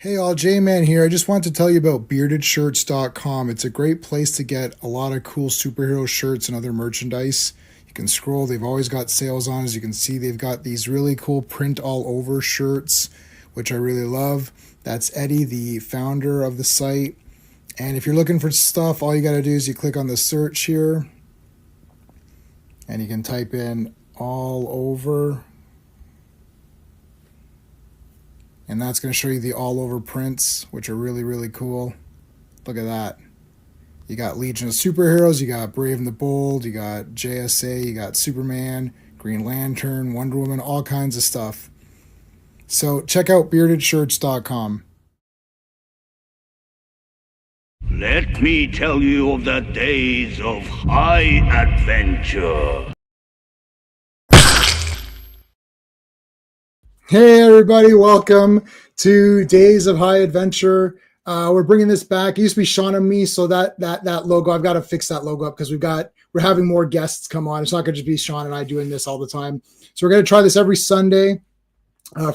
Hey all, J-Man here. I just want to tell you about beardedshirts.com. It's a great place to get a lot of cool superhero shirts and other merchandise. You can scroll, they've always got sales on. As you can see, they've got these really cool print all over shirts, which I really love. That's Eddie, the founder of the site. And if you're looking for stuff, all you got to do is you click on the search here and you can type in all over. And that's going to show you the all over prints, which are really, really cool. Look at that. You got Legion of Superheroes, you got Brave and the Bold, you got JSA, you got Superman, Green Lantern, Wonder Woman, all kinds of stuff. So check out beardedshirts.com. Let me tell you of the days of high adventure. Hey everybody, welcome to Days of High Adventure. We're bringing this back. It used to be Sean and me, so that logo, I've got to fix that logo up because we're having more guests come on. It's not going to just be Sean and I doing this all the time. So we're going to try this every Sunday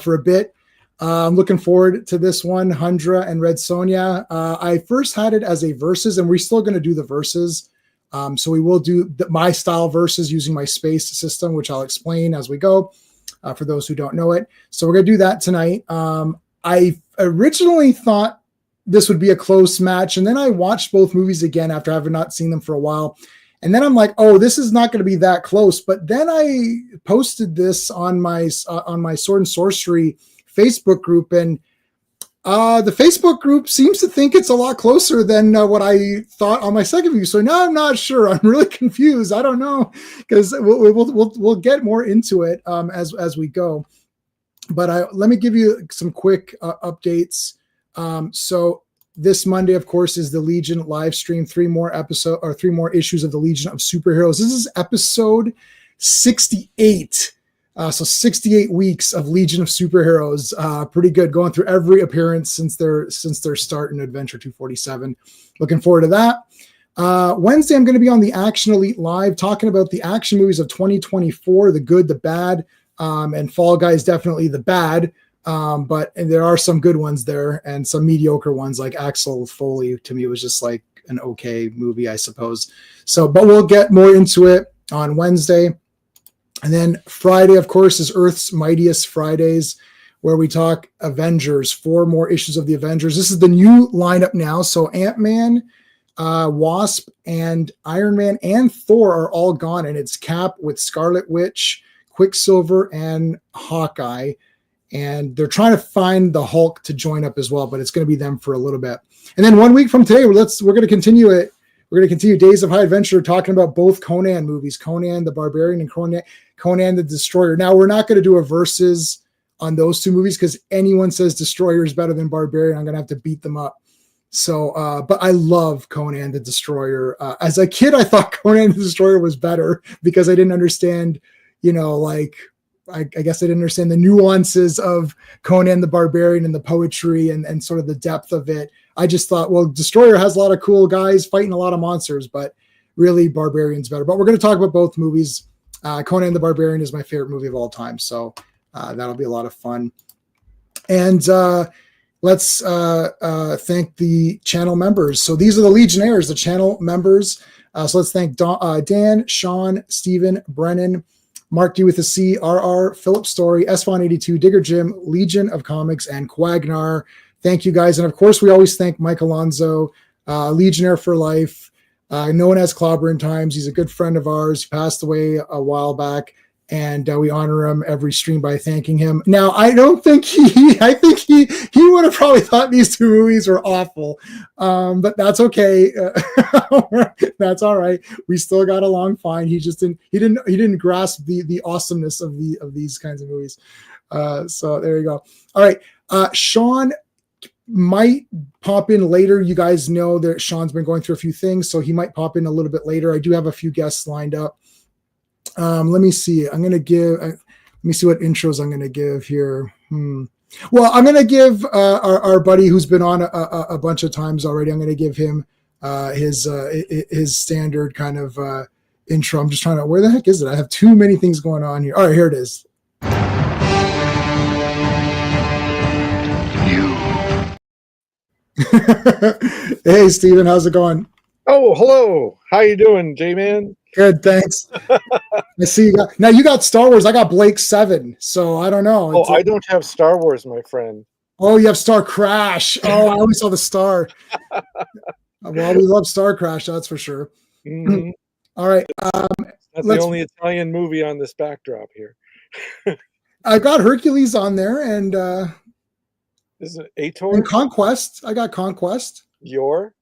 for a bit. I'm looking forward to this one, Hundra and Red Sonja. I first had it as a versus, and we're still going to do the verses. So we will do my style verses using my space system, which I'll explain as we go. For those who don't know it. So we're going to do that tonight. I originally thought this would be a close match, and then I watched both movies again after having not seen them for a while. And then I'm like, oh, this is not going to be that close. But then I posted this on my Sword and Sorcery Facebook group, and the Facebook group seems to think it's a lot closer than what I thought on my second view. So now I'm not sure. I'm really confused. I don't know, because we'll get more into it as we go. But let me give you some quick updates. So this Monday, of course, is the Legion live stream. 3 more issues of the Legion of Superheroes. This is episode 68. So 68 weeks of Legion of Superheroes, pretty good, going through every appearance since their start in Adventure 247. Looking forward to that. Wednesday, I'm going to be on the Action Elite Live, talking about the action movies of 2024, the good, the bad, and Fall Guys definitely the bad, but there are some good ones there and some mediocre ones, like Axel Foley. To me, was just like an okay movie, I suppose. So, but we'll get more into it on Wednesday. And then Friday, of course, is Earth's Mightiest Fridays, where we talk Avengers, 4 more issues of the Avengers. This is the new lineup now. So Ant-Man, Wasp, and Iron Man, and Thor are all gone. And it's Cap with Scarlet Witch, Quicksilver, and Hawkeye. And they're trying to find the Hulk to join up as well, but it's going to be them for a little bit. And then 1 week from today, we're going to continue it. We're going to continue Days of High Adventure, talking about both Conan movies, Conan the Barbarian and Conan the Destroyer. Now, we're not going to do a versus on those 2 movies, because anyone says Destroyer is better than Barbarian, I'm going to have to beat them up. So, but I love Conan the Destroyer. As a kid, I thought Conan the Destroyer was better because I didn't understand, I guess I didn't understand the nuances of Conan the Barbarian and the poetry and sort of the depth of it. I just thought, well, Destroyer has a lot of cool guys fighting a lot of monsters, but really Barbarian's better. But we're going to talk about both movies. Conan the Barbarian is my favorite movie of all time, so that'll be a lot of fun. And let's thank the channel members. So these are the Legionnaires, the channel members. So let's thank Dan, Sean, Steven, Brennan, Mark D with a C, RR, Philip Story, S182, Digger Jim, Legion of Comics, and Quagnar. Thank you guys. And of course, we always thank Mike Alonzo, Legionnaire for life, known as Clobberin Times. He's a good friend of ours. He passed away a while back, and we honor him every stream by thanking him. Now, I think he would have probably thought these 2 movies were awful, but that's okay. That's all right. We still got along fine. He didn't grasp the awesomeness of these kinds of movies. So there you go. All right. Sean might pop in later. You guys know that Sean's been going through a few things, so he might pop in a little bit later. I do have a few guests lined up. Let me see. Let me see what intros I'm going to give here. Well, I'm going to give our buddy who's been on a bunch of times already. I'm going to give him his standard kind of intro. I'm just trying to, where the heck is it? I have too many things going on here. All right, here it is. Hey, Steven, how's it going? Oh, hello. How you doing, J-Man? Good, thanks. I see you got Star Wars. I got Blake 7, so I don't know. Oh, I don't have Star Wars, my friend. Oh, you have Star Crash. Oh, I always saw the star. Well, we love Star Crash, that's for sure. Mm-hmm. All right. That's the only Italian movie on this backdrop here. I got Hercules on there, and Is it Ator? and Conquest. I got Conquest. Your?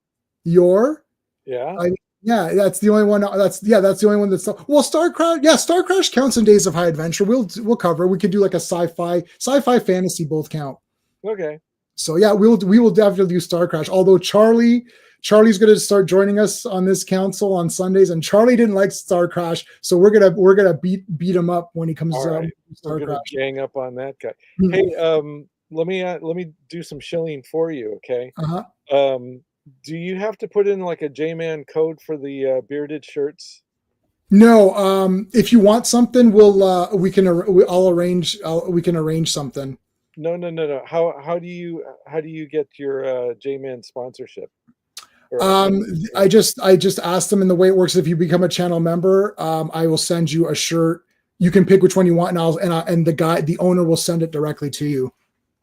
Yeah. Yeah, that's the only one. That's the only one that's well. Star Crash. Yeah, Star Crash counts in Days of High Adventure. We'll cover. We could do like a sci-fi fantasy. Both count. Okay. So yeah, we will definitely do Star Crash. Although Charlie's going to start joining us on this council on Sundays, and Charlie didn't like Star Crash, so we're gonna beat him up when he comes right. Star We're Crash. gang up on that guy. Hey, let me do some shilling for you, okay? Do you have to put in like a J-Man code for the bearded shirts? No. If you want something, we can arrange something. No. How do you get your J-Man sponsorship? I just asked them, and the way it works, if you become a channel member, I will send you a shirt. You can pick which one you want, and the owner will send it directly to you.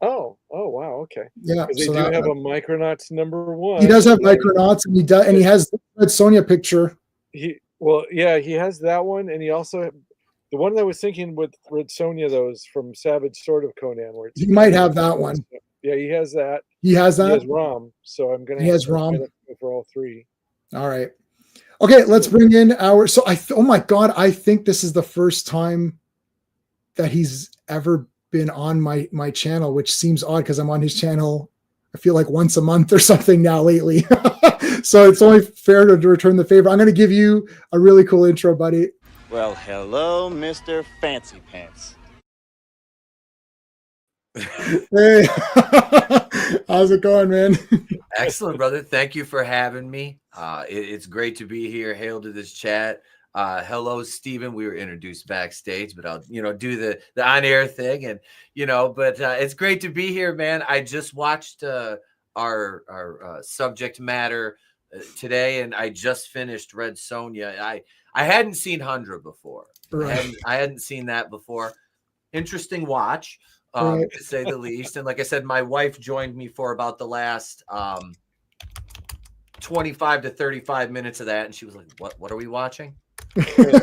Oh, wow, okay. Yeah, they do have a Micronauts #1. He does have Micronauts, and he has that Sonja picture. He has that one, and he also the one that I was thinking with Red Sonja, though, is from Savage Sword of Conan, where he might have that one. Yeah, he has that. He has that. He has ROM, so I'm gonna. He has ROM for all three. All right. Okay, let's bring in our. So oh my God, I think this is the first time that he's ever been on my channel, which seems odd because I'm on his channel, I feel like once a month or something now lately. So it's only fair to return the favor. I'm going to give you a really cool intro, buddy. Well, hello, Mr. Fancy Pants. Hey, how's it going, man? Excellent, brother. Thank you for having me. It's great to be here. Hail to this chat. Hello, Steven. We were introduced backstage, but I'll, do the on-air thing, and but it's great to be here, man. I just watched our subject matter today, and I just finished Red Sonja. I hadn't seen Hundra before. Right. I hadn't seen that before. Interesting watch, Right. to say the least. And like I said, my wife joined me for about the last 25 to 35 minutes of that, and she was like, "What are we watching?" Yeah.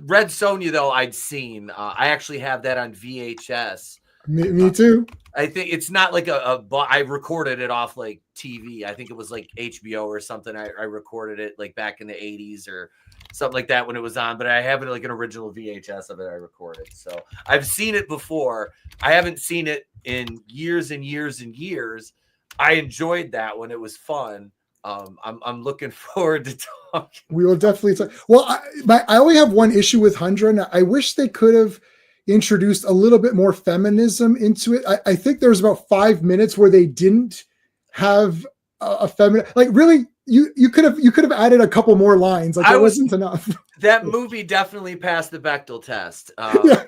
Red Sonja, though, I'd seen. I actually have that on VHS. Me too. I think it's not like I recorded it off like TV. I think it was like HBO or something. I recorded it like back in the 80s or something like that when it was on, but I have it like an original VHS of it I recorded. So I've seen it before. I haven't seen it in years and years and years. I enjoyed that when it was fun. I'm looking forward to talking. We will definitely talk. Well, I only have one issue with Hundra, and I wish they could have introduced a little bit more feminism into it. I think there was about 5 minutes where they didn't have a feminine. Like, really, you could have added a couple more lines. Like, it wasn't enough. That movie definitely passed the Bechdel test. I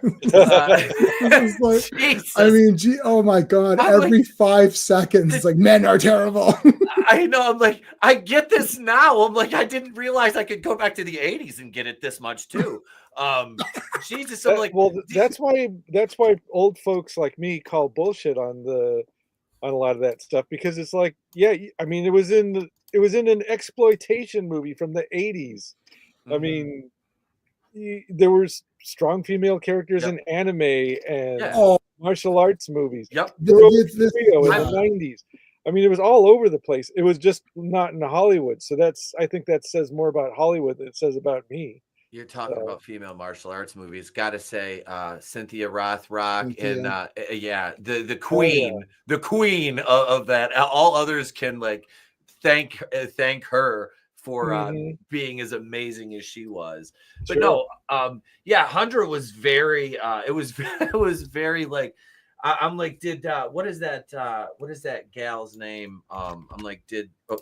mean, oh my God! Every 5 seconds, it's like, men are terrible. I know. I'm like, I get this now. I'm like, I didn't realize I could go back to the 80s and get it this much too. Jesus, I'm like, well, that's why old folks like me call bullshit on a lot of that stuff, because it's like, yeah, I mean, it was in an exploitation movie from the 80s. I mean, there were strong female characters in anime and martial arts movies. Yep. In the 90s. I mean, it was all over the place. It was just not in Hollywood. So I think that says more about Hollywood than it says about me. You're talking about female martial arts movies. Got to say, Cynthia Rothrock and the queen, the queen of that. All others can like thank her for being as amazing as she was. But no, Hundra was very. It was very like. I'm like, what is that gal's name? I'm like,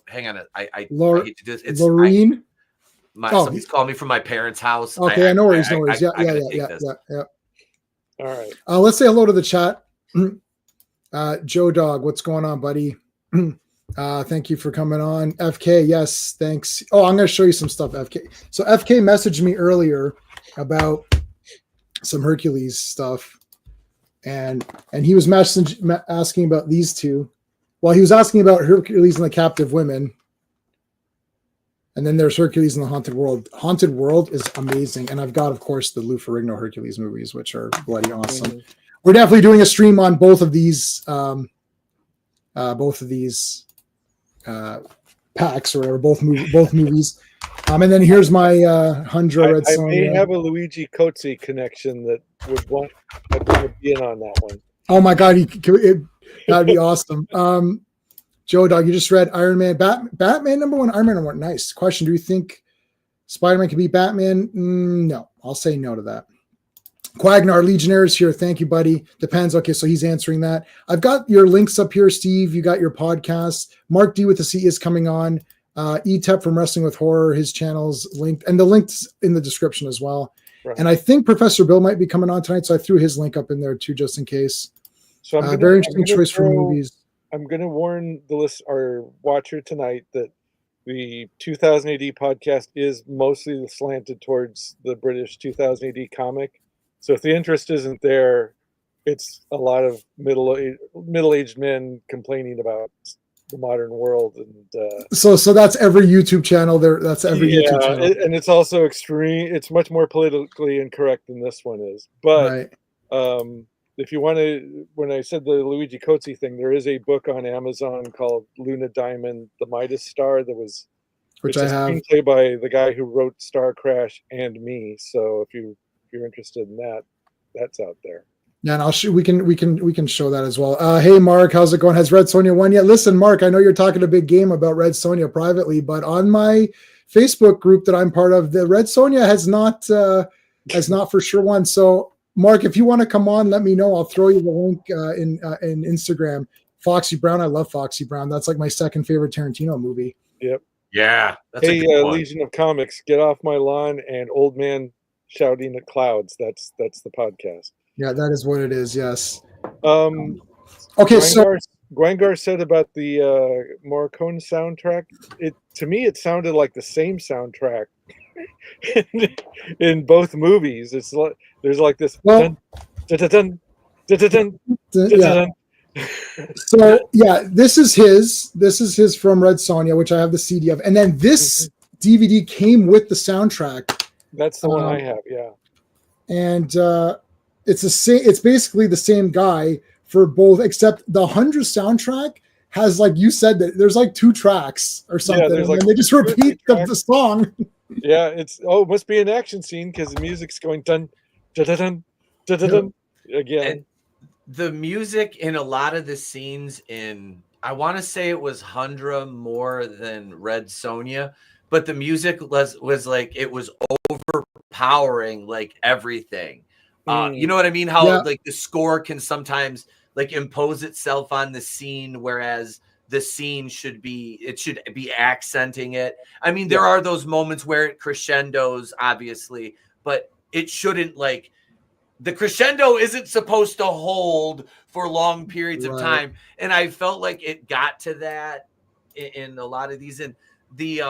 hang on, I hate to do this. It's Lorene. Somebody's called me from my parents' house. Okay, I know where he's. Yeah. All right. Let's say hello to the chat. Joe Dog, what's going on, buddy? Thank you for coming on. FK, yes, thanks. Oh, I'm going to show you some stuff, FK. So FK messaged me earlier about some Hercules stuff, and he was asking about these two. Well, he was asking about Hercules and the Captive Women, and then there's Hercules in the Haunted World. Haunted World is amazing, and I've got, of course, the Lou Ferrigno Hercules movies, which are bloody awesome. Mm-hmm. We're definitely doing a stream on both of these packs or whatever, both movies. And then here's my Hundra Red Sonja. I may have a Luigi Cozzi connection that I'd want to be in on that one. Oh my God, that'd be awesome. Joe Dog, you just read Iron Man, Batman #1, Iron Man #1. Nice question. Do you think Spider-Man can beat Batman? No, I'll say no to that. Quagnar Legionnaires here. Thank you, buddy. Depends. Okay, so he's answering that. I've got your links up here, Steve. You got your podcast. Mark D with the C is coming on. ETEP from Wrestling with Horror, his channel's linked, and the link's in the description as well. Right. And I think Professor Bill might be coming on tonight, so I threw his link up in there too, just in case. So very interesting choice for movies. I'm going to warn our watcher tonight that the 2000 AD podcast is mostly slanted towards the British 2000 AD comic. So if the interest isn't there, it's a lot of middle-aged men complaining about the modern world, and so that's every YouTube channel there. That's every YouTube channel, and it's also extreme. It's much more politically incorrect than this one is. But right. If you want to, when I said the Luigi Cozzi thing, there is a book on Amazon called Luna Diamond: The Midas Star that was, which I have, screenplay by the guy who wrote Star Crash and Me. So if you're interested in that, that's out there. Yeah, and we can show that as well. Hey Mark, how's it going? Has Red Sonja won yet? Listen, Mark, I know you're talking a big game about Red Sonja privately, but on my Facebook group that I'm part of, the Red Sonja has not for sure won. So Mark, if you want to come on, let me know. I'll throw you the link in Instagram. Foxy Brown, I love Foxy Brown. That's like my second favorite Tarantino movie. Yep. Yeah. That's hey, Legion of Comics, get off my lawn and Old Man Shouting at Clouds. That's the podcast. Yeah, that is what it is. Yes. Okay, so Gwengar said about the Morricone soundtrack. To me, it sounded like the same soundtrack in both movies. It's like there's like this. Well, dun, dun, dun, dun, yeah. So yeah, this is his from Red Sonja, which I have the CD of, and then this DVD came with the soundtrack. That's the one I have, yeah. And it's the same. It's basically the same guy for both, except the Hundra soundtrack has, like you said, that there's like 2 tracks or something, and they just repeat the song. Yeah, it must be an action scene because the music's going dun dun dun dun dun dun, dun again. And the music in a lot of the scenes I want to say it was Hundra more than Red Sonja, but the music was like it was overpowering like everything. You know what I mean? How like the score can sometimes like impose itself on the scene, whereas the scene should be accenting it. I mean, there are those moments where it crescendos, obviously, but it shouldn't, like, the crescendo isn't supposed to hold for long periods of time. And I felt like it got to that in a lot of these. And the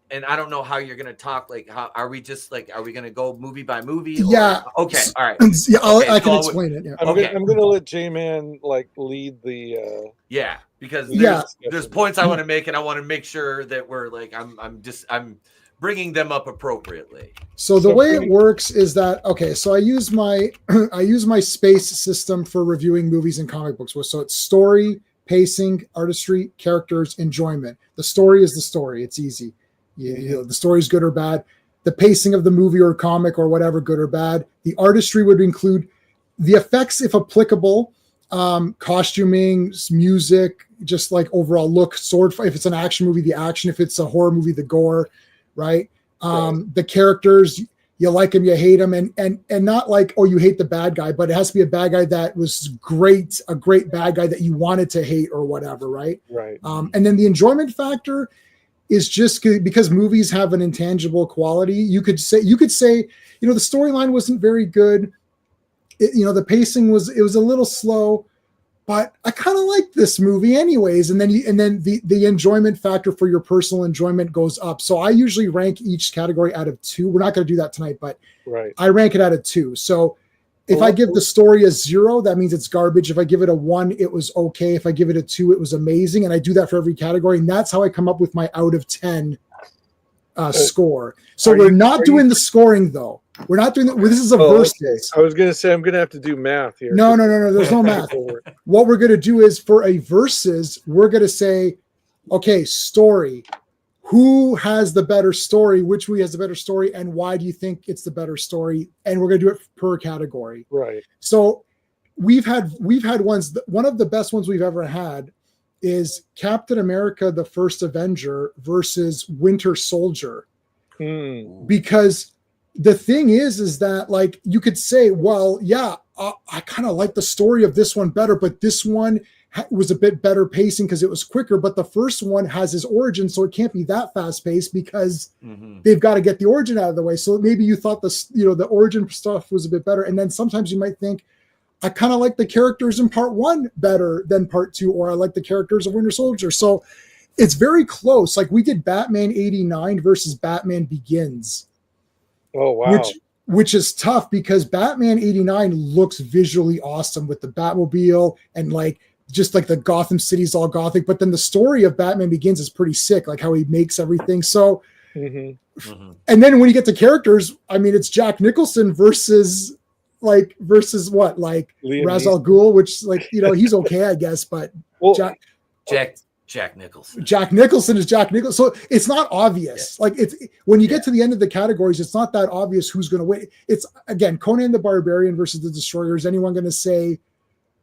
and I don't know how you're going to talk. Like, how are we going to go movie by movie? Yeah. Okay. All right. Yeah, I can explain it. Yeah. I'm going to let J-Man like lead the. Yeah, because there's points I want to make, and I want to make sure that we're like I'm bringing them up appropriately. So the way it works is that so I use my space system for reviewing movies and comic books. So it's story, pacing, artistry, characters, enjoyment. The story is the story. It's easy. You know, the story's good or bad. The pacing of the movie or comic or whatever, good or bad. The artistry would include the effects, if applicable, costuming, music, just like overall look, sword fight. If it's an action movie, the action. If it's a horror movie, the gore, right? The characters, you like them, you hate them, and not like, oh, you hate the bad guy, but it has to be a bad guy that was great, a great bad guy that you wanted to hate or whatever, right? Right. And then the enjoyment factor is just because movies have an intangible quality. You could say, you know, the storyline wasn't very good. The pacing was a little slow, but I kind of like this movie anyways. And then the enjoyment factor for your personal enjoyment goes up. So I usually rank each category out of 2. We're not going to do that tonight, but I rank it out of 2. So if I give the story a 0, that means it's garbage. If I give it a 1, it was okay. If I give it a 2, it was amazing. And I do that for every category. And that's how I come up with my out of 10 score. So we're not doing the scoring though. We're not doing that. This is a versus. I was going to say, I'm going to have to do math here. No. There's no math. What we're going to do is for a versus, we're going to say, okay, story. Who has the better story? Which movie has the better story? And why do you think it's the better story? And we're going to do it per category. Right. So we've had ones. One of the best ones we've ever had is Captain America: The First Avenger versus Winter Soldier. Because the thing is that like you could say, well, yeah, I kind of like the story of this one better, but this one was a bit better pacing because it was quicker. But the first one has his origin, so it can't be that fast paced because they've got to get the origin out of the way. So maybe you thought the origin stuff was a bit better, and then sometimes you might think, I kind of like the characters in part 1 better than part 2, or I like the characters of Winter Soldier. So it's very close. Like we did Batman 89 versus Batman Begins. Oh, wow. Which is tough because Batman 89 looks visually awesome with the Batmobile and like just like the Gotham City's all gothic. But then the story of Batman Begins is pretty sick, like how he makes everything. So, and then when you get to characters, I mean, it's Jack Nicholson versus what? Like Ra's al Ghul, which like, he's okay, I guess. But Jack Nicholson. Jack Nicholson is Jack Nicholson. So it's not obvious. Like it's when you get to the end of the categories, it's not that obvious who's going to win. It's again, Conan the Barbarian versus the Destroyer. Is anyone going to say,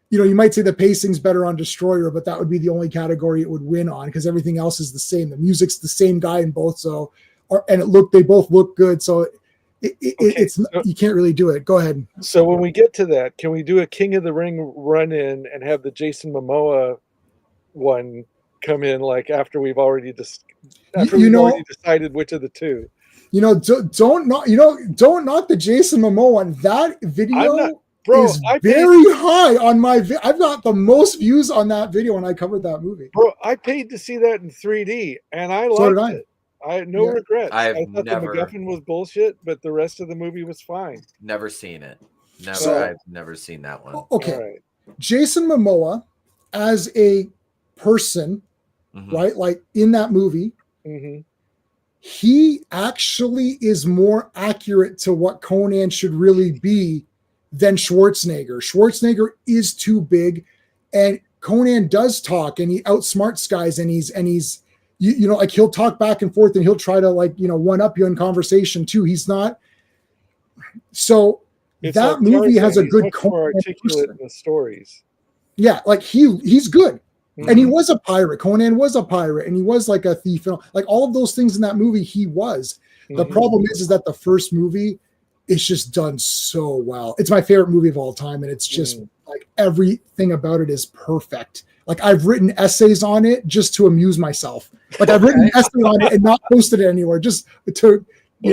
you might say the pacing's better on Destroyer, but that would be the only category it would win on because everything else is the same. The music's the same guy in both. So, they both look good. So you can't really do it. Go ahead. So when we get to that, can we do a King of the Ring run in and have the Jason Momoa one come in like after we've already already decided which of the 2? Don't knock the Jason Momoa one. That video is very high on my. I've got the most views on that video when I covered that movie. Bro, I paid to see that in 3D, and I liked it. I had no regrets. I thought the MacGuffin was bullshit, but the rest of the movie was fine. Never seen it. I've never seen that one. Okay, right. Jason Momoa as a person, right? Like in that movie, he actually is more accurate to what Conan should really be than Schwarzenegger. Schwarzenegger is too big, and Conan does talk, and he outsmarts guys, and he's like he'll talk back and forth, and he'll try to one up you in conversation too. He's not. So it's that like movie has a good more articulate in the stories. Yeah, like he's good. And he was a pirate. Conan was a pirate, and he was like a thief. Like all of those things in that movie, he was. The problem is that the first movie is just done so well. It's my favorite movie of all time, and it's just like everything about it is perfect. Like I've written essays on it just to amuse myself. Like I've written an essay on it and not posted it anywhere just to.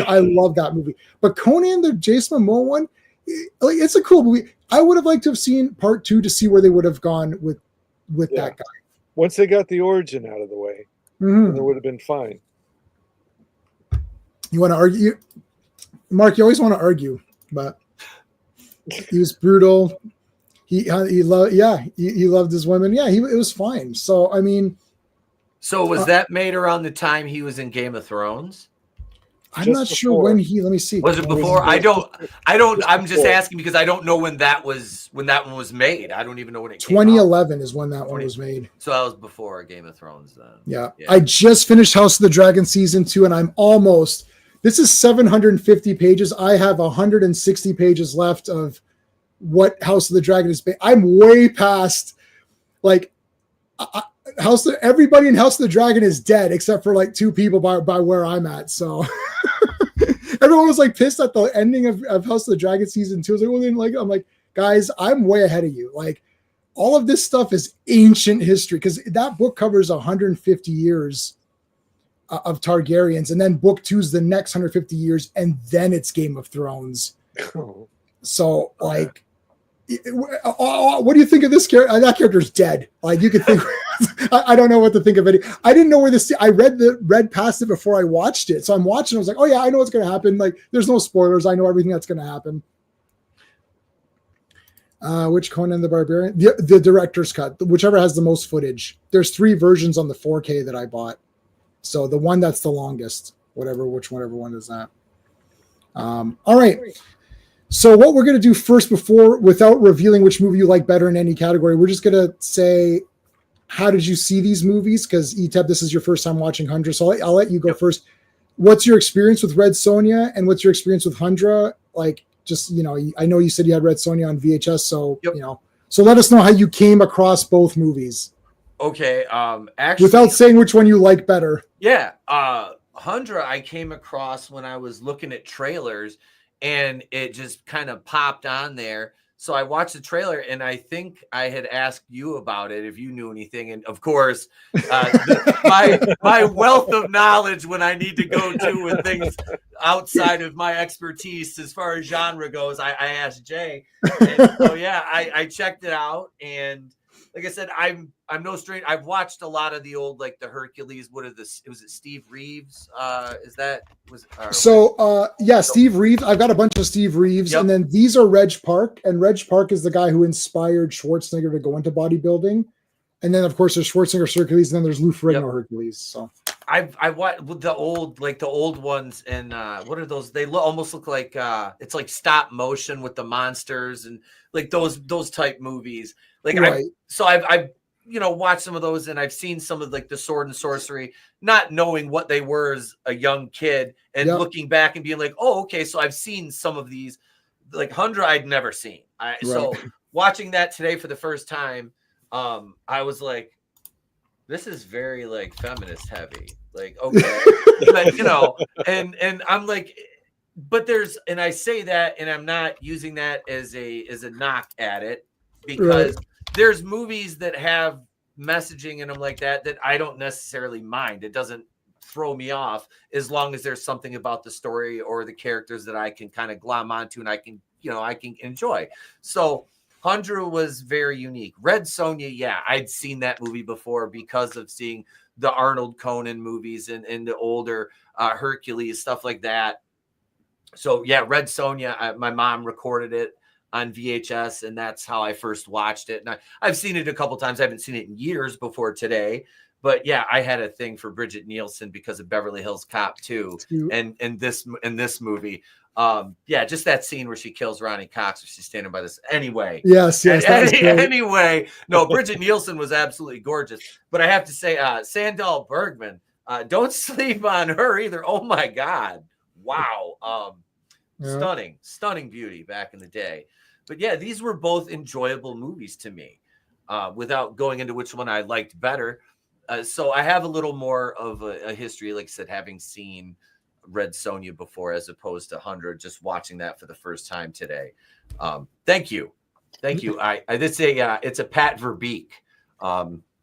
I love that movie. But Conan, the Jason Momoa one, it's a cool movie. I would have liked to have seen part 2 to see where they would have gone with that guy. Once they got the origin out of the way, it would have been fine. You want to argue? Mark, you always want to argue, but he was brutal. He loved his women. Yeah, it was fine. So, I mean. So was that made around the time he was in Game of Thrones? I'm not sure when let me see. Was it before? I'm just asking because I don't know when that one was made. I don't even know when it came 2011 out. Is when that one was made. So that was before Game of Thrones then. Yeah. I just finished House of the Dragon season 2, and I'm almost, this is 750 pages. I have 160 pages left of what House of the Dragon is. I'm way past, like, everybody in House of the Dragon is dead except for like 2 people by where I'm at. So everyone was like pissed at the ending of House of the Dragon season 2. I was like, well, then, like, I'm like, guys, I'm way ahead of you. Like all of this stuff is ancient history because that book covers 150 years of Targaryens, and then book 2 is the next 150 years, and then it's Game of Thrones. So like what do you think of this character? That character's dead. Like, you could think. I don't know what to think of it. I didn't know where this. I read past it before I watched it, so I'm watching. I was like, oh yeah, I know what's going to happen. Like, there's no spoilers. I know everything that's going to happen. Which Conan the Barbarian? The director's cut, whichever has the most footage. There's 3 versions on the 4K that I bought. So the one that's the longest, whatever one is that. All right. So what we're going to do first, without revealing which movie you like better in any category, we're just going to say, how did you see these movies? Because ETEP, this is your first time watching Hundra, so I'll let you go first. What's your experience with Red Sonja, and what's your experience with Hundra? Like, just, I know you said you had Red Sonja on VHS, so so let us know how you came across both movies. Okay, actually, without saying which one you like better. Yeah, Hundra I came across when I was looking at trailers, and it just kind of popped on there. So I watched the trailer, and I think I had asked you about it if you knew anything. And of course, my wealth of knowledge when I need to go to with things outside of my expertise as far as genre goes, I asked Jay. And so yeah, I checked it out, and like I said, I'm no stranger. I've watched a lot of the old, like the Hercules. Was it Steve Reeves? Steve Reeves. I've got a bunch of Steve Reeves, and then these are Reg Park, and Reg Park is the guy who inspired Schwarzenegger to go into bodybuilding. And then of course there's Schwarzenegger's Hercules, and then there's Lou Ferrigno Hercules. So I watched the old ones, and what are those? They almost look like it's like stop motion with the monsters and like those type movies. Like right. I've watched some of those, and I've seen some of like the sword and sorcery, not knowing what they were as a young kid, and looking back and being like, oh, okay, so I've seen some of these. Like Hundra, I'd never seen. So watching that today for the first time, I was like, this is very like feminist heavy. Like, okay, but, and I'm like, but and I say that, and I'm not using that as a knock at it, because there's movies that have messaging in them like that I don't necessarily mind. It doesn't throw me off as long as there's something about the story or the characters that I can kind of glom onto and I can enjoy. So Hundra was very unique. Red Sonja, I'd seen that movie before because of seeing the Arnold Conan movies and the older Hercules, stuff like that. So yeah, Red Sonja, my mom recorded it on VHS, and that's how I first watched it. And I've seen it a couple times. I haven't seen it in years before today, but yeah, I had a thing for Bridget Nielsen because of Beverly Hills Cop 2 and this movie. Just that scene where she kills Ronnie Cox, where she's standing by this. Anyway, yes. Anyway, no, Bridget Nielsen was absolutely gorgeous. But I have to say, Sandahl Bergman, don't sleep on her either. Oh my God, wow, stunning beauty back in the day. But yeah, these were both enjoyable movies to me. Without going into which one I liked better, so I have a little more of a history, like I said, having seen Red Sonja before as opposed to Hundra, just watching that for the first time today. Thank you. It's a Pat Verbeek.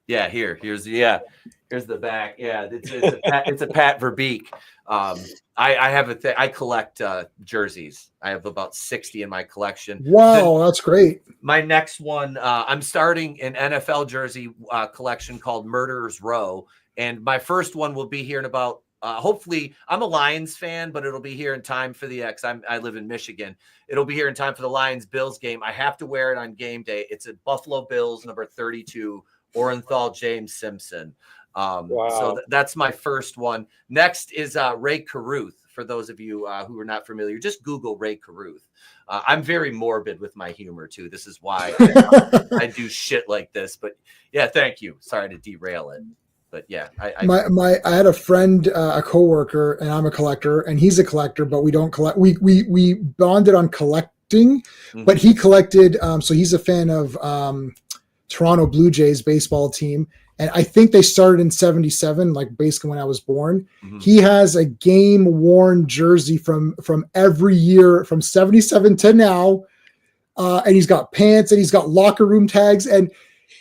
Here's the back. Yeah, it's a Pat Verbeek. I have I collect jerseys. I have about 60 in my collection. Wow, that's great. My next one, I'm starting an NFL jersey collection called Murderers Row, and my first one will be here in about hopefully, I'm a Lions fan, but it'll be here in time for I live in Michigan. It'll be here in time for the Lions-Bills game. I have to wear it on game day. It's a Buffalo Bills number 32, Orenthal James Simpson. Wow. So that's my first one. Next is Ray Carruth. For those of you who are not familiar, just Google Ray Carruth. I'm very morbid with my humor too. This is why I do shit like this. But yeah, thank you. Sorry to derail it. But yeah, I had a friend, a coworker, and I'm a collector, and he's a collector, but we don't collect. We bonded on collecting, but he collected. So he's a fan of Toronto Blue Jays baseball team, and I think they started in '77, like basically when I was born. He has a game worn jersey from every year from '77 to now, and he's got pants and he's got locker room tags, and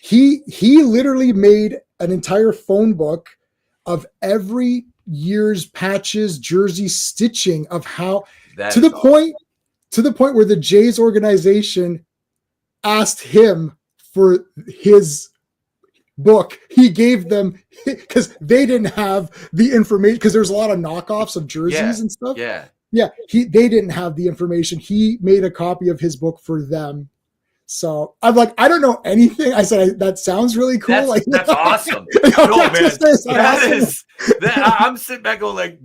he literally made an entire phone book of every year's patches, jersey stitching of how to the point where the Jays organization asked him for his book. He gave them, because they didn't have the information, because there's a lot of knockoffs of jerseys and stuff. Yeah. They didn't have the information. He made a copy of his book for them. So I'm like, I don't know anything. I said, that sounds really cool. That's awesome. I'm sitting back going like,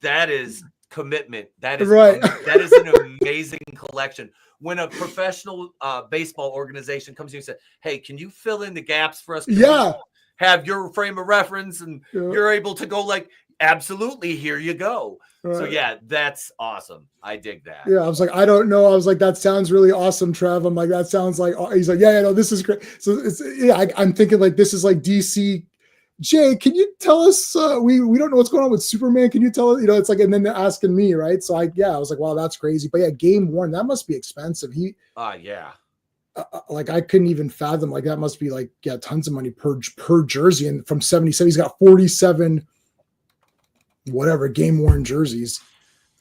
that is commitment. That is right. That is an amazing collection. When a professional baseball organization comes to you and says, hey, can you fill in the gaps for us? Can we have your frame of reference? And you're able to go like, absolutely, here you go. Right. So yeah, that's awesome. I dig that. Yeah, I was like, I don't know. I was like, that sounds really awesome, Trev. I'm like, that sounds like. He's like, yeah, no, this is great. So it's I'm thinking like this is like DC. Jay, can you tell us? We don't know what's going on with Superman. Can you tell us? It's like, and then they're asking me, right? So I was like, wow, that's crazy. But yeah, game worn, that must be expensive. Yeah. Like I couldn't even fathom. Like that must be like tons of money per jersey. And from 77, he's got 47. Whatever game worn jerseys.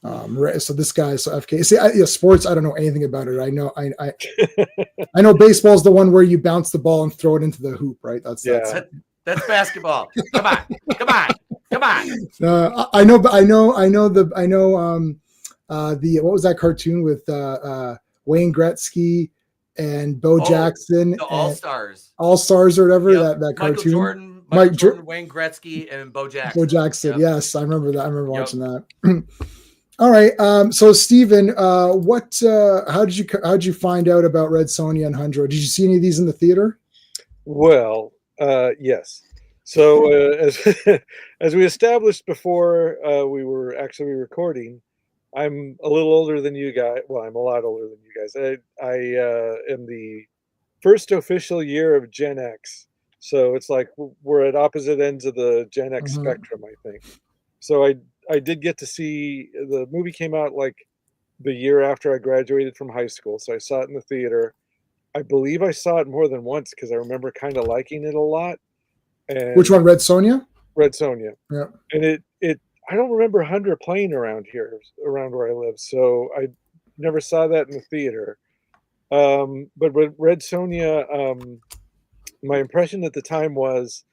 So this guy, FK. See, sports. I don't know anything about it. I know. I know baseball is the one where you bounce the ball and throw it into the hoop, right? That's basketball. Come on. I know the what was that cartoon with Wayne Gretzky and Bo Jackson, the All-Stars or whatever, that cartoon. Michael Jordan, Wayne Gretzky, and Bo Jackson. Yep. Yes, I remember that. I remember watching that. All right. So Steven, how did you find out about Red Sonja and Hundra? Did you see any of these in the theater? Well, yes. So as we established before we were actually recording, I'm a little older than you guys. Well, I'm a lot older than you guys. I am the first official year of Gen X. So it's like we're at opposite ends of the Gen X spectrum, I think. So I did get to see, the movie came out like the year after I graduated from high school. So I saw it in the theater. I believe I saw it more than once because I remember kind of liking it a lot. And which one, Red Sonja? Red Sonja. Yeah. And I don't remember Hundra playing around where I live. So I never saw that in the theater. But with Red Sonja, my impression at the time was,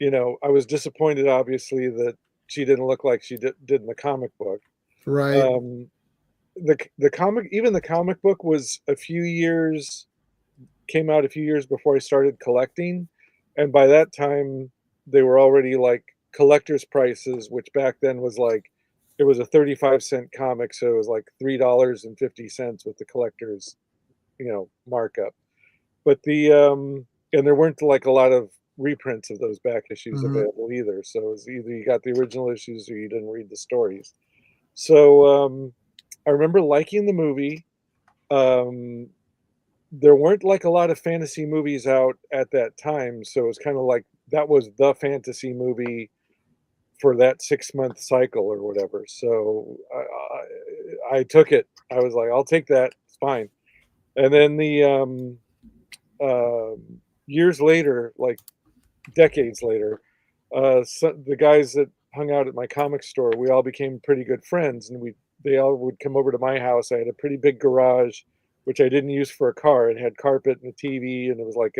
I was disappointed, obviously, that she didn't look like she did in the comic book. Right. The comic book was came out a few years before I started collecting. And by that time, they were already like collector's prices, which back then was like, it was a 35-cent comic. So it was like $3.50 with the collector's, markup. But and there weren't like a lot of reprints of those back issues available either. So it was either you got the original issues or you didn't read the stories. So I remember liking the movie. There weren't like a lot of fantasy movies out at that time. So it was kind of like that was the fantasy movie for that 6-month cycle or whatever. So I took it. I was like, I'll take that. It's fine. And then the years later, like decades later, the guys that hung out at my comic store, we all became pretty good friends, and they all would come over to my house. I had a pretty big garage, which I didn't use for a car. It had carpet and a TV, and it was like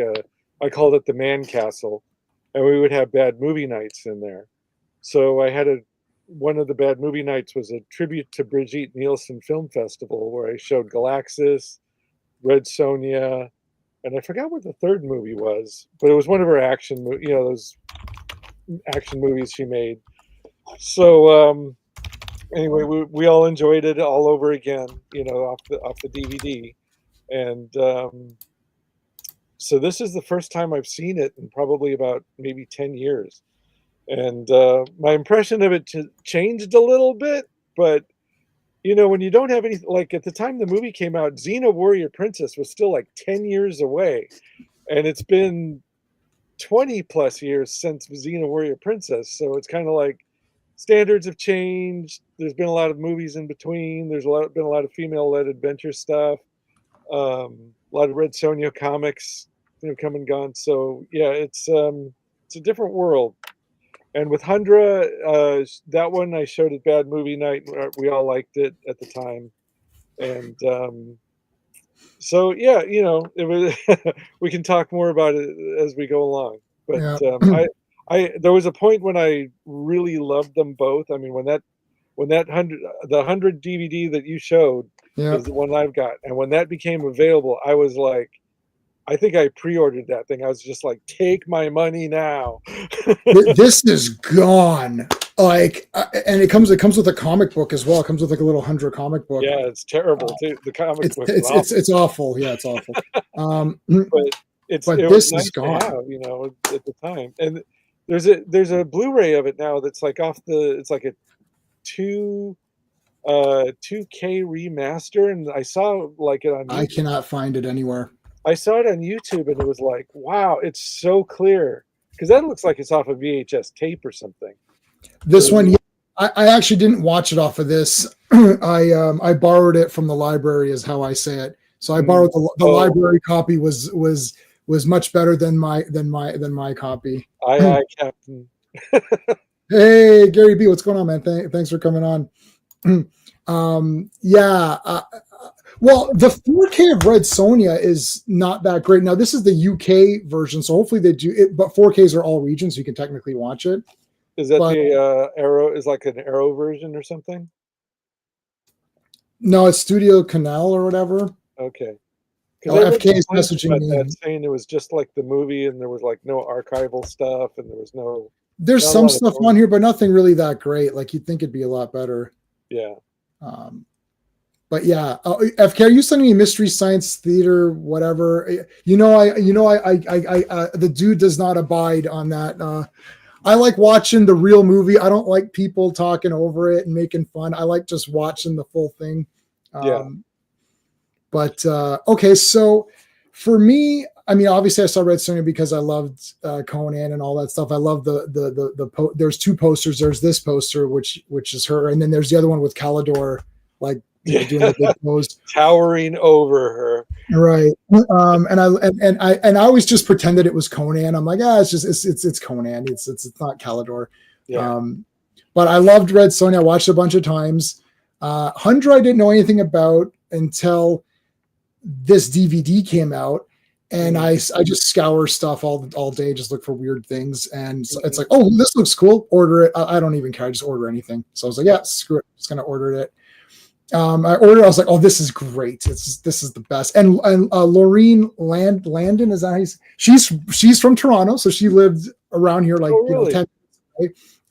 I called it the man castle, and we would have bad movie nights in there. So I had one of the bad movie nights was a tribute to Brigitte Nielsen Film Festival, where I showed Galaxis, Red Sonja, and I forgot what the third movie was, but it was one of her action, those action movies she made. So anyway, we all enjoyed it all over again, off the DVD, and so this is the first time I've seen it in probably about maybe 10 years, and my impression of it changed a little bit, but. When you don't have any, like at the time the movie came out, Xena Warrior Princess was still like 10 years away. And it's been 20 plus years since Xena Warrior Princess. So it's kind of like standards have changed. There's been a lot of movies in between. There's been a lot of female-led adventure stuff. A lot of Red Sonja comics, come and gone. So yeah, it's a different world. And with Hundra, that one I showed at Bad Movie Night. We all liked it at the time. And So yeah, it was. We can talk more about it as we go along. But Yeah. I there was a point when I really loved them both. I mean, when that hundred DVD that you showed Yeah. is the one I've got, and when that became available, I was like, I think I pre-ordered that thing. I was just like, take my money now. This is gone. Like, and it comes with a comic book as well. It comes with like a little Hundra comic book. Yeah, it's terrible too. The comic book is It's awful. Yeah, it's awful. but But it was this nice is to gone. have, at the time. And there's a Blu-ray of it now that's like it's like a 2K remaster, and I saw like it on I YouTube. cannot find it anywhere. I saw it on YouTube, and it was like, wow, it's so clear, because that looks like it's off a VHS tape or something. This one, yeah, I actually didn't watch it off of this. I borrowed it from the library, is how I say it. So I borrowed the library copy was much better than my copy. Aye, Captain. Hey, Gary B, what's going on, man? Thanks for coming on. Well, the 4K of Red Sonja is not that great. Now, this is the UK version, so hopefully they do it, but 4Ks are all regions, so you can technically watch it. Is that the Arrow? Is like an Arrow version or something? No, it's Studio Canal or whatever. Okay. FK is messaging me. That, saying it was just like the movie, and there was like no archival stuff, and there was no. There's some stuff on here, but nothing really that great. Like you'd think it'd be a lot better. Yeah. But yeah, FK, are you sending me Mystery Science Theater, whatever? The dude does not abide on that. I like watching the real movie. I don't like people talking over it and making fun. I like just watching the full thing. But okay, so for me, I mean, obviously I saw Red Sonja because I loved Conan and all that stuff. I love there's two posters. There's this poster, which is her, and then there's the other one with Calidor, like doing the big pose, towering over her. Right. And I always just pretended it was Conan. I'm like, it's Conan. It's not Calidor. Yeah. But I loved Red Sonja. I watched it a bunch of times. Hundra I didn't know anything about until this DVD came out. And I just scour stuff all day, just look for weird things. And so it's like, oh, this looks cool. Order it. I don't even care. I just order anything. So I was like, yeah, screw it. I'm just going to order it. I ordered. I was like, "Oh, this is great! This is the best." And Laureen Landon, is that she's from Toronto, so she lived around here like 10 minutes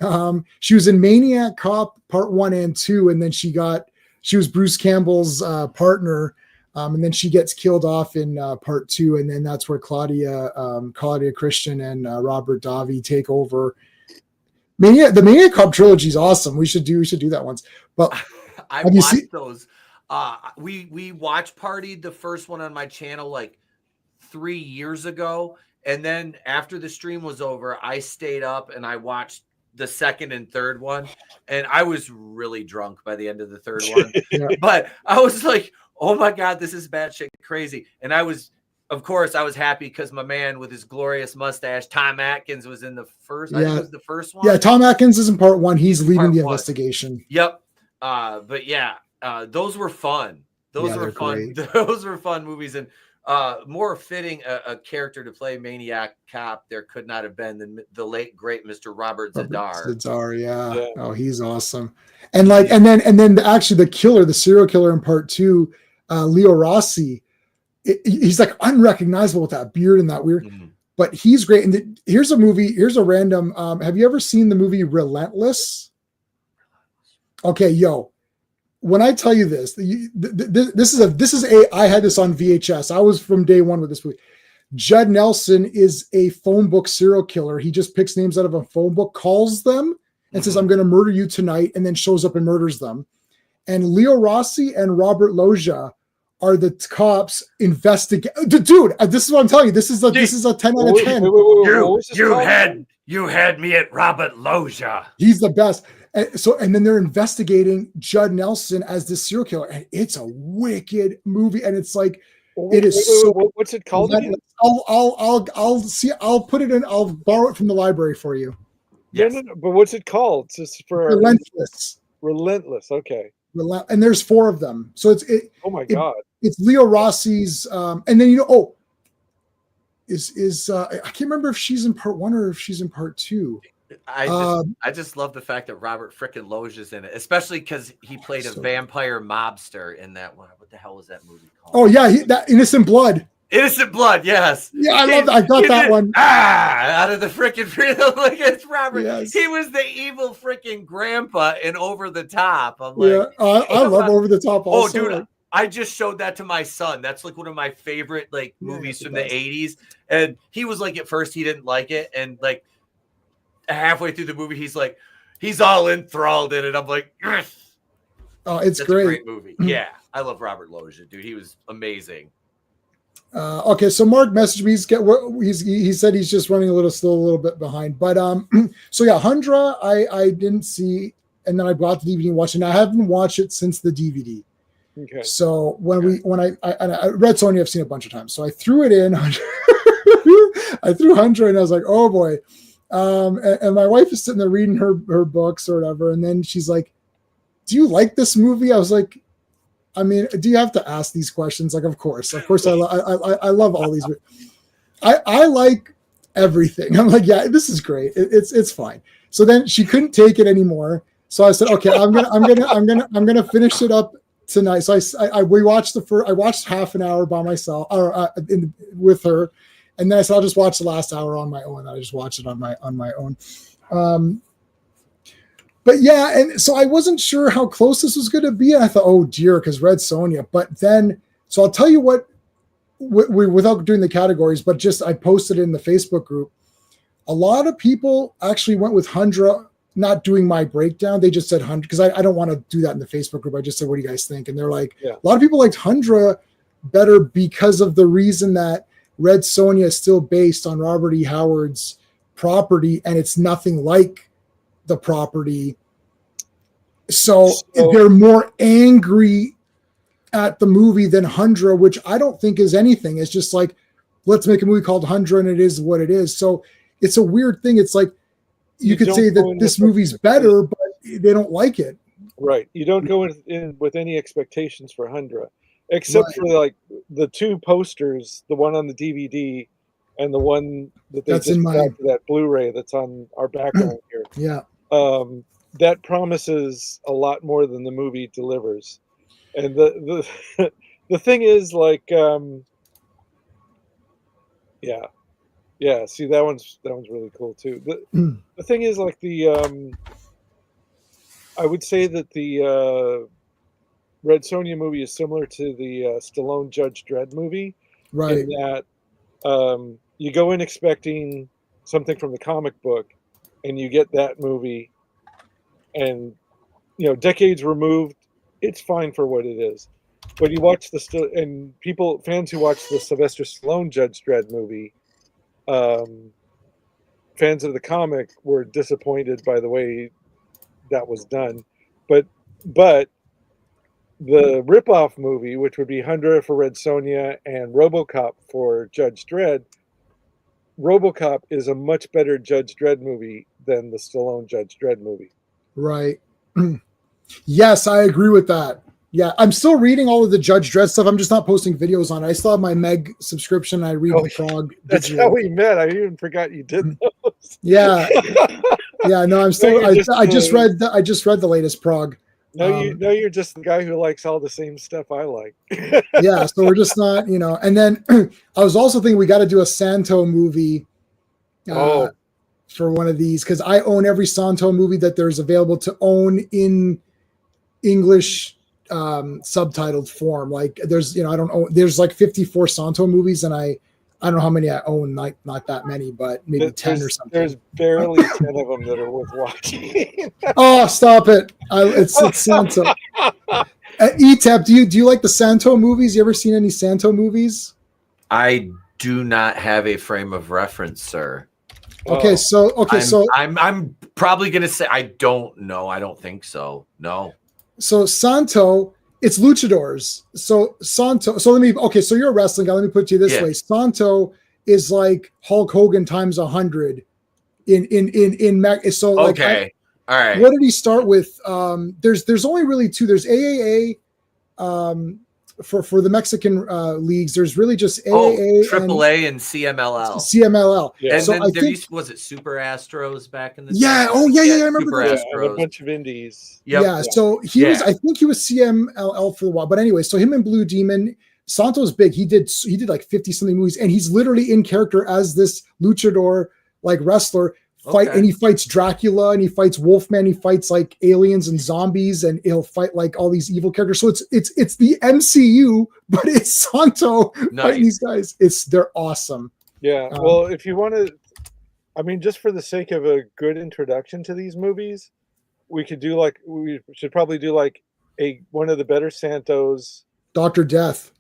away. She was in Maniac Cop Part 1 and 2, and then she was Bruce Campbell's partner, and then she gets killed off in Part 2, and then that's where Claudia Christian and Robert Davi take over. The Maniac Cop trilogy is awesome. We should do that once, but. I watched those. We watch partied the first one on my channel like 3 years ago, and then after the stream was over, I stayed up and I watched the second and third one, and I was really drunk by the end of the third one. But I was like, "Oh my god, this is batshit crazy!" And of course, I was happy because my man with his glorious mustache, Tom Atkins, was in the first. I think it was the first one. Yeah, Tom Atkins is in Part 1. He's leading the investigation. Yep. But yeah, those were fun. Those were fun. Great. Those were fun movies, and more fitting a character to play Maniac Cop there could not have been than the late great Mr. Robert Zadar. Zadar, yeah. Oh, he's awesome. And then actually the killer, the serial killer in Part 2, Leo Rossi, he's like unrecognizable with that beard and that weird. But he's great. And here's a random. Have you ever seen the movie Relentless? Okay, when I tell you this, I had this on VHS. I was from day one with this movie. Judd Nelson is a phone book serial killer. He just picks names out of a phone book, calls them, and says, "I'm going to murder you tonight," and then shows up and murders them. And Leo Rossi and Robert Loggia are the cops investigate. Dude, this is what I'm telling you. This is a 10 out of 10. You had me at Robert Loggia. He's the best. And then they're investigating Judd Nelson as this serial killer, and it's a wicked movie. And it's like, what's it called again? I'll see. I'll put it in. I'll borrow it from the library for you. Yes. No, but what's it called? It's just for Relentless. Relentless. Okay. And there's 4 of them. So Oh my god. it's Leo Rossi's, and then I can't remember if she's in part 1 or if she's in part 2. I just love the fact that Robert frickin' Loggia's in it, especially because he played a vampire mobster in that one. What the hell was that movie called? Oh yeah, that Innocent Blood. Innocent Blood, yes. Yeah, I love that. I got that one. Out of the frickin' like it's Robert. Yes. He was the evil frickin' grandpa in Over the Top. I'm like, yeah, I love Over the Top. Also. Oh, dude, I just showed that to my son. That's like one of my favorite like movies from the 80s. And he was like, at first he didn't like it, and like halfway through the movie, he's all enthralled in it. I'm like, yes. Oh, it's That's great. A great movie. Yeah, I love Robert Loggia, dude. He was amazing. Okay, so Mark messaged me. He said he's just running still a little bit behind. But so yeah, Hundra I didn't see, and then I bought the DVD and watched it. And I haven't watched it since the DVD. Okay. So when I read Sonja, I've seen it a bunch of times. So I threw it in. I threw Hundra, and I was like, oh boy. And my wife is sitting there reading her books or whatever, and then she's like, "Do you like this movie?" I was like, I mean, do you have to ask these questions? Like, of course, I love all these. I like everything. I'm like, yeah, this is great. It's fine. So then she couldn't take it anymore. So I said, okay, I'm gonna finish it up tonight. So I watched half an hour by myself or with her, and then I said I'll just watch the last hour on my own. I just watched it on my own. But yeah, and so I wasn't sure how close this was going to be. And I thought, oh dear, because Red Sonja. But then, so I'll tell you what, without doing the categories, but just I posted it in the Facebook group. A lot of people actually went with Hundra, not doing my breakdown. They just said Hundra, because I don't want to do that in the Facebook group. I just said, what do you guys think? And they're like, a lot of people liked Hundra better because of the reason that Red Sonja is still based on Robert E. Howard's property, and it's nothing like the property. So they're more angry at the movie than Hundra, which I don't think is anything. It's just like, let's make a movie called Hundra, and it is what it is. So it's a weird thing. It's like you could say that this movie's better, but they don't like it. Right. You don't go in with any expectations for Hundra, except for like the two posters, the one on the DVD and the one that they just got for that Blu-ray that's on our background here. Yeah. That promises a lot more than the movie delivers. And the thing is, like, see, that one's really cool too. The thing is, like, I would say that the Red Sonja movie is similar to the Stallone Judge Dredd movie, right? In that you go in expecting something from the comic book, and you get that movie, and decades removed, it's fine for what it is. But you watch fans who watch the Sylvester Stallone Judge Dredd movie, fans of the comic were disappointed by the way that was done. But the ripoff movie, which would be Hundra for Red Sonja and RoboCop for Judge Dredd, RoboCop is a much better Judge Dredd movie than the Stallone Judge Dredd movie. Right. Yes, I agree with that. Yeah, I'm still reading all of the Judge Dredd stuff. I'm just not posting videos on it. I still have my Meg subscription. I read the Prague. That's how we met. I even forgot you did those. Yeah. Yeah, no, I'm still I just read the latest Prague. No, you're just the guy who likes all the same stuff I like. Yeah, so we're just not, and then I was also thinking we got to do a Santo movie for one of these, because I own every Santo movie that there's available to own in English subtitled form. Like there's, I don't own, there's like 54 Santo movies, and I don't know how many I own, like not that many, but maybe 10 or something. There's barely 10 of them that are worth watching. Oh, stop it. It's Santo. ETAP, do you like the Santo movies? You ever seen any Santo movies? I do not have a frame of reference, sir. Okay, so I'm probably gonna say I don't know. I don't think so. No. So Santo, it's luchadors. So Santo. So so you're a wrestling guy. Let me put it to you this way: Santo is like Hulk Hogan times 100 in Mac. So okay, all right. What did he start with? There's only really two. There's AAA, for the Mexican leagues, there's really just AAA AAA and CMLL. CMLL. Yeah. And So then I there think, used, was it Super Astros back in the yeah, day? oh yeah, I remember Super that. And a Astros. bunch of indies. Yep. Yeah, so he was, I think he was CMLL for a while. But anyway, so him and Blue Demon, Santo's big. He did like 50 something movies, and he's literally in character as this luchador like wrestler fight, Okay. and he fights Dracula and he fights Wolfman, he fights like aliens and zombies, and he'll fight like all these evil characters. So it's the MCU, but it's Santo fighting these guys. They're awesome. Yeah. Well, if you want to, I mean, just for the sake of a good introduction to these movies, we should probably do like one of the better Santos. Dr. Death.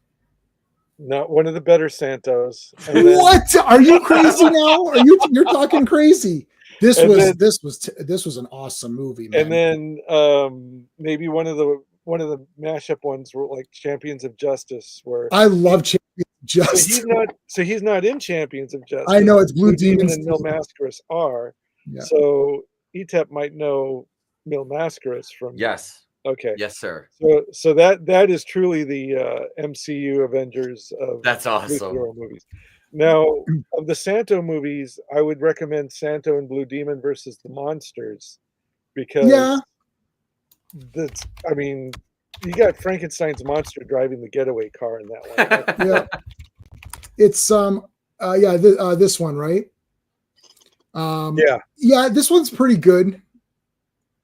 Not one of the better Santos. And then, What? Are you crazy now? You're talking crazy? This was an awesome movie, man. And then maybe one of the mashup ones were like Champions of Justice, where I love Champions of Justice. So he's not in Champions of Justice. I know it's Blue Demon Demons and Mil Mascaras are. Yeah. So Etep might know Mil Mascaras from. Yes. Okay. Yes, sir. So that is truly the MCU Avengers of That's awesome. superhero movies. Now, of the Santo movies, I would recommend Santo and Blue Demon versus the Monsters, because I mean, you got Frankenstein's monster driving the getaway car in that one. Yeah, it's this one, right? Yeah, this one's pretty good.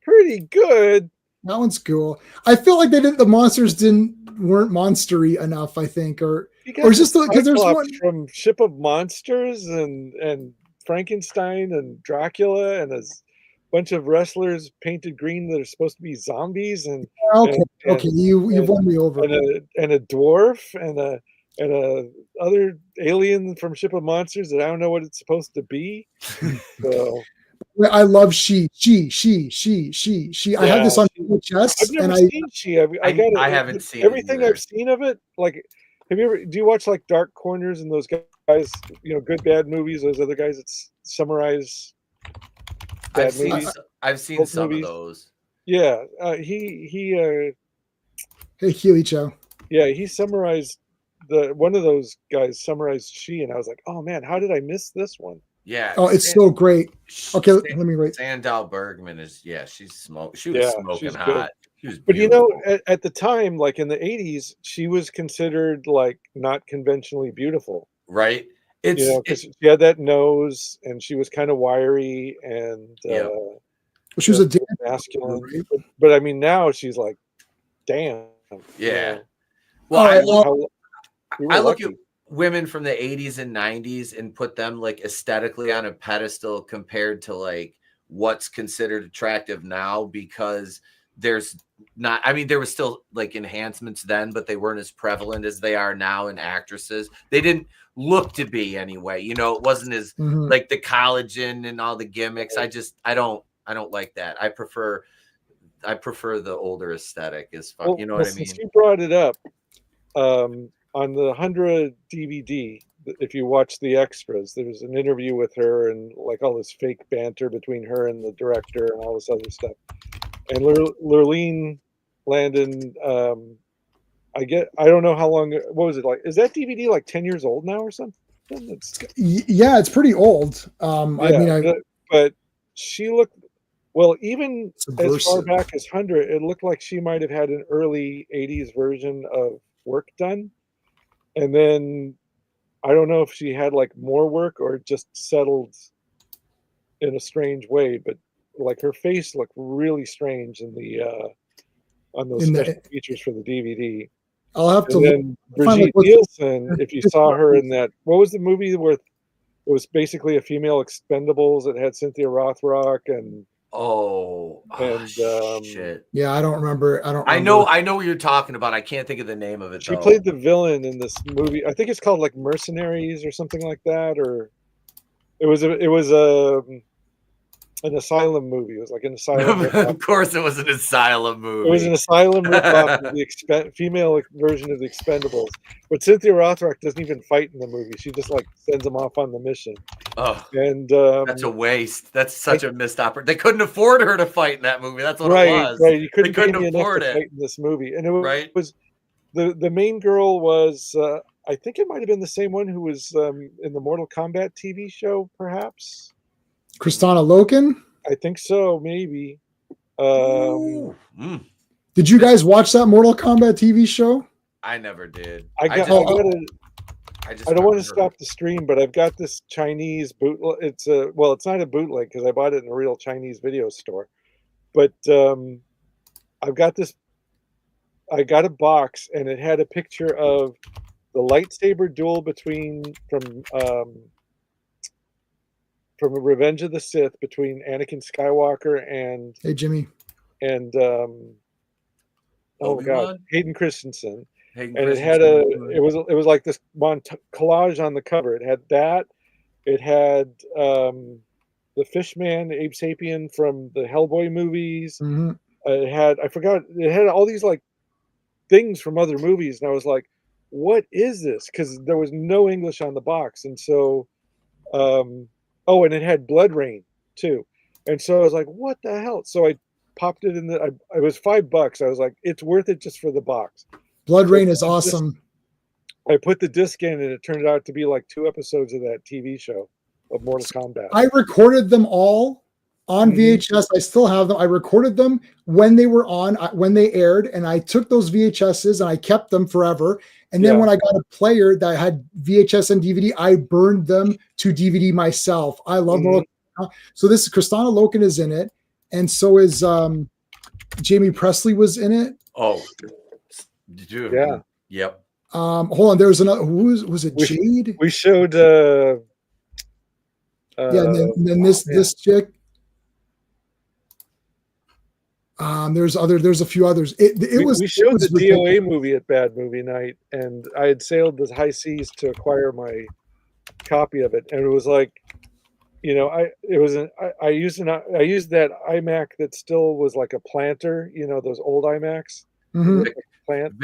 Pretty good. That one's cool. I feel like the monsters weren't monstery enough, I think, or is just because there's one from Ship of Monsters and Frankenstein and Dracula and a bunch of wrestlers painted green that are supposed to be zombies and you've won me over. And a dwarf and a other alien from Ship of Monsters that I don't know what it's supposed to be. So I love she. Yeah, I have this on VHS. I've never seen she. I haven't seen everything I've seen of it. Like, do you watch like Dark Corners and those guys? You know, Good Bad Movies. Those other guys that summarize bad movies. I've seen some movies. Of those. Yeah, Hey, Healy Cho. Yeah, he summarized one of those guys summarized she, and I was like, oh man, how did I miss this one? Yeah. Oh, it's so great. Okay, let me write. Sandahl Bergman she's smoking. She was smoking hot. She was but you know, at the time, like in the 80s, she was considered like not conventionally beautiful. Right. Because she had that nose and she was kind of wiry and she was a masculine. Right? But I mean, now she's like, damn. Yeah. Well, I look at women from the 80s and 90s and put them like aesthetically on a pedestal compared to like what's considered attractive now, because there's not, I mean, there was still like enhancements then, but they weren't as prevalent as they are now in actresses. They didn't look to be anyway, you know, it wasn't as like the collagen and all the gimmicks. I don't like that. I prefer the older aesthetic as fun. You know what I mean? Since you brought it up, on the Hundra DVD, if you watch the extras, there's an interview with her and like all this fake banter between her and the director and all this other stuff. And Lurleen Landon, I don't know how long. What was it like? Is that DVD like 10 years old now or something? Yeah, it's pretty old. But she looked even as far back as Hundra, it looked like she might have had an early 80s version of work done. And then I don't know if she had like more work or just settled in a strange way, but like her face looked really strange in the on those special features for the DVD. I'll have to. Then Brigitte Nielsen, if you saw her in that, what was the movie where it was basically a female Expendables that had Cynthia Rothrock and shit. Yeah, I don't remember. I know what you're talking about. I can't think of the name of it. She played the villain in this movie. I think it's called like Mercenaries or something like that, or it was an asylum movie. It was like an asylum. Of course, it was an asylum movie. It was an asylum ripoff of the female version of the Expendables. But Cynthia Rothrock doesn't even fight in the movie. She just like sends them off on the mission. Oh, and that's a waste. That's such a missed opportunity. They couldn't afford her to fight in that movie. That's what it was. Right. You couldn't afford it. Fight in this movie, and it was the main girl was I think it might have been the same one who was in the Mortal Kombat TV show, perhaps. Kristana Loken. I think so, maybe. Did you guys watch that Mortal Kombat TV show? I never did. I don't want to stop the stream, but I've got this Chinese bootleg. It's not a bootleg because I bought it in a real Chinese video store. But I've got this. I got a box, and it had a picture of the lightsaber duel from Revenge of the Sith between Anakin Skywalker and Jimmy and Hayden Christensen. It was like this collage on the cover. It had that. It had the Fishman, Abe Sapien from the Hellboy movies. Mm-hmm. It had all these like things from other movies, and I was like, what is this? Because there was no English on the box. And so and it had Blood Rain too. And so I was like, what the hell? So I popped it in it was $5. I was like, it's worth it just for the box. Blood Rain is awesome. I put the disc in, and it turned out to be like 2 episodes of that TV show of Mortal Kombat. I recorded them all on VHS. I still have them. I recorded them when they were when they aired, and I took those VHSs and I kept them forever. And then when I got a player that had VHS and DVD, I burned them to DVD myself. I love Mortal Kombat. So this Kristana Loken is in it, and so is Jamie Presley was in it. Oh, dude. Yeah. Yep. Hold on. There was another. Was it Jade? We showed. And then this chick. There's a few others. We showed the DOA movie at Bad Movie Night, and I had sailed the high seas to acquire my copy of it, and it was like, I used that iMac that still was like a planter, those old iMacs. Mm-hmm. Plant.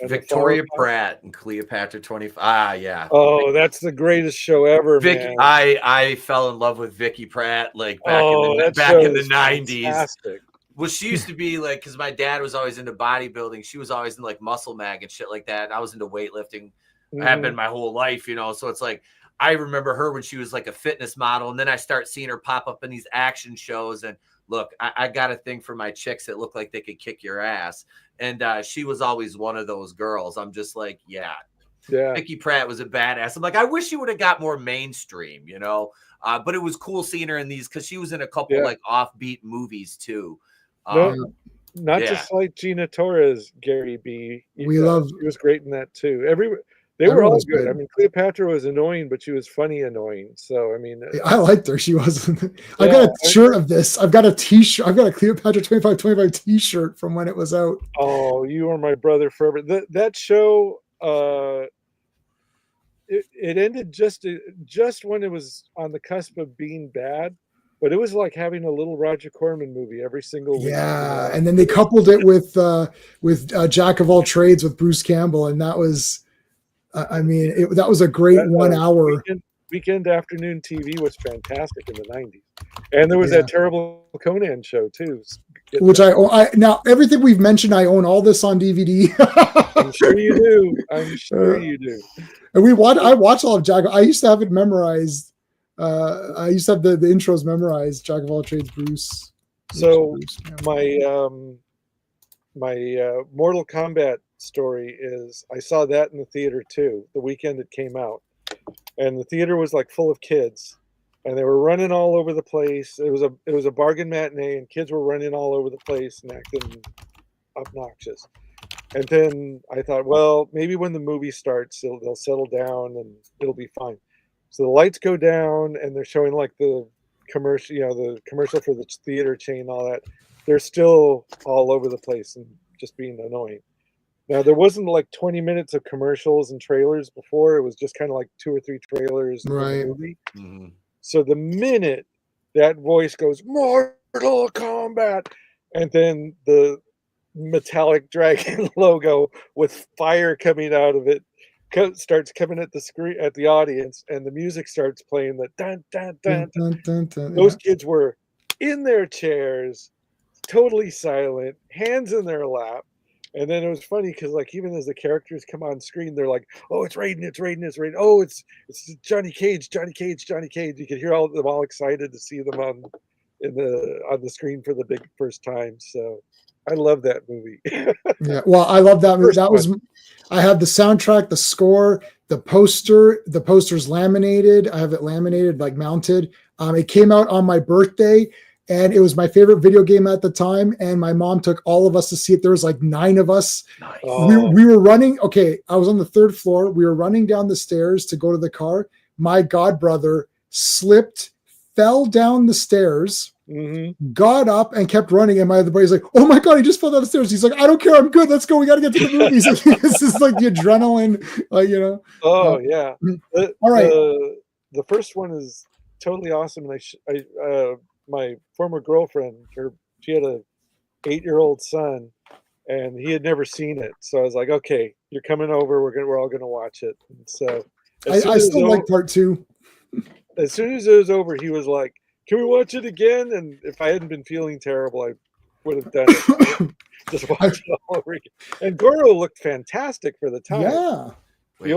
Victoria Pratt and Cleopatra 25. Yeah. Oh, that's the greatest show ever, man. I fell in love with Vicky Pratt like back in the 90s. Fantastic. Well, she used to be like, because my dad was always into bodybuilding. She was always in like Muscle Mag and shit like that. And I was into weightlifting. I have been my whole life, So it's like, I remember her when she was like a fitness model. And then I start seeing her pop up in these action shows. And look, I got a thing for my chicks that look like they could kick your ass. And she was always one of those girls. I'm just like, yeah. Vicky Pratt was a badass. I'm like, I wish she would have got more mainstream, But it was cool seeing her in these because she was in a couple like offbeat movies too. Not just like Gina Torres, Gary B. She was great in that too. They were all good. I mean, Cleopatra was annoying, but she was funny annoying. So I mean, I liked her. She wasn't. I got a shirt of this. I've got a T-shirt. I've got a Cleopatra 25 T-shirt from when it was out. Oh, you are my brother forever. That show, it ended just when it was on the cusp of being bad. But it was like having a little Roger Corman movie every single week. Yeah, and then they coupled it with Jack of All Trades with Bruce Campbell, and that was, that was a great 1 hour. Weekend afternoon TV was fantastic in the 90s, and there was that terrible Conan show too. Which I now everything we've mentioned, I own all this on DVD. I'm sure you do. And I watched all of Jack. I used to have it memorized. I used to have the intros memorized. Jack of All Trades, Bruce. So my Mortal Kombat story is I saw that in the theater too. The weekend it came out, and the theater was like full of kids, and they were running all over the place. It was a bargain matinee, and kids were running all over the place and acting obnoxious. And then I thought, well, maybe when the movie starts, they'll settle down and it'll be fine. So the lights go down, and they're showing like the commercial, the commercial for the theater chain, all that. They're still all over the place and just being annoying. Now, there wasn't like 20 minutes of commercials and trailers before. It was just kind of like 2 or 3 trailers in the movie. Mm-hmm. So the minute that voice goes, Mortal Kombat, and then the metallic dragon logo with fire coming out of it starts coming at the screen at the audience, and the music starts playing the dun dun dun dun, dun, dun. Those kids were in their chairs, totally silent, hands in their lap, And then it was funny because, like, even as the characters come on screen, they're like, "Oh, it's Raiden, it's Raiden, it's Raiden. Oh, it's Johnny Cage, Johnny Cage, Johnny Cage." You could hear all them all excited to see them on the screen for the big first time. So I love that movie. Yeah, well, I love that movie. First That was, I have the soundtrack, the score, the poster. The poster's laminated. I have it laminated, like mounted. It came out on my birthday, and it was my favorite video game at the time. And my mom took all of us to see it. There was like 9 of us. Nice. We were running. Okay, I was on the 3rd floor. We were running down the stairs to go to the car. My god brother slipped, fell down the stairs. Got up and kept running, and my other buddy's like, "Oh my god, he just fell down the stairs." He's like, "I don't care, I'm good. Let's go. We got to get to the movies." This is like the adrenaline, you know. Oh yeah. All right. The first one is totally awesome, and my former girlfriend, she had a 8-year-old son, and he had never seen it. So I was like, "Okay, you're coming over. We're all gonna watch it." And so I still like part 2. As soon as it was over, he was like, "Can we watch it again?" And if I hadn't been feeling terrible, I would have done it. Just watch it all over again. And Goro looked fantastic for the time. Yeah. The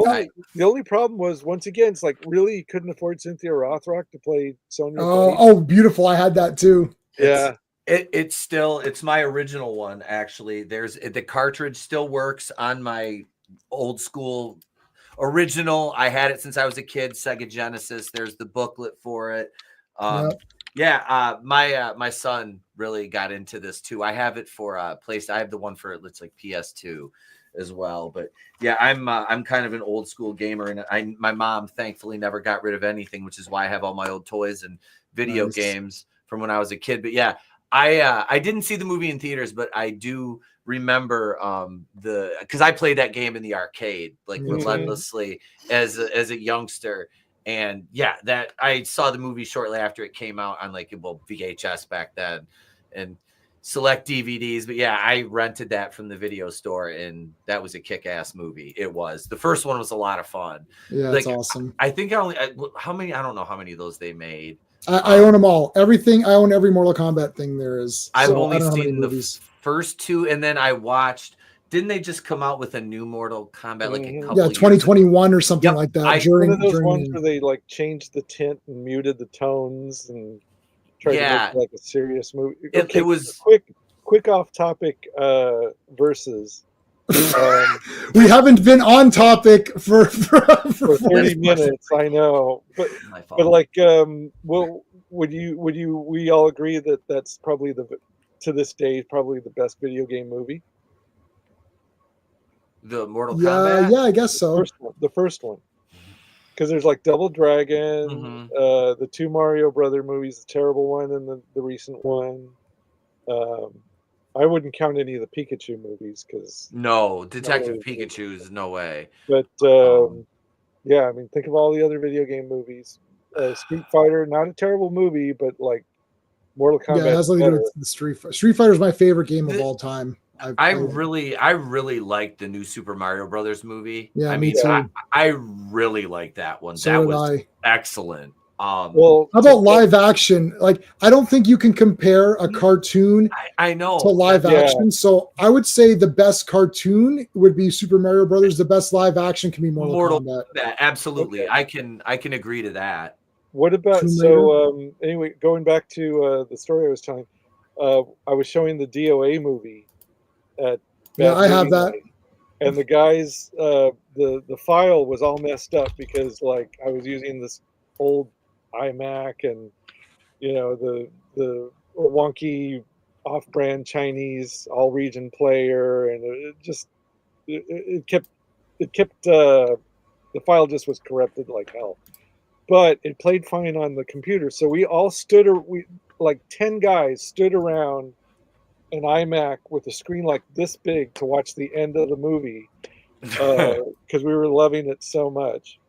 only problem was, once again, it's like, really, you couldn't afford Cynthia Rothrock to play Sonja. Oh, beautiful! I had that too. Yeah. It's my original one, actually. The cartridge still works on my old school original. I had it since I was a kid, Sega Genesis. There's the booklet for it. My son really got into this too. I have it for place. I have the one for it's like PS2 as well. But yeah, I'm kind of an old school gamer, and my mom thankfully never got rid of anything, which is why I have all my old toys and video games from when I was a kid. But yeah, I didn't see the movie in theaters, but I do remember because I played that game in the arcade like relentlessly as a youngster. And yeah, that I saw the movie shortly after it came out on VHS back then and select DVDs. But yeah, I rented that from the video store, and that was a kick-ass movie. It was. The first one was a lot of fun. Yeah, that's awesome. I think I don't know how many of those they made. I own them all. Everything. I own every Mortal Kombat thing there is. I've only seen the first 2, and then I watched. Didn't they just come out with a new Mortal Kombat like a couple? Yeah, 2021 or something like that. One of those ones where they like changed the tint and muted the tones and tried to make it like a serious movie. It was quick off topic versus. We haven't been on topic for 30 minutes. I know, but like, we all agree that that's probably to this day probably the best video game movie. The Mortal Kombat? Yeah, I guess so. The first one. Because there's like Double Dragon, the 2 Mario Brother movies, the terrible one, and the recent one. I wouldn't count any of the Pikachu movies because no, Detective Pikachu's no way. But yeah, I mean, think of all the other video game movies. Street Fighter, not a terrible movie, but like Mortal Kombat. Yeah, it has nothing to do with the Street Fighter is my favorite game of all time. I really like the new Super Mario Brothers movie. Yeah, I me too. I really like that one. So that was excellent. Well, how about live action? Like, I don't think you can compare a cartoon I know to live action. So I would say the best cartoon would be Super Mario Brothers. The best live action can be Mortal Kombat. Absolutely. Okay. I can agree to that. What about anyway, going back to the story I was telling, I was showing the DOA movie at I have that. And the guys, the file was all messed up because like I was using this old iMac and the wonky off-brand Chinese all-region player, and it kept the file just was corrupted like hell. But it played fine on the computer, so we all like 10 guys stood around an iMac with a screen like this big to watch the end of the movie because we were loving it so much.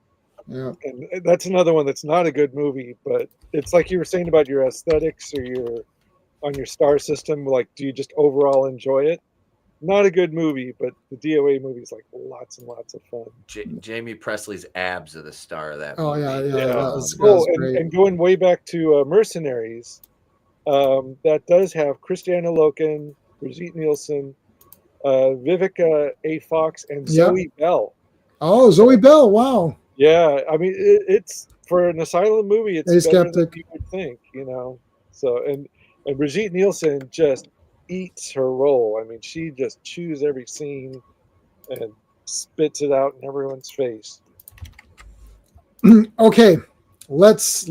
Yeah, and that's another one that's not a good movie, but it's like you were saying about your aesthetics or your star system. Like, do you just overall enjoy it? Not a good movie, but the DOA movie is like lots and lots of fun. Jamie Presley's abs are the star of that movie. Yeah. That was great. And going way back to Mercenaries, that does have Christiana Loken, Brigitte Nielsen, Vivica A. Fox and Yeah. Zoe Bell. Oh, Zoe Bell. Wow. Yeah, I mean, it's for an asylum movie, it's A better than skeptic. you would think, you know. So and Brigitte Nielsen just eats her role. I mean, she just chews every scene and spits it out in everyone's face. Okay, let's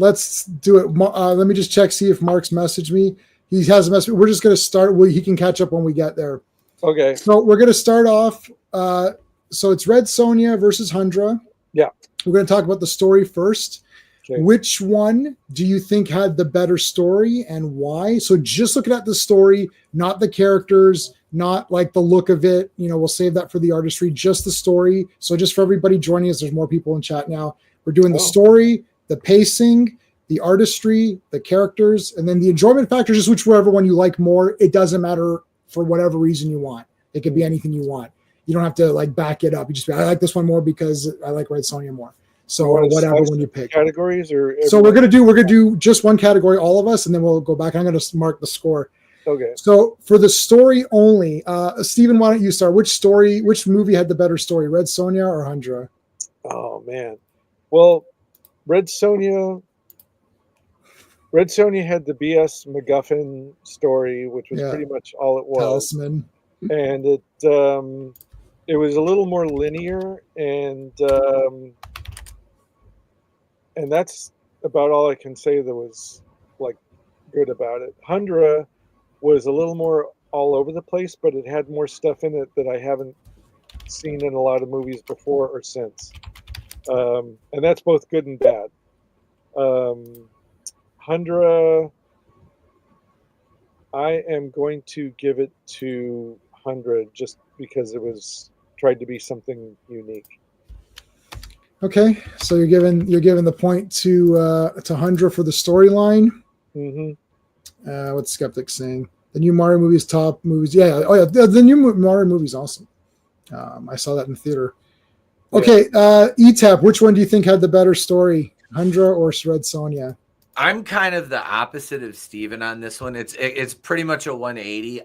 do it. Let me just check, see if Mark's messaged me. He has a message. We're just going to start. He can catch up when we get there. Okay. So we're going to start off. So it's Red Sonja versus Hundra. Yeah. We're going to talk about the story first. Okay. Which one do you think had the better story and why? So just looking at the story, not the characters, not like the look of it. You know, we'll save that for the artistry, just the story. So just for everybody joining us, there's more people in chat now. We're doing the story, the pacing, the artistry, the characters, and then the enjoyment factor, just whichever one you like more. It doesn't matter for whatever reason you want. It could be anything you want. You don't have to like back it up. You just be, I like this one more because I like Red Sonja more. So or whatever when you pick categories or everybody? So we're gonna do just one category, all of us, and then we'll go back. I'm gonna mark the score. Okay. So for the story only, Stephen, why don't you start? Which movie had the better story, Red Sonja or Hundra? Oh man. Well, Red Sonja had the BS MacGuffin story, which was pretty much all it was. Talisman. And it was a little more linear, and that's about all I can say that was like good about it. Hundra was a little more all over the place, but it had more stuff in it that I haven't seen in a lot of movies before or since. And that's both good and bad. Hundra, I am going to give it to Hundra just because it was tried to be something unique. Okay, so you're giving the point to Hundra for the storyline. Mm-hmm. What's Skeptic saying? The new Mario movie is top movies. Yeah, oh yeah, the new Mario movie is awesome. I saw that in the theater. Okay, ETAP, which one do you think had the better story, Hundra or Red Sonja? I'm kind of the opposite of Steven on this one. It's pretty much a 180.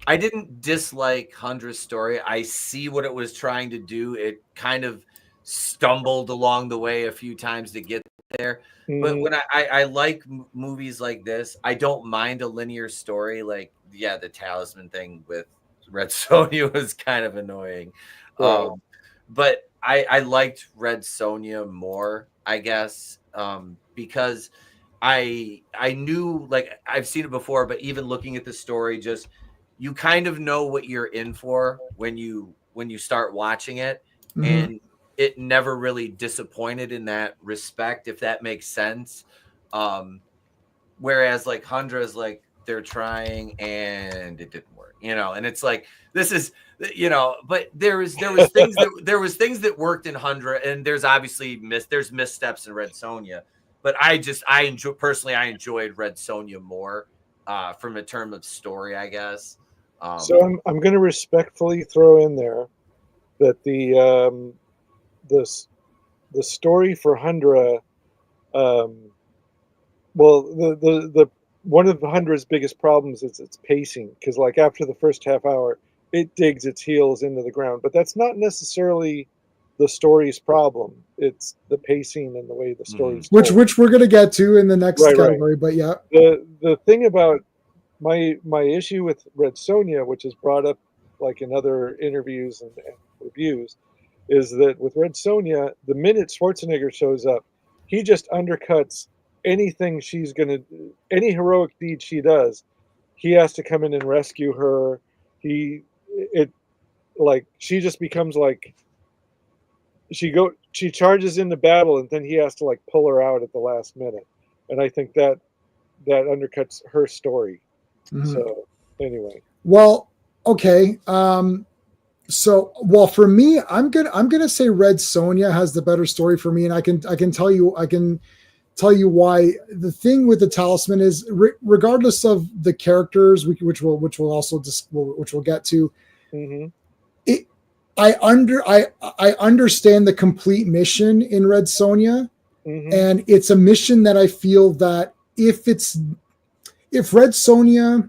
I didn't dislike Hundra's story. I see what it was trying to do. It kind of stumbled along the way a few times to get there. Mm-hmm. But when I like movies like this, I don't mind a linear story. Like, yeah, the Talisman thing with Red Sonja was kind of annoying. Right. But I liked Red Sonja more, I guess, because I knew, like, I've seen it before, but even looking at the story, just you kind of know what you're in for when you start watching it. Mm-hmm. And it never really disappointed in that respect, if that makes sense. Whereas like Hundra is like, they're trying and it didn't work, and it's like, this is, but there was things that worked in Hundra, and there's obviously missteps in Red Sonja, but I enjoyed Red Sonja more from a term of story, I guess. So I'm going to respectfully throw in there that the story for Hundra, the one of Hundra's biggest problems is its pacing, because like after the first half hour, it digs its heels into the ground. But that's not necessarily the story's problem. It's the pacing and the way the story's told. Which we're going to get to in the next category. Right. But yeah, the thing about my issue with Red Sonja, which is brought up like in other interviews and reviews, is that with Red Sonja, the minute Schwarzenegger shows up, he just undercuts anything she's going to do, any heroic deed she does. He has to come in and rescue her. She just becomes like, she charges into battle, and then he has to like pull her out at the last minute. And I think that undercuts her story. Mm-hmm. So anyway. Well, okay. So for me, I'm gonna say Red Sonja has the better story for me, and I can tell you why. The thing with the Talisman is, regardless of the characters, which we'll get to, mm-hmm. I understand the complete mission in Red Sonja, mm-hmm. and it's a mission that I feel that if Red Sonja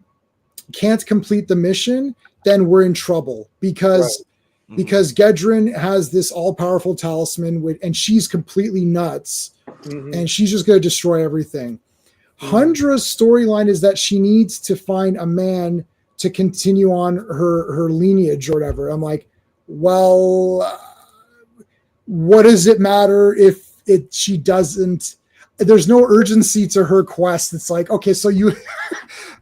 can't complete the mission, then we're in trouble because Right. because Gedrin has this all-powerful talisman and she's completely nuts and she's just going to destroy everything. Hundra's storyline is that she needs to find a man to continue on her lineage or whatever. I'm like, well, what does it matter if she doesn't? There's no urgency to her quest. It's like, okay, so you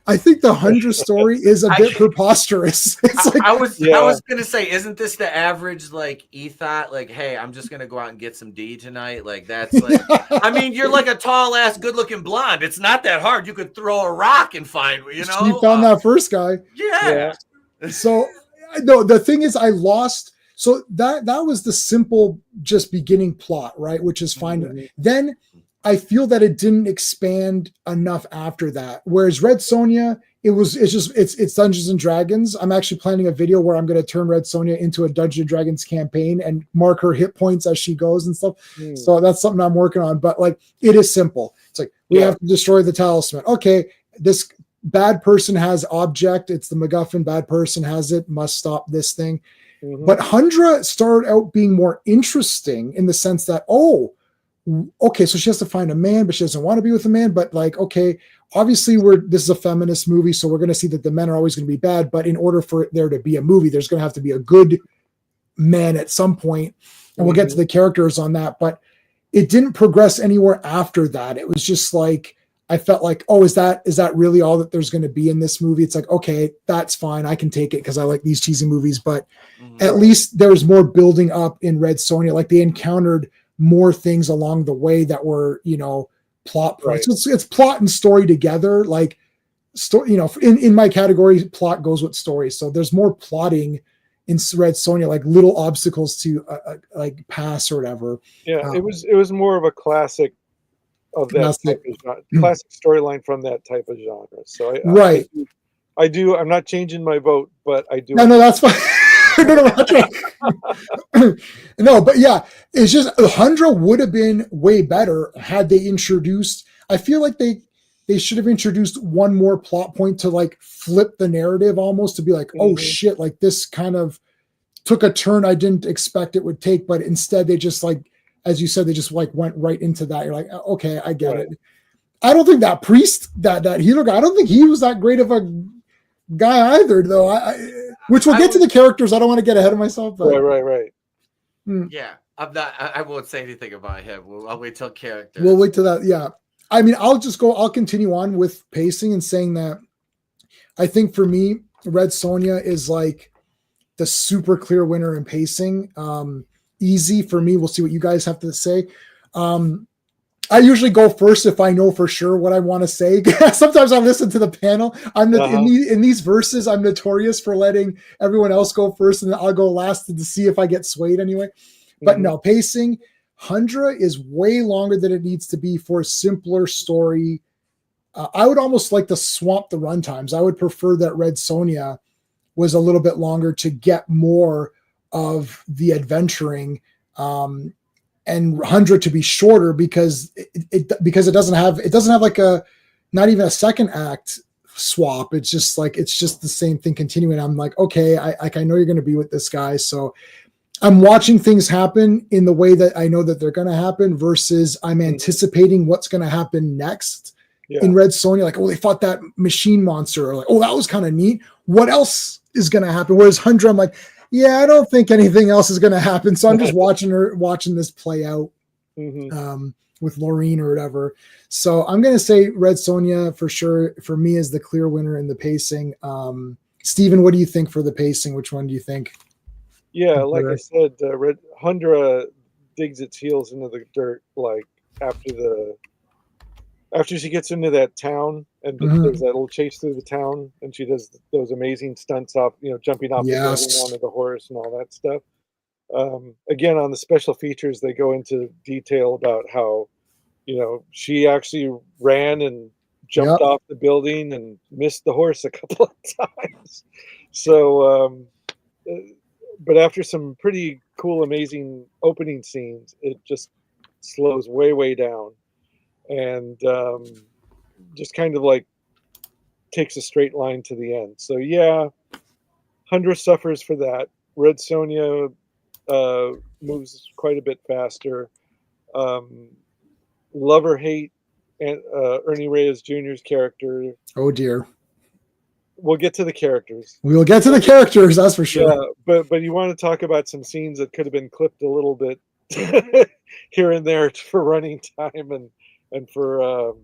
I think the Hundra story is a bit preposterous. It's like, I was gonna say, isn't this the average like ethos? Like, hey, I'm just gonna go out and get some D tonight. Like, that's like, I mean, you're like a tall ass, good looking blonde. It's not that hard. You could throw a rock and find, you know. She found that first guy. Yeah. So no, the thing is, I lost. So that was the simple, just beginning plot, right? Which is fine. Then I feel that it didn't expand enough after that. Whereas Red Sonja, it's Dungeons and Dragons. I'm actually planning a video where I'm going to turn Red Sonja into a Dungeons and Dragons campaign and mark her hit points as she goes and stuff. So that's something I'm working on. But like, it is simple. It's like, we have to destroy the talisman. Okay, this bad person has object. It's the MacGuffin. Bad person has it. Must stop this thing. But Hundra started out being more interesting in the sense that, okay, so she has to find a man, but she doesn't want to be with a man. But like, okay, obviously this is a feminist movie, so we're going to see that the men are always going to be bad. But in order for there to be a movie, there's going to have to be a good man at some point, and we'll get to the characters on that. But it didn't progress anywhere after that. It was just like, I felt like, is that really all that there's going to be in this movie? It's like, okay, that's fine, I can take it because I like these cheesy movies. But at least there was more building up in Red Sonja. Like, they encountered more things along the way that were, plot points. It's plot and story together. Like, story, in my category, plot goes with story. So there's more plotting in Red Sonja, like little obstacles to like pass or whatever. Yeah, it was more of a classic of that type of genre, classic storyline from that type of genre. So I do. I'm not changing my vote, but I do. No, that's fine. No, but yeah, it's just Hundra would have been way better had they introduced. I feel like they should have introduced one more plot point to like flip the narrative almost, to be like, oh shit, like this kind of took a turn I didn't expect it would take, but instead they just, like, as you said, they just like went right into that. You're like, okay, I get it. I don't think that priest, that healer guy, I don't think he was that great of a guy either, though. Which we'll get to the characters. I don't want to get ahead of myself. But, right. Yeah, I'm not. I won't say anything about him. I'll wait till characters. We'll wait till that. Yeah, I mean, I'll continue on with pacing and saying that I think for me, Red Sonja is like the super clear winner in pacing. Easy for me. We'll see what you guys have to say. I usually go first if I know for sure what I want to say. Sometimes I listen to the panel. In these verses, I'm notorious for letting everyone else go first, and then I'll go last to see if I get swayed anyway. But no, pacing, Hundra is way longer than it needs to be for a simpler story. I would almost like to swamp the runtimes. I would prefer that Red Sonja was a little bit longer to get more of the adventuring. And Hundra to be shorter because it doesn't have like not even a second act swap. It's just the same thing continuing. I'm like, okay, I know you're going to be with this guy. So I'm watching things happen in the way that I know that they're going to happen versus I'm anticipating what's going to happen next in Red Sonja. Like, they fought that machine monster, or like, that was kind of neat. What else is going to happen? Whereas Hundra, I'm like, yeah, I don't think anything else is going to happen. So I'm just watching this play out with Laureen or whatever. So I'm going to say Red Sonja for sure, for me, is the clear winner in the pacing. Steven, what do you think for the pacing? Which one do you think? Yeah, like I said, Red Hundra digs its heels into the dirt, like after she gets into that town and there's that little chase through the town, and she does those amazing stunts off, jumping off the building onto the horse and all that stuff. Again, on the special features, they go into detail about how, she actually ran and jumped off the building and missed the horse a couple of times. So, but after some pretty cool, amazing opening scenes, it just slows way, way down. And just kind of like takes a straight line to the end. So yeah, Hundra suffers for that. Red Sonja moves quite a bit faster. Love or hate and Ernie Reyes Jr.'s character. Oh dear. We'll get to the characters. We will get to the characters, that's for sure. Yeah, but you want to talk about some scenes that could have been clipped a little bit here and there for running time and for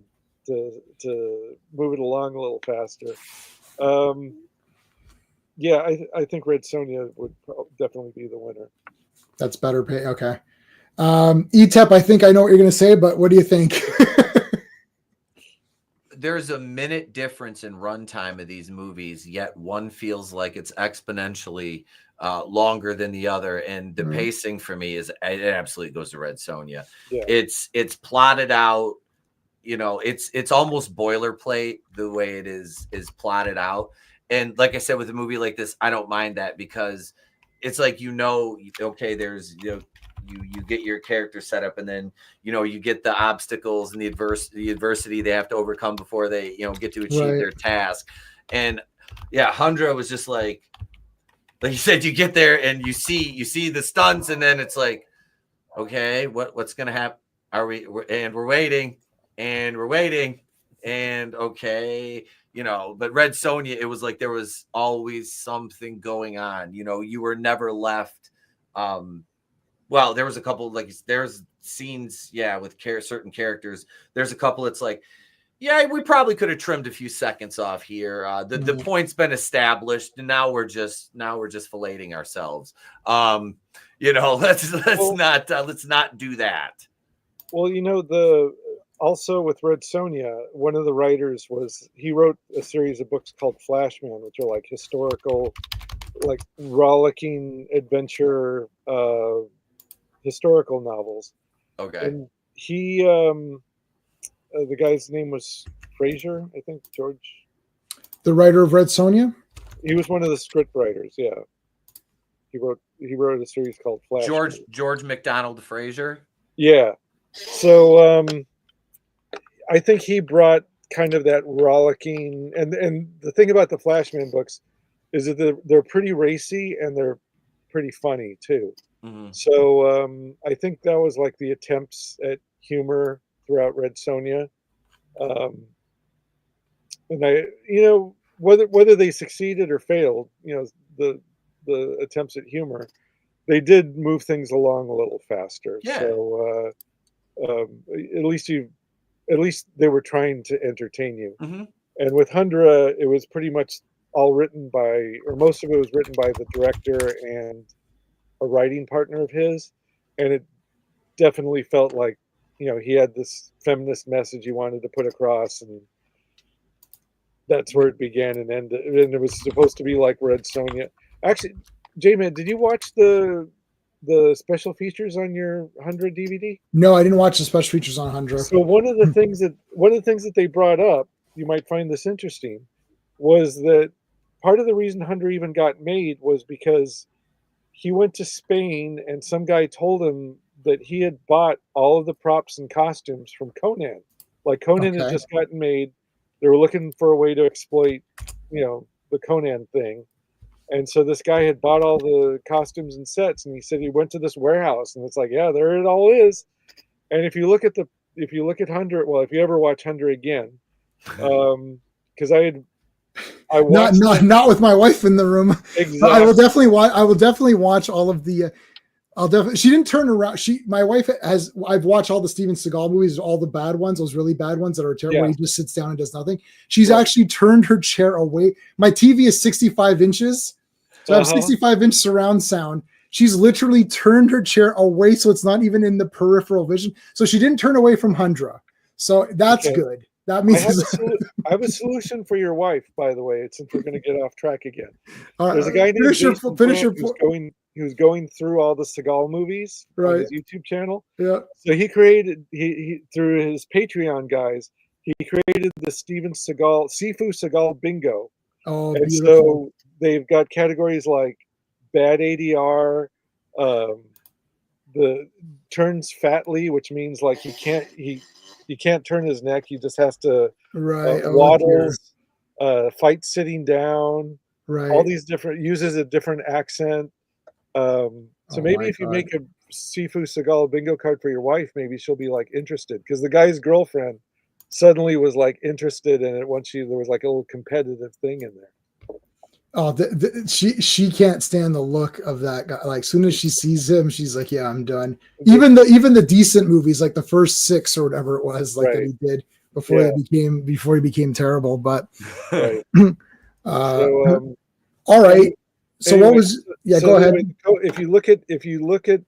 to move it along a little faster. Yeah, I think Red Sonja would definitely be the winner. That's better pay. Okay. ETEP, I think I know what you're going to say, but what do you think? There's a minute difference in runtime of these movies, yet one feels like it's exponentially longer than the other. And the pacing for me it absolutely goes to Red Sonja. Yeah. It's plotted out, you know, it's almost boilerplate the way it is plotted out. And like I said, with a movie like this, I don't mind that because it's like, you know, okay, there's, you know, you get your character set up and then, you know, you get the obstacles and the adversity they have to overcome before they, you know, get to achieve their task. And yeah, Hundra was just like you said, you get there and you see the stunts and then it's like, okay, what's going to happen? We're waiting and okay, you know, but Red Sonja, it was like there was always something going on. You know, you were never left. Well, there was a couple, like there's scenes, with certain characters. There's a couple that's like, yeah, we probably could have trimmed a few seconds off here. The point's been established, and now we're just filleting ourselves. You know, let's not do that. Well, you know, also with Red Sonja, one of the writers he wrote a series of books called Flashman, which are like historical, like rollicking adventure historical novels. Okay. And he the guy's name was Fraser, I think, George. The writer of Red Sonja? He was one of the script writers, yeah. He wrote a series called Flash. George McDonald Fraser. Yeah. So I think he brought kind of that rollicking, and the thing about the Flashman books is that they're pretty racy and they're pretty funny too. Mm-hmm. So I think that was like the attempts at humor throughout Red Sonja. And you know, whether they succeeded or failed, you know, the attempts at humor, they did move things along a little faster. Yeah. So at least they were trying to entertain you. Mm-hmm. And with Hundra, it was pretty much all written by, or most of it was written by the director and a writing partner of his. And it definitely felt like, you know, he had this feminist message he wanted to put across, and that's where it began and ended. And it was supposed to be like Red Sonja. Actually, J-Man, did you watch the special features on your Hundra DVD? No, I didn't watch the special features on Hundra. So one of the things that they brought up, you might find this interesting, was that part of the reason Hundra even got made was because he went to Spain and some guy told him that he had bought all of the props and costumes from Conan. Like Conan had just gotten made. They were looking for a way to exploit, you know, the Conan thing. And so this guy had bought all the costumes and sets, and he said he went to this warehouse, and it's like, yeah, there it all is. And if you look at Hundra, well, if you ever watch Hundra again, because I watched not with my wife in the room. Exactly. I will definitely watch all of the. She didn't turn around. My wife has. I've watched all the Steven Seagal movies, all the bad ones, those really bad ones that are terrible. Where he just sits down and does nothing. She's actually turned her chair away. My TV is 65 inches, so I have 65-inch surround sound. She's literally turned her chair away, so it's not even in the peripheral vision. So she didn't turn away from Hundra. So that's good. That means I have a solution for your wife, by the way. Since we're going to get off track again, there's a guy named Jason who's going through all the Seagal movies on his YouTube channel. Yeah. So he created he through his Patreon guys, he created the Steven Seagal Sifu Seagal bingo. Oh, and beautiful. so they've got categories like bad ADR, the turns fatly, which means like he can't turn his neck. He just has to waddles, fight sitting down, Right. all these different uses a different accent. So Oh maybe my if you God. make a Sifu Seagal bingo card for your wife, maybe she'll be like interested because the guy's girlfriend suddenly was like interested in it once there was like a little competitive thing in there. Oh, she can't stand the look of that guy. Like, as soon as she sees him, she's like, "Yeah, I'm done." Even the decent movies, like the first 6 or whatever it was, like that Right. he did before Yeah. he became terrible. But Right. uh, So all right. So what anyway, was? Yeah, so go ahead. anyway, if you look at,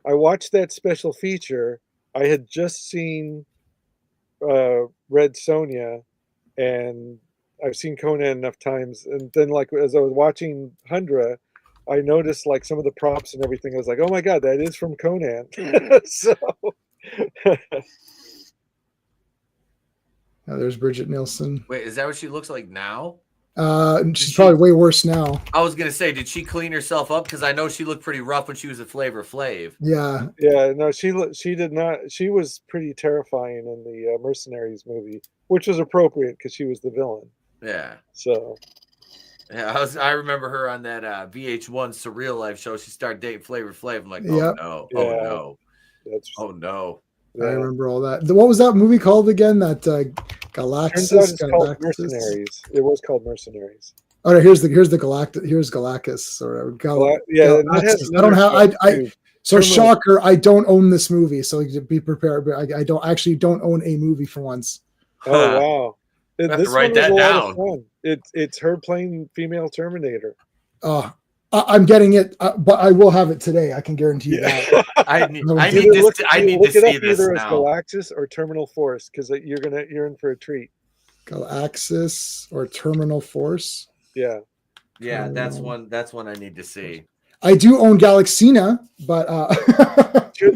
I watched that special feature. I had just seen Red Sonja, and I've seen Conan enough times, and then like as I was watching Hundra, I noticed like some of the props and everything. I was like, oh my god, that is from Conan. So Oh, there's Bridget Nielsen. Wait, is that what she looks like now? She's probably way worse now. I was gonna say, did she clean herself up? Because I know she looked pretty rough when she was a Flavor Flav. Yeah. yeah, no, she did not. She was pretty terrifying in the Mercenaries movie, which was appropriate because she was the villain. Yeah. So Yeah, I remember her on that VH1 Surreal Life show. She started dating Flavor Flav. I'm like, oh Yep. no, Yeah. oh no, that's oh no. I yeah. remember all that. What was that movie called again? That Turns out Galaxis. it's called Galactus? Mercenaries. It was called Mercenaries. Oh, no, here's the Galactus. Here's Galactus or Yeah, and that has Galaxis. I don't have. I too. so Terminal- shocker. I don't own this movie, so be prepared. But I don't own a movie for once. Oh wow! have to This write one was that a lot down. of fun. It's her playing female Terminator. I'm getting it, but I will have it today. I can guarantee you that. I need Look to it see up this either as now. Galaxis or Terminal Force because you're in for a treat. Galaxis or Terminal Force. Yeah. Yeah, that's one I need to see. I do own Galaxina, but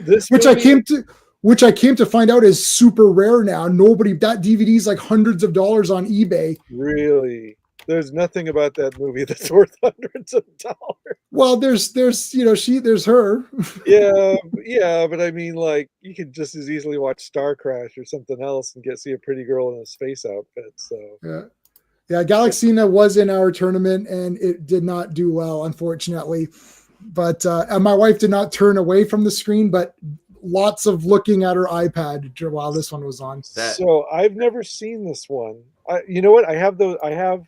This which movie, I came to find out is super rare now. That DVD is like hundreds of dollars on eBay. really, there's nothing about that movie that's worth hundreds of dollars. Well, there's there's her. Yeah, but I mean, like, you could just as easily watch Star Crash or something else and see a pretty girl in a space outfit. So Yeah, Galaxina was in our tournament and it did not do well, unfortunately. But and my wife did not turn away from the screen, but lots of looking at her iPad while this one was on. So I've never seen this one. You know what? I have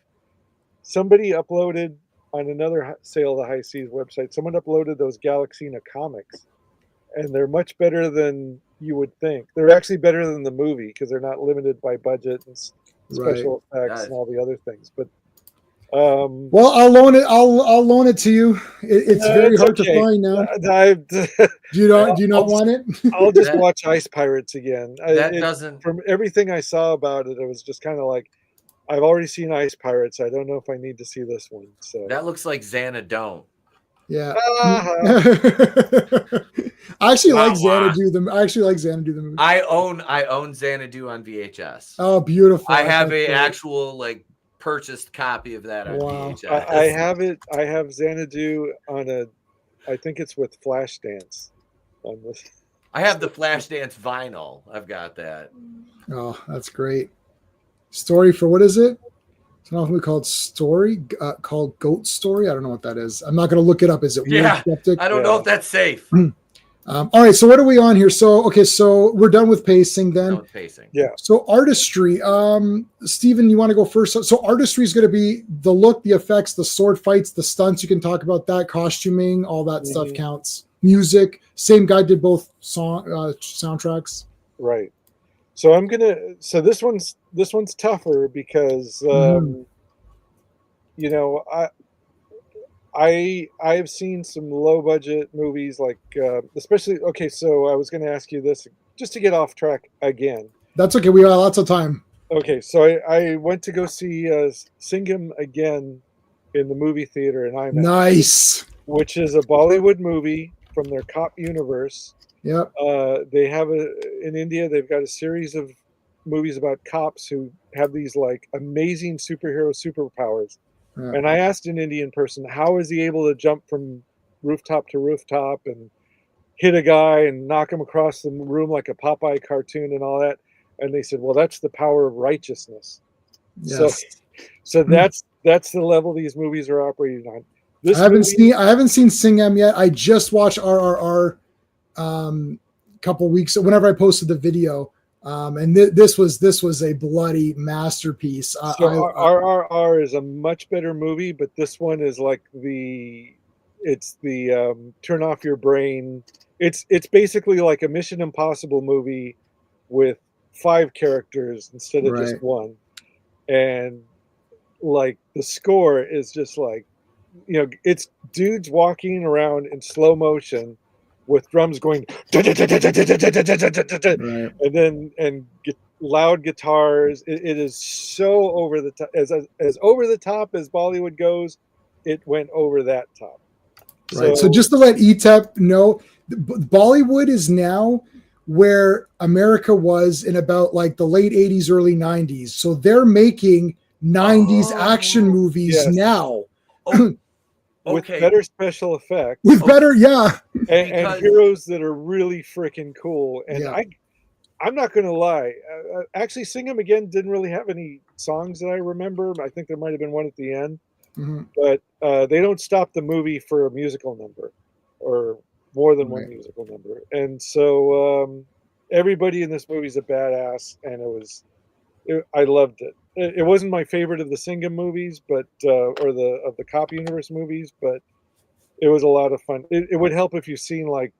somebody uploaded on another Sail the High Seas website. Someone uploaded those Galaxina comics, and they're much better than you would think. They're actually better than the movie because they're not limited by budget and special effects and all the other things. But well, I'll loan it. I'll loan it to you. It's very hard to find now. Do you not want it? I'll just watch Ice Pirates again. Doesn't. From everything I saw about it, it was just kind of like, I've already seen Ice Pirates. I don't know if I need to see this one. So That looks like Xanadu. Yeah. I actually like Xanadu. I actually like Xanadu the movie. I own Xanadu on VHS. Oh, beautiful! I have a actual purchased copy of that on VHS. I have it. I have Xanadu on I think it's with Flashdance on this. I have the Flashdance vinyl. I've got that. Oh, that's great. Story for what is it? It's not called Story, called Goat Story. I don't know what that is. I'm not going to look it up. Is it weird? Yeah, skeptic? I don't know if that's safe. All right, so what are we on here? So we're done with pacing then. Done with pacing. Yeah. So artistry. Steven, you want to go first? So artistry is going to be the look, the effects, the sword fights, the stunts. You can talk about that, costuming, all that stuff counts. Music. Same guy did both soundtracks. Right. So this one's tougher because I've seen some low budget movies especially so I was going to ask you this just to get off track again. That's okay. We got lots of time. Okay, so I went to go see Singham Again in the movie theater in IMAX. Nice. Which is a Bollywood movie from their cop universe. Yep. They have in India, they've got a series of movies about cops who have these amazing superpowers. Yeah. And I asked an Indian person, how is he able to jump from rooftop to rooftop and hit a guy and knock him across the room like a Popeye cartoon and all that? And they said, well, that's the power of righteousness. Yes. So that's the level these movies are operating on. This I haven't seen Sing M yet. I just watched RRR couple weeks whenever I posted the video. And this was a bloody masterpiece. So RRR is a much better movie, but this one is like it's the turn off your brain. It's basically like a Mission Impossible movie with 5 characters instead of just one. And like the score is just like, it's dudes walking around in slow motion with drums going and loud guitars. It is so over the top, as over the top as Bollywood goes. It went over that top. Right. So just to let ETEP know, Bollywood is now where America was in about like the late 80s, early 90s. So they're making 90s action movies now. With better special effects. With better, yeah. And heroes that are really freaking cool. And I'm not going to lie. Actually, Sing 'Em Again didn't really have any songs that I remember. I think there might have been one at the end. Mm-hmm. But they don't stop the movie for a musical number or more than one musical number. And so everybody in this movie is a badass. And I loved it. It wasn't my favorite of the Sing 'Em movies, but of the Cop Universe movies, but it was a lot of fun. It would help if you've seen like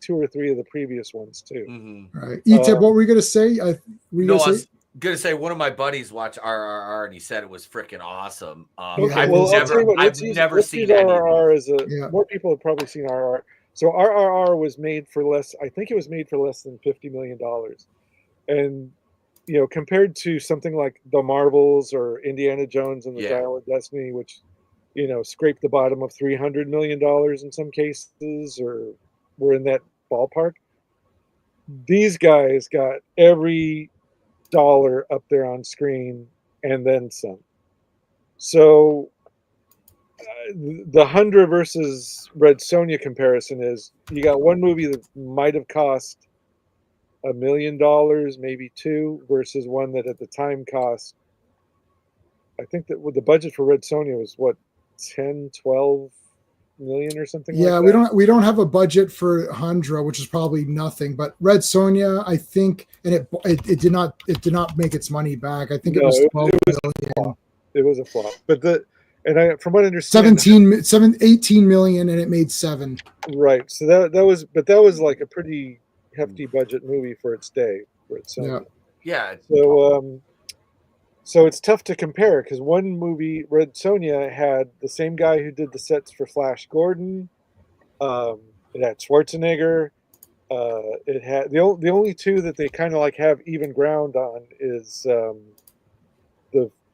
2 or 3 of the previous ones too. Mm-hmm. Right, ETEP, what were you gonna say? I was gonna say one of my buddies watched RRR and he said it was freaking awesome. I've never seen RRR. More people have probably seen RRR. So RRR was made for less. I think it was made for less than $50 million, and compared to something like The Marvels or Indiana Jones and the Dial of Destiny, which, scraped the bottom of $300 million in some cases, or were in that ballpark. These guys got every dollar up there on screen and then some. So the Hundra versus Red Sonja comparison is you got one movie that might have cost $1 million, maybe $2 million, versus one that at the time cost, I think that the budget for Red Sonja was what, 10, 12 million or something like that. Yeah, we don't have a budget for Hundra, which is probably nothing, but Red Sonja, I think, and it did not make its money back. I think it was 12 million. It was a flop. But from what I understand, 18 million, and it made 7. Right. So that was like a pretty hefty budget movie for its day. Yeah. So it's tough to compare because one movie, Red Sonja, had the same guy who did the sets for Flash Gordon. It had Schwarzenegger. It had the only two that they kind of like have even ground on is the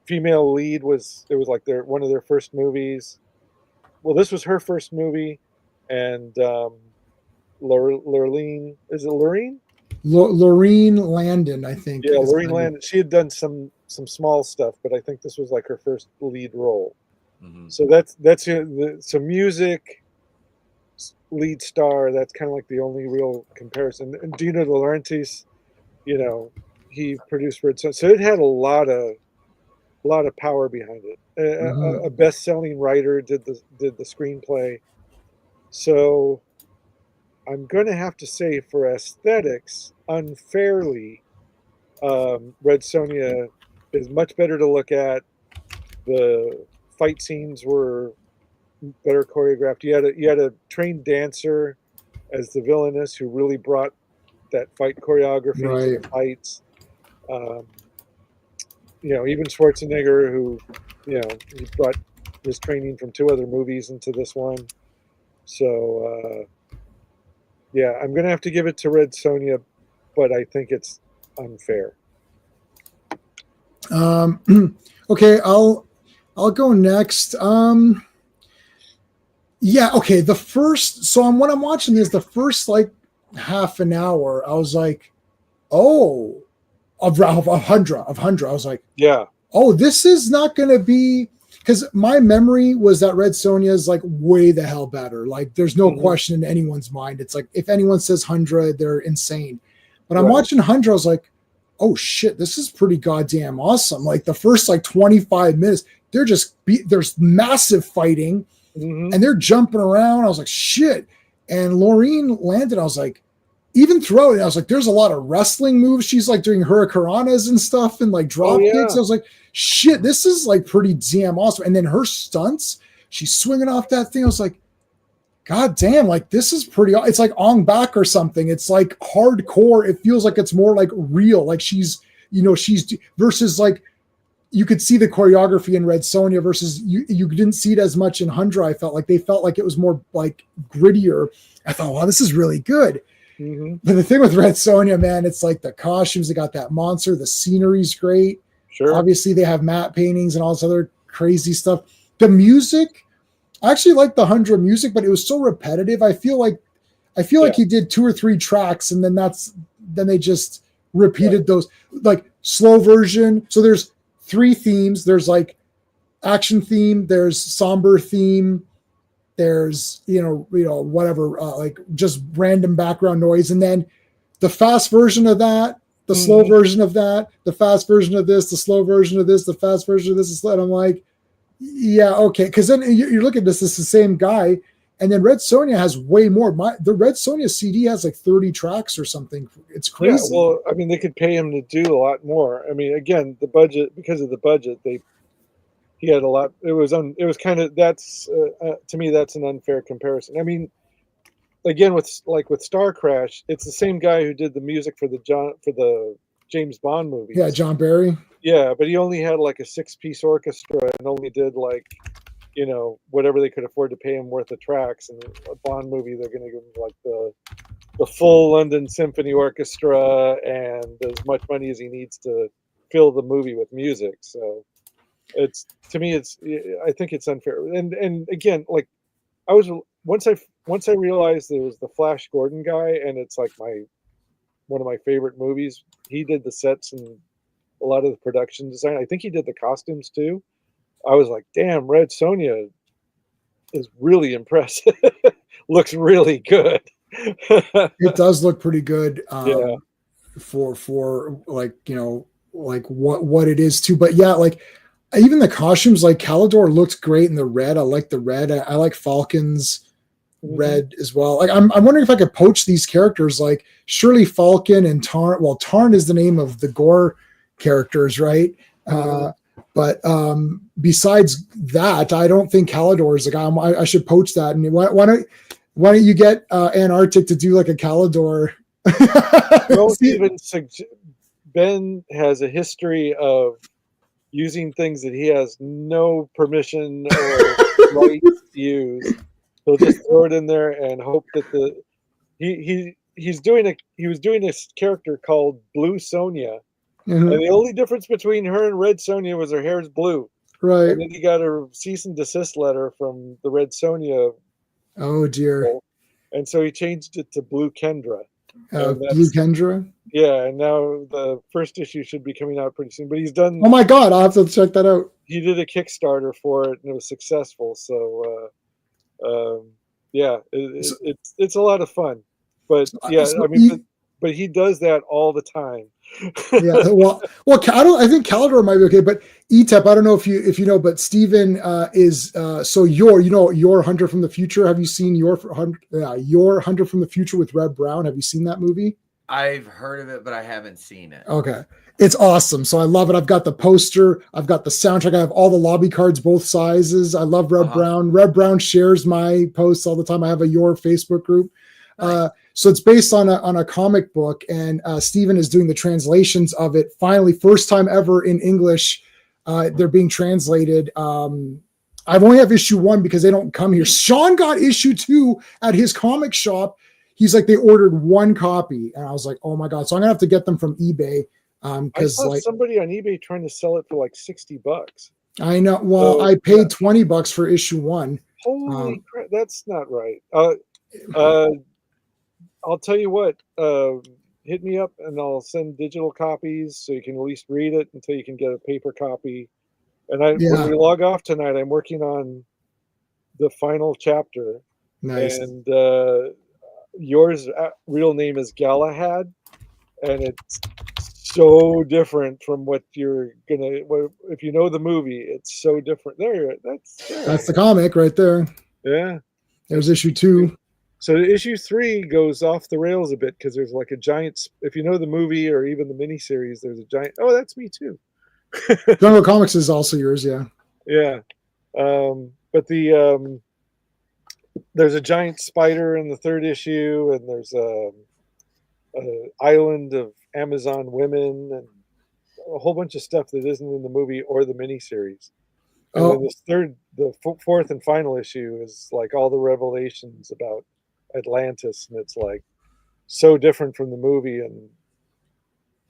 female lead was like one of their first movies. Well, this was her first movie, and Lurleen, is it Lurleen? Lorene Landon, I think. Yeah, Lorene Landon. She had done some small stuff, but I think this was like her first lead role. Mm-hmm. So that's so music, lead star. That's kind of like the only real comparison. And Dino De Laurentiis, he produced Red Sonja, so it had a lot of power behind it. Mm-hmm. A best-selling writer did the screenplay. So I'm going to have to say, for aesthetics, unfairly, Red Sonja is much better to look at. The fight scenes were better choreographed. You had a trained dancer as the villainess who really brought that fight choreography to the fights. Even Schwarzenegger, who he brought his training from 2 other movies into this one. So I'm going to have to give it to Red Sonja, but I think it's unfair. Okay, I'll go next. Okay, the first, so what I'm watching is the first like half an hour. I was like, of Hundra. I was like, this is not going to be, because my memory was that Red Sonja is like way the hell better. Like there's no question in anyone's mind. It's like if anyone says Hundra, they're insane. But I'm watching Hundra, I was like, oh shit, this is pretty goddamn awesome. Like the first like 25 minutes, there's massive fighting and they're jumping around. I was like, shit. And Laureen landed. I was like, even throughout it, I was like, there's a lot of wrestling moves. She's like doing hurricanranas and stuff and like drop kicks. I was like, shit, this is like pretty damn awesome. And then her stunts, she's swinging off that thing. I was like, God damn, like this is pretty, it's like Ong Bak or something. It's like hardcore. It feels like it's more like real. Like she's versus like, you could see the choreography in Red Sonja versus you didn't see it as much in Hundra. I felt like they felt like it was more like grittier. I thought, wow, this is really good. But the thing with Red Sonja, man, it's like the costumes, they got that monster, the scenery's great. Sure. Obviously they have matte paintings and all this other crazy stuff. The music, I actually like the Hundra music, but it was so repetitive. I feel like he did 2 or 3 tracks and then they just repeated those, like slow version. So there's 3 themes. There's like action theme, there's somber theme, there's whatever, like just random background noise, and then the fast version of that, the slow version of that, the fast version of this, the slow version of this, the fast version of this. And I'm like, yeah, okay, because then you're looking at this, it's the same guy, and then Red Sonja has way more. The Red Sonja CD has like 30 tracks or something. It's crazy. Yeah, well, I mean, they could pay him to do a lot more. I mean, again, the budget, because of the budget, he had a lot. It was kind of, that's to me, that's an unfair comparison. I mean, again, with Star Crash, it's the same guy who did the music for the James Bond movies. Yeah, John Barry. Yeah, but he only had like a 6-piece orchestra and only did like, whatever they could afford to pay him worth of tracks. And a Bond movie, they're going to give him like the full London Symphony Orchestra and as much money as he needs to fill the movie with music. So to me, I think it's unfair. And again, like once I realized it was the Flash Gordon guy, and it's like one of my favorite movies. He did the sets and a lot of the production design. I think he did the costumes too. I was like, damn, Red Sonja is really impressive. Looks really good. It does look pretty good. Yeah. For like, like what it is too. But yeah, like even the costumes, like Calidor looked great in the red. I like the red. I like Falcon's red as well. Like I'm wondering if I could poach these characters, like surely Falcon and Tarn. Well, Tarn is the name of the Gore characters, right? But besides that, I don't think Calidor is the guy. I should poach that. And why don't you get Antarctic to do like a Calidor? Ben has a history of using things that he has no permission or right to use. He'll just throw it in there and hope that he was doing this character called Blue Sonja. And the only difference between her and Red Sonja was her hair is blue. Right. And then he got a cease and desist letter from the Red Sonja. Oh dear. People. And so he changed it to Blue Kendra. Blue Kendra? Yeah, and now the first issue should be coming out pretty soon. But he's done. Oh my God, I'll have to check that out. He did a Kickstarter for it and it was successful. So yeah, it's a lot of fun. But yeah, I mean, but he does that all the time. Yeah, well, I think Calidor might be okay, but ETEP, I don't know if you know, but Steven is so your Hunter from the Future. Have you seen your Hunter from the Future with Red Brown? Have you seen that movie? I've heard of it, but I haven't seen it. Okay, it's awesome. So I love it. I've got the poster, I've got the soundtrack, I have all the lobby cards, both sizes. I love Red Brown. Red Brown shares my posts all the time. I have a Your Facebook group. Nice. So it's based on a comic book, and Steven is doing the translations of it. Finally, first time ever in English, they're being translated. I've only have issue 1 because they don't come here. Sean got issue 2 at his comic shop. He's like, they ordered 1 copy, and I was like, oh my God. So I'm gonna have to get them from eBay. I saw somebody on eBay trying to sell it for like $60. I know. Well, I paid $20 for issue 1. Holy crap, that's not right. I'll tell you what, hit me up and I'll send digital copies so you can at least read it until you can get a paper copy. And when we log off tonight, I'm working on the final chapter. Nice. And yours real name is Galahad, and it's so different from what you're gonna. If you know the movie, it's so different. That's the comic right there. Yeah. There's issue 2. So issue 3 goes off the rails a bit because there's like a giant. If you know the movie or even the miniseries, there's a giant. Oh, that's me too. Jungle Comics is also yours, yeah. Yeah, but there's a giant spider in the 3rd issue, and there's a island of Amazon women, and a whole bunch of stuff that isn't in the movie or the miniseries. And then the 4th and final issue is like all the revelations about Atlantis, and it's like so different from the movie, and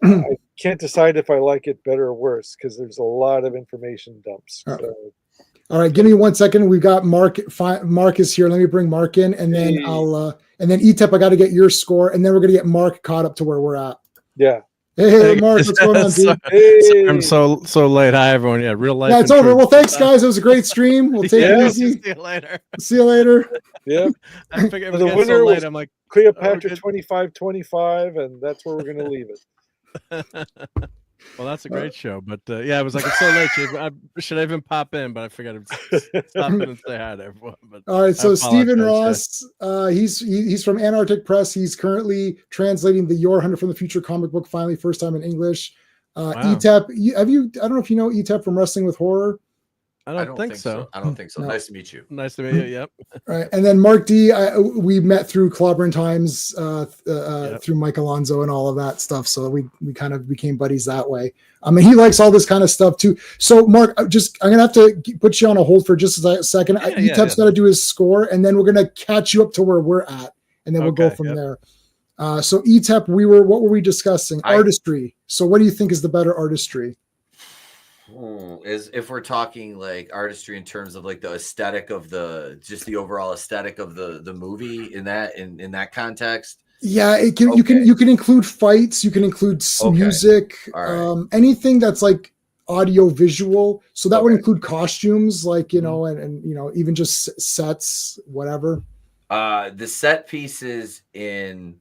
I can't decide if I like it better or worse because there's a lot of information dumps. All right, give me 1 second. We've got Mark. Mark is here. Let me bring Mark in, and then and then ETEP. I got to get your score, and then we're gonna get Mark caught up to where we're at. Yeah. Hey, Mark, what's going on, dude? Hey. I'm so late. Hi, everyone. Yeah, real life. Yeah, it's over. Well, thanks, guys. It was a great stream. We'll take it easy. See you later. See you later. Yeah. I figured The it was winner so late. was I'm like, Cleopatra good. 25-25, and that's where we're gonna leave it. well, that's a great show. But yeah, I was like, it's so late. Should I even pop in? But I figured I'd stop in and say hi to everyone. But all right, so Stephen apologize, Ross, he's from Antarctic Press. He's currently translating the Your Hunter from the Future comic book, finally, first time in English. Wow. ETEP, I don't know if you know ETEP from Wrestling with Horror. I don't think so. I don't think so. No. Nice to meet you. Nice to meet you. Yep. Right, and then Mark D, we met through Clobberin Times, through Mike Alonso and all of that stuff. So we kind of became buddies that way. I mean, he likes all this kind of stuff too. So Mark, I'm gonna have to put you on a hold for just a second. ETEP's got to do his score, and then we're gonna catch you up to where we're at, and then we'll go from there. So ETEP, what were we discussing? Artistry. So what do you think is the better Artistry? Is if we're talking like artistry in terms of like the aesthetic of the overall aesthetic of the movie in that context. Yeah, it can. Okay. You can include fights. You can include music. Right. Anything that's like audio visual. So that would include costumes, like and even just sets, whatever. The set pieces in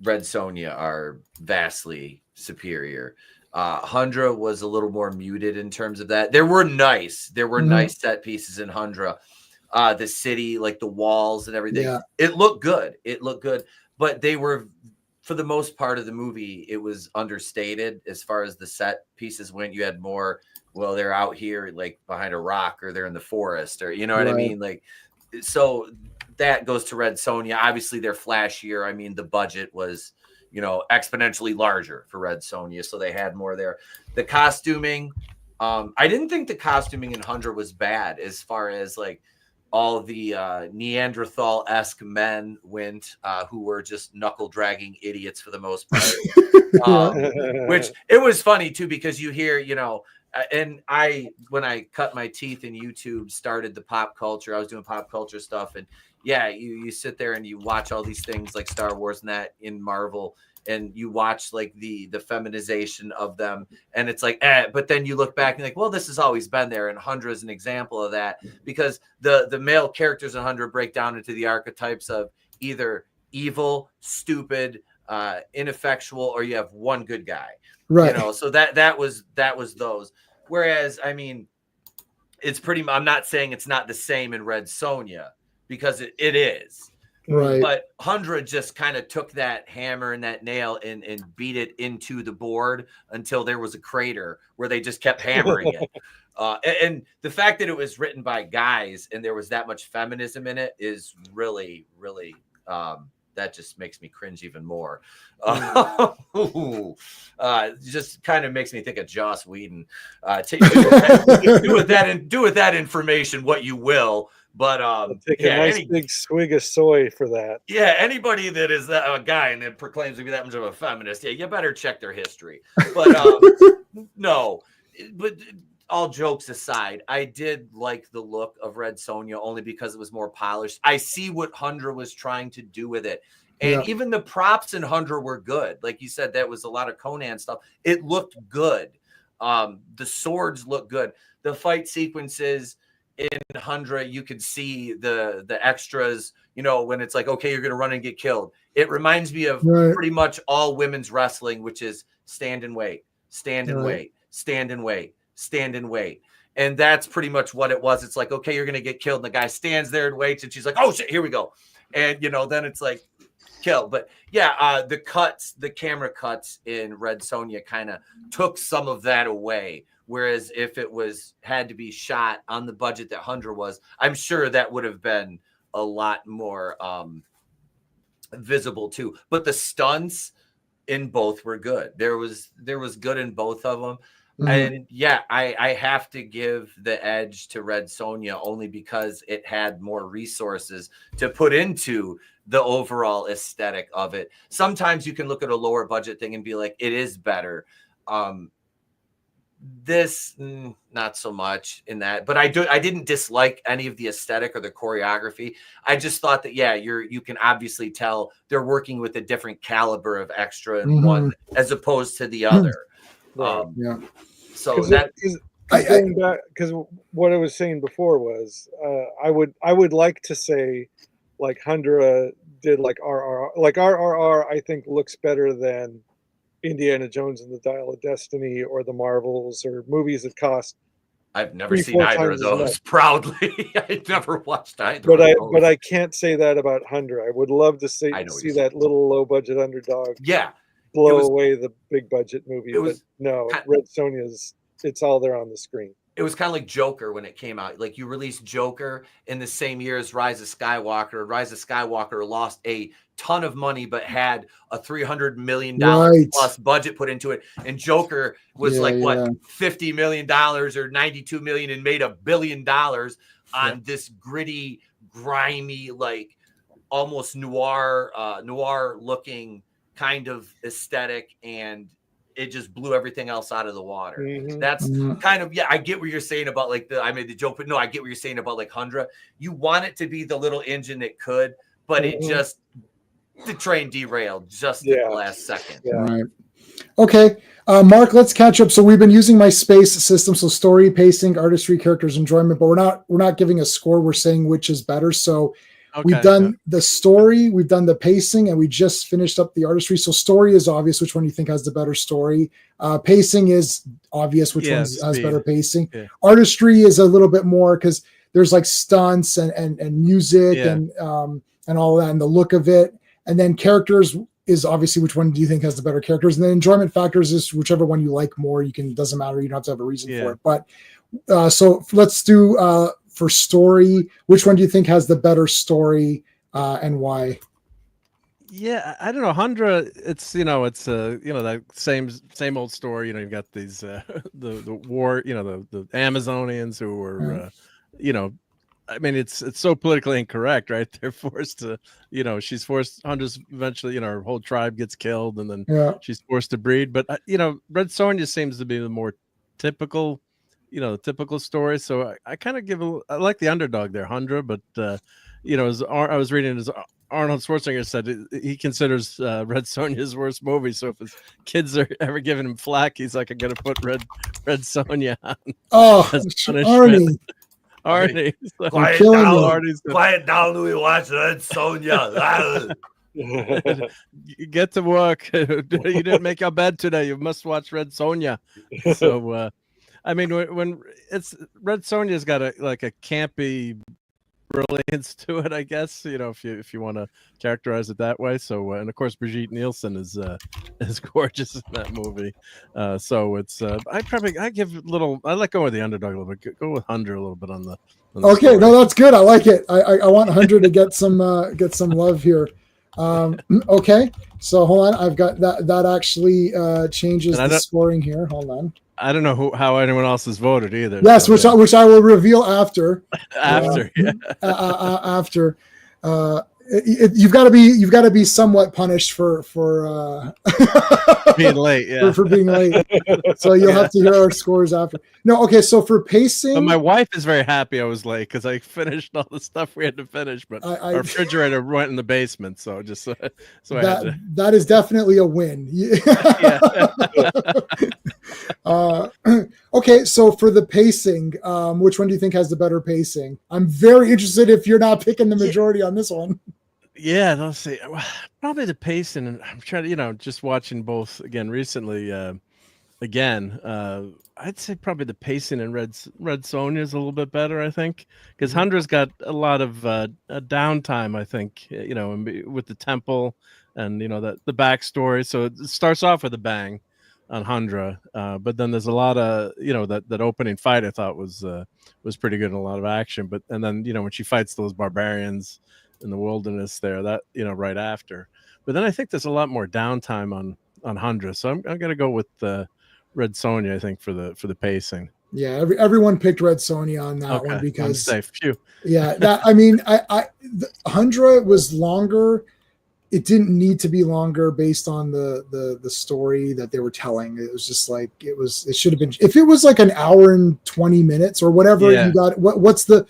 Red Sonja are vastly superior. Hundra was a little more muted in terms of that. There were nice set pieces in Hundra. The city, like the walls and everything. It looked good. But they were, for the most part of the movie, it was understated as far as the set pieces went. You had more, well, they're out here like behind a rock, or they're in the forest, or what I mean? Like, so that goes to Red Sonja. Obviously they're flashier. I mean, the budget was exponentially larger for Red Sonja, so they had more there. The costuming, I didn't think the costuming in Hundra was bad, as far as like all the Neanderthal-esque men went, who were just knuckle-dragging idiots for the most part. Which it was funny too, because you hear, and when I cut my teeth in YouTube, started the pop culture. I was doing pop culture stuff, and yeah, you sit there and you watch all these things like Star Wars and that in Marvel, and you watch like the feminization of them, and it's like, but then you look back and like, well, this has always been there, and Hundra is an example of that, because the male characters in Hundra break down into the archetypes of either evil, stupid, ineffectual, or you have one good guy, right? So that was those. Whereas, I mean, it's pretty. I'm not saying it's not the same in Red Sonja, because it is. Right. But Hundra just kind of took that hammer and that nail and beat it into the board until there was a crater where they just kept hammering it. And the fact that it was written by guys and there was that much feminism in it is really, really, that just makes me cringe even more. Just kind of makes me think of Joss Whedon. Do with that information what you will. But take a nice big swig of soy for that. Yeah, anybody that is a guy and that proclaims to be that much of a feminist, you better check their history. But no, but all jokes aside, I did like the look of Red Sonja only because it was more polished. I see what Hundra was trying to do with it. And even the props in Hundra were good. Like you said, that was a lot of Conan stuff. It looked good. The swords look good. The fight sequences, in Hundra, you could see the extras, you know, when it's like, okay, you're gonna run and get killed. It reminds me of pretty much all women's wrestling, which is stand and wait, stand and wait, stand and wait, stand and wait. And that's pretty much what it was. It's like, okay, you're gonna get killed, and the guy stands there and waits, and she's like, oh shit, here we go. And you know, then it's like kill. But yeah, the camera cuts in Red Sonja kind of took some of that away. Whereas if it had to be shot on the budget that Hundra was, I'm sure that would have been a lot more visible too. But the stunts in both were good. There was good in both of them. Mm-hmm. And yeah, I have to give the edge to Red Sonja only because it had more resources to put into the overall aesthetic of it. Sometimes you can look at a lower budget thing and be like, it is better. This not so much in that, but I didn't dislike any of the aesthetic or the choreography. I just thought that you can obviously tell they're working with a different caliber of extra in one as opposed to the other. So that because what I was saying before was I would like to say like Hundra did like RRR. Like RRR I think looks better than Indiana Jones and the Dial of Destiny or the Marvels or movies that cost. I've never seen either of those. Proudly, I never watched either. But I can't say that about Hundra. I would love to see that little low budget underdog. Yeah, blow away the big budget movie. But no, Red Sonja's. It's all there on the screen. It was kind of like Joker when it came out. Like you released Joker in the same year as Rise of Skywalker. Rise of Skywalker lost a ton of money, but had a $300 million plus budget put into it. And Joker was $50 million or 92 million and made $1 billion on this gritty, grimy, like almost noir looking kind of aesthetic, and it just blew everything else out of the water. That's kind of, I get what you're saying about like I made the joke, but no, I get what you're saying about like Hundra. You want it to be the little engine that could, but it just, the train derailed just at the last second. Right. Okay. Mark, let's catch up. So we've been using my space system. So story, pacing, artistry, characters, enjoyment, but we're not giving a score. We're saying which is better. So we've done the story, we've done the pacing, and we just finished up the artistry. So story is obvious. Which one do you think has the better story? Pacing is obvious. Which one has better pacing? Yeah. Artistry is a little bit more because there's like stunts and music and all that, and the look of it. And then characters is obviously which one do you think has the better characters? And then enjoyment factors is whichever one you like more. Doesn't matter. You don't have to have a reason for it. But so let's do for story. Which one do you think has the better story and why? Yeah, I don't know. Hundra, it's that same old story. You've got these the war. The Amazonians who were I mean, it's so politically incorrect, right? They're forced to, Hundra's eventually, her whole tribe gets killed, and then she's forced to breed. But Red Sonja seems to be the more typical, typical story. So I kind of I like the underdog there, Hundra. But as I was reading, as Arnold Schwarzenegger said, he considers Red Sonja his worst movie. So if his kids are ever giving him flack, he's like, I got to put Red Sonja on. Oh, Arnie. Arnie, quiet down, we watch Red Sonja. Get to work. You didn't make your bed today. You must watch Red Sonja. So, I mean, when it's Red Sonja's got a campy brilliance to it, I guess. If you want to characterize it that way. So, and of course, Brigitte Nielsen is gorgeous in that movie. So it's I give little. I let go of the underdog a little bit. Go with Hundra a little bit on the. Okay, story. No, that's good. I like it. I want Hundra to get some love here. Okay, so hold on. I've got that actually changes the scoring here. Hold on. I don't know how anyone else has voted either. Yes, so, which I will reveal after. After. You've got to be somewhat punished for being late. Yeah, for being late. So you'll have to hear our scores after. No, okay. So for pacing, but my wife is very happy I was late because I finished all the stuff we had to finish. But our refrigerator went in the basement, so just that is definitely a win. Okay, so for the pacing, which one do you think has the better pacing? I'm very interested if you're not picking the majority on this one. Yeah, let's see. Probably the pacing, and I'm trying to, just watching both again recently. Again, I'd say probably the pacing in Red Sonja is a little bit better, I think, because Hundra's got a lot of downtime, I think, with the temple and the backstory. So it starts off with a bang on Hundra, but then there's a lot of that opening fight I thought was pretty good and a lot of action. But and then when she fights those barbarians in the wilderness there, that right after. But then I think there's a lot more downtime on Hundra, so I'm gonna go with Red Sonja, I think, for the pacing. Yeah, everyone picked Red Sonja on that one I'm because safe. Phew. yeah, the Hundra was longer. It didn't need to be longer based on the story that they were telling. It was just like it should have been, if it was like an hour and 20 minutes or whatever. Yeah. You got what's the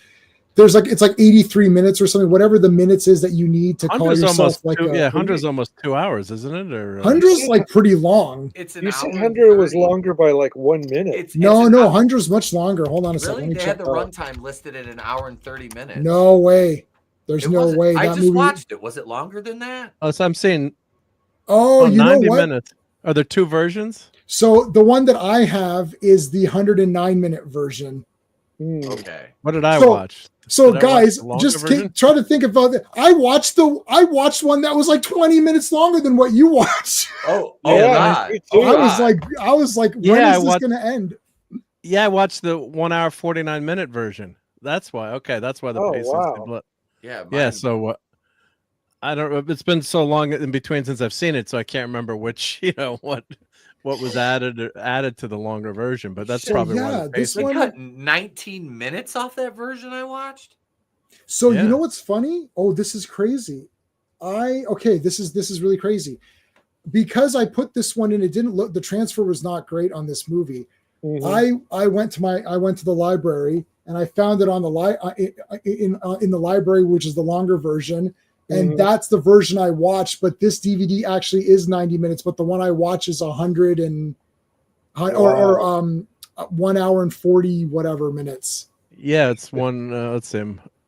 there's like, it's like 83 minutes or something, whatever the minutes is that you need to call yourself Hundra's almost 2 hours, isn't it? Or Hundra's like pretty long. It's an You hour said and Hundra was 30. longer by like 1 minute. No, Hundra's much longer. Hold on a second. Really? Let me They check had the that. runtime listed at an hour and 30 minutes. No way. There's It no wasn't. way. I That just movie. watched it. Was it longer than that? Oh, so I'm saying Oh, you know 90 what? minutes. Are there two versions? So the one that I have is the 109-minute version. Okay. What did I So- watch? So Did I watch guys, the longer just version? try to think about it. I watched one that was like 20 minutes longer than what you watched. Oh, Yeah, God. me too. Oh, I was like, when Yeah, I is this watched- going to end? Yeah, I watched the 1 hour 49-minute version. That's why. Okay, that's why the Oh, pacing's wow. split. Yeah. Yeah, mine- so I don't. It's been so long in between since I've seen it, so I can't remember which what was added to the longer version. But that's So, probably why yeah, the this pacing. They one- cut 19 minutes off that version I watched. So Yeah. you know what's funny? Oh, this is crazy. This is really crazy. Because I put this one in, it didn't look, the transfer was not great on this movie. Mhm. I went to the library and I found it on the in the library, which is the longer version, and Mhm. that's the version I watched. But this DVD actually is 90 minutes, but the one I watch is 100 and or 1 hour and 40 whatever minutes. Yeah, it's one. Let's see.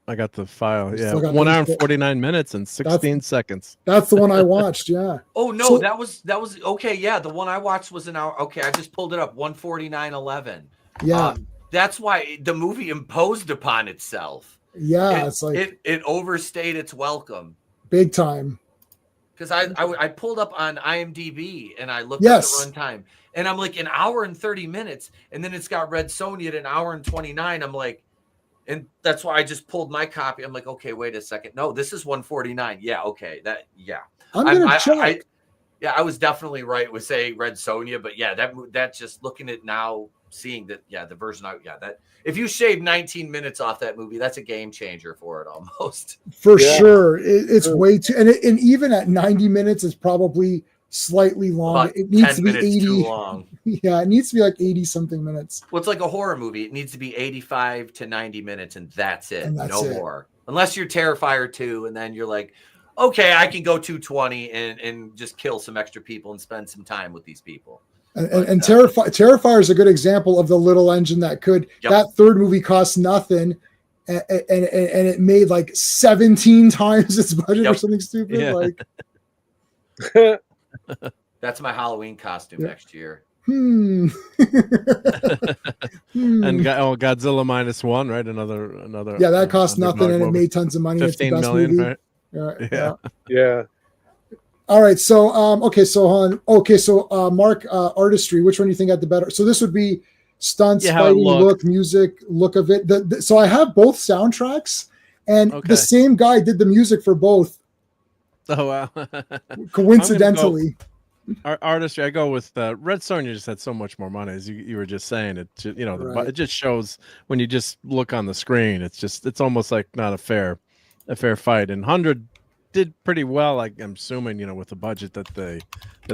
I got the file. Yeah, Still got 1 hour and those- 49 minutes and 16 seconds. That's the one I watched. Yeah. Oh no, So- that was okay. Yeah, the one I watched was an hour. Okay, I just pulled it up. 149:11. Yeah. That's why the movie imposed upon itself. Yeah. It- It's like it overstayed its welcome. big time. Because I pulled up on IMDb and I looked Yes. at the runtime and I'm like an hour and 30 minutes, and then it's got Red Sonja at an hour and 29. I'm like, and that's why I just pulled my copy. I'm like, okay, wait a second. No, this is 149. Yeah, okay, I'm gonna check. I was definitely right with saying Red Sonja, but yeah, that just looking at now, seeing that, yeah, the version that if you shave 19 minutes off that movie, that's a game changer for it almost. For Yeah. sure. It's way too, and even at 90 minutes, it's probably slightly long. About It needs 10 to be minutes 80. too long. Yeah, it needs to be like 80 something minutes. Well, it's like a horror movie. It needs to be 85 to 90 minutes, and that's it. And that's no it. more. Unless you're Terrifier 2, and then you're like, okay, I can go 220 and just kill some extra people and spend some time with these people. And Terrifier is a good example of the little engine that could. Yep. That third movie cost nothing, and it made like 17 times its budget or Yep. something stupid. Yeah. Like, That's my Halloween costume Yeah. next year. hmm. And Godzilla -1, right? Another. Yeah, that cost another nothing, and it movie. made tons of money. It's the 15 best million, movie. right? Yeah. Yeah. Yeah. All right. So, okay. So, Mark, Artistry. Which one do you think had the better? So this would be stunts, Yeah, how it fighting, looked. music, look of it. So I have both soundtracks, and Okay. the same guy did the music for both. Oh wow. Coincidentally, Artistry, I go with Red Sonja. Just had so much more money, as you were just saying. It Right. it just shows when you just look on the screen. It's almost like not a fair fight. And 100 did pretty well. I'm assuming with the budget that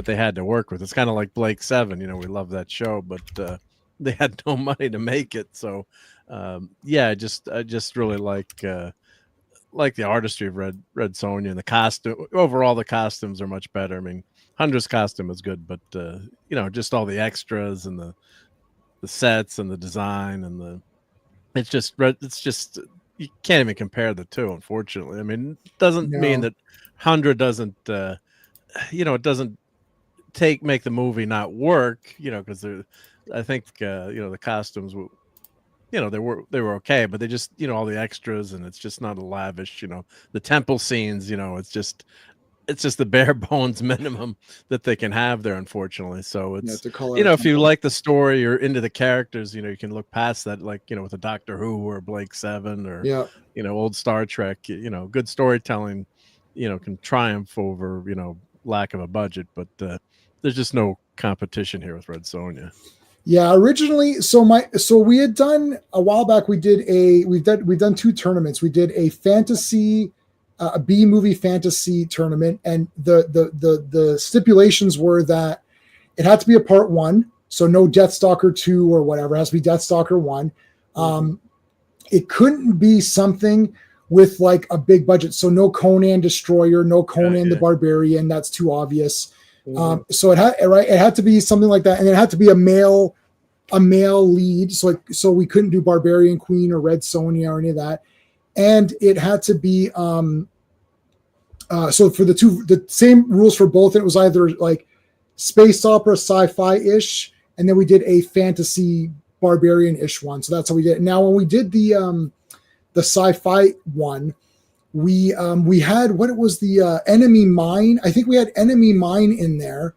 they had to work with. It's kind of like Blake 7. We love that show, but they had no money to make it. So yeah, I just really like the artistry of Red Sonja, and the costume. Overall, the costumes are much better. I mean, Hundra's costume was good, but just all the extras and the sets and the design and it's just you can't even compare the two, unfortunately. I mean, it doesn't mean that Hundra doesn't it doesn't make the movie not work, because I think the costumes were, they were okay, but they just, all the extras, and it's just not a lavish, the temple scenes, it's just the bare bones minimum that they can have there, unfortunately. So it's, if you like the story or into the characters, you can look past that, like, with a Doctor Who or Blake Seven or, old Star Trek, good storytelling, can triumph over, lack of a budget, but there's just no competition here with Red Sonja. Yeah, originally, so we had done a while back. We've done 2 tournaments. We did a fantasy, a B movie fantasy tournament, and the stipulations were that it had to be a part 1, so no Deathstalker 2 or whatever. It has to be Deathstalker 1. It couldn't be something with like a big budget, so no Conan Destroyer, no Conan the Barbarian. That's too obvious. So it had to be something like that, and it had to be a male lead. So we couldn't do Barbarian Queen or Red Sonja or any of that, and it had to be so for the same rules for both. It was either like space opera, sci-fi-ish, and then we did a fantasy barbarian-ish one. So that's how we did it. Now when we did the sci-fi one, we had the Enemy Mine. I think we had Enemy Mine in there.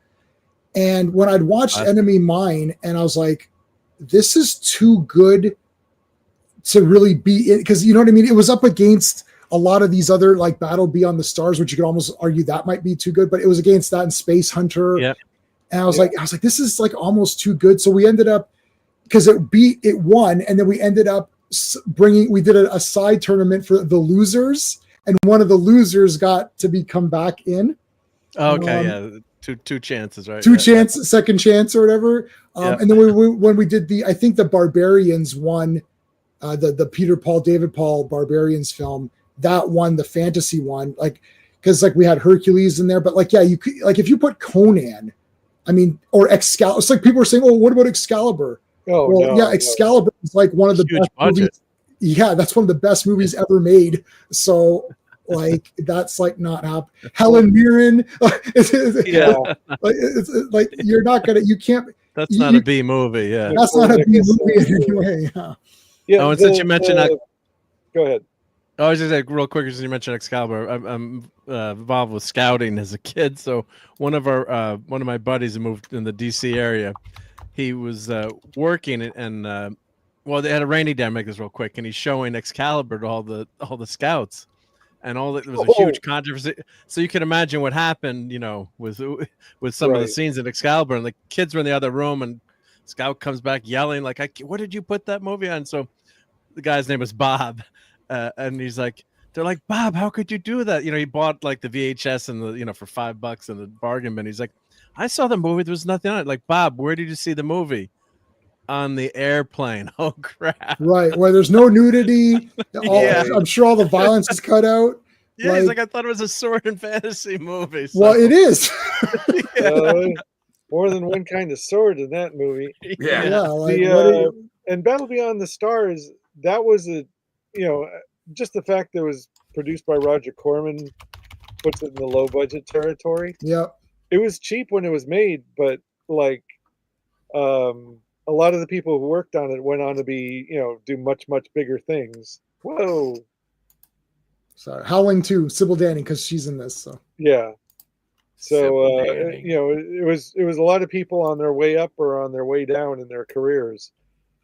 And when I'd watched Enemy Mine, and I was like, this is too good to really be in, because you know what I mean? It was up against a lot of these other, like Battle Beyond the Stars, which you could almost argue that might be too good, but it was against that and Space Hunter. Yeah. And I was like, this is like almost too good. So we ended up, because it won, and then we ended up we did a side tournament for the losers, and one of the losers got to come back in. Okay, two chances, right? Chances, second chance or whatever. And then when we did I think the Barbarians won, the Peter Paul, David Paul Barbarians film, that won the fantasy one, like, because like we had Hercules in there, but like, you could, like, if you put Conan, I mean, or Excalibur, it's like people are saying, oh, what about Excalibur? Excalibur is like one of the best movies. Yeah, that's one of the best movies ever made. So like that's like not happening. Helen Mirren, it's like you're not gonna, you can't. That's not a B movie. Yeah, that's not a B movie anyway. Yeah. And since you mentioned that, go ahead. I was just like real quick, since you mentioned Excalibur, I'm involved with scouting as a kid. So one of my buddies who moved in the DC area, he was working and they had a rainy day. I'll make this real quick, and he's showing Excalibur to all the scouts, and there was a huge controversy. So you can imagine what happened, with some of the scenes in Excalibur, and the kids were in the other room, and Scout comes back yelling like, "What did you put that movie on?" So the guy's name was Bob, and he's like, they're like, "Bob, how could you do that?" He bought like the VHS and the for $5 in the bargain bin. He's like, "I saw the movie. There was nothing on it." Like, "Bob, where did you see the movie?" "On the airplane." Oh crap! Right, where there's no nudity. I'm sure all the violence is cut out. Yeah, he's like, "I thought it was a sword and fantasy movie." So. Well, it is. More than one kind of sword in that movie. Yeah. And Battle Beyond the Stars, that was just the fact that it was produced by Roger Corman puts it in the low budget territory. Yeah. It was cheap when it was made, but like a lot of the people who worked on it went on to be, do much, much bigger things. Whoa. Sorry. Howling 2, Sybil Danning, because she's in this. So yeah. So it was a lot of people on their way up or on their way down in their careers.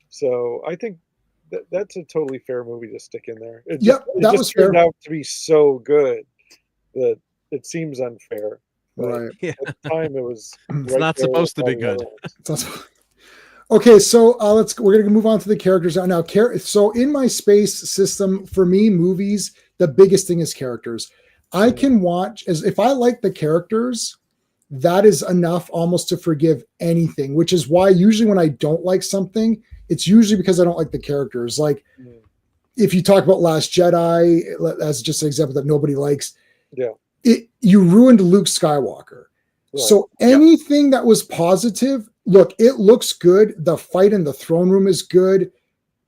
So I think that's a totally fair movie to stick in there. It just turned out to be so good that it seems unfair. Right. At the time, it was. It's not supposed to be good. Okay, so we're gonna move on to the characters now. So in my space system, for me, movies, the biggest thing is characters. I can watch if I like the characters, that is enough almost to forgive anything, which is why usually when I don't like something, it's usually because I don't like the characters. Like if you talk about Last Jedi as just an example that nobody likes, you ruined Luke Skywalker. So anything that was positive, look, it looks good. The fight in the throne room is good.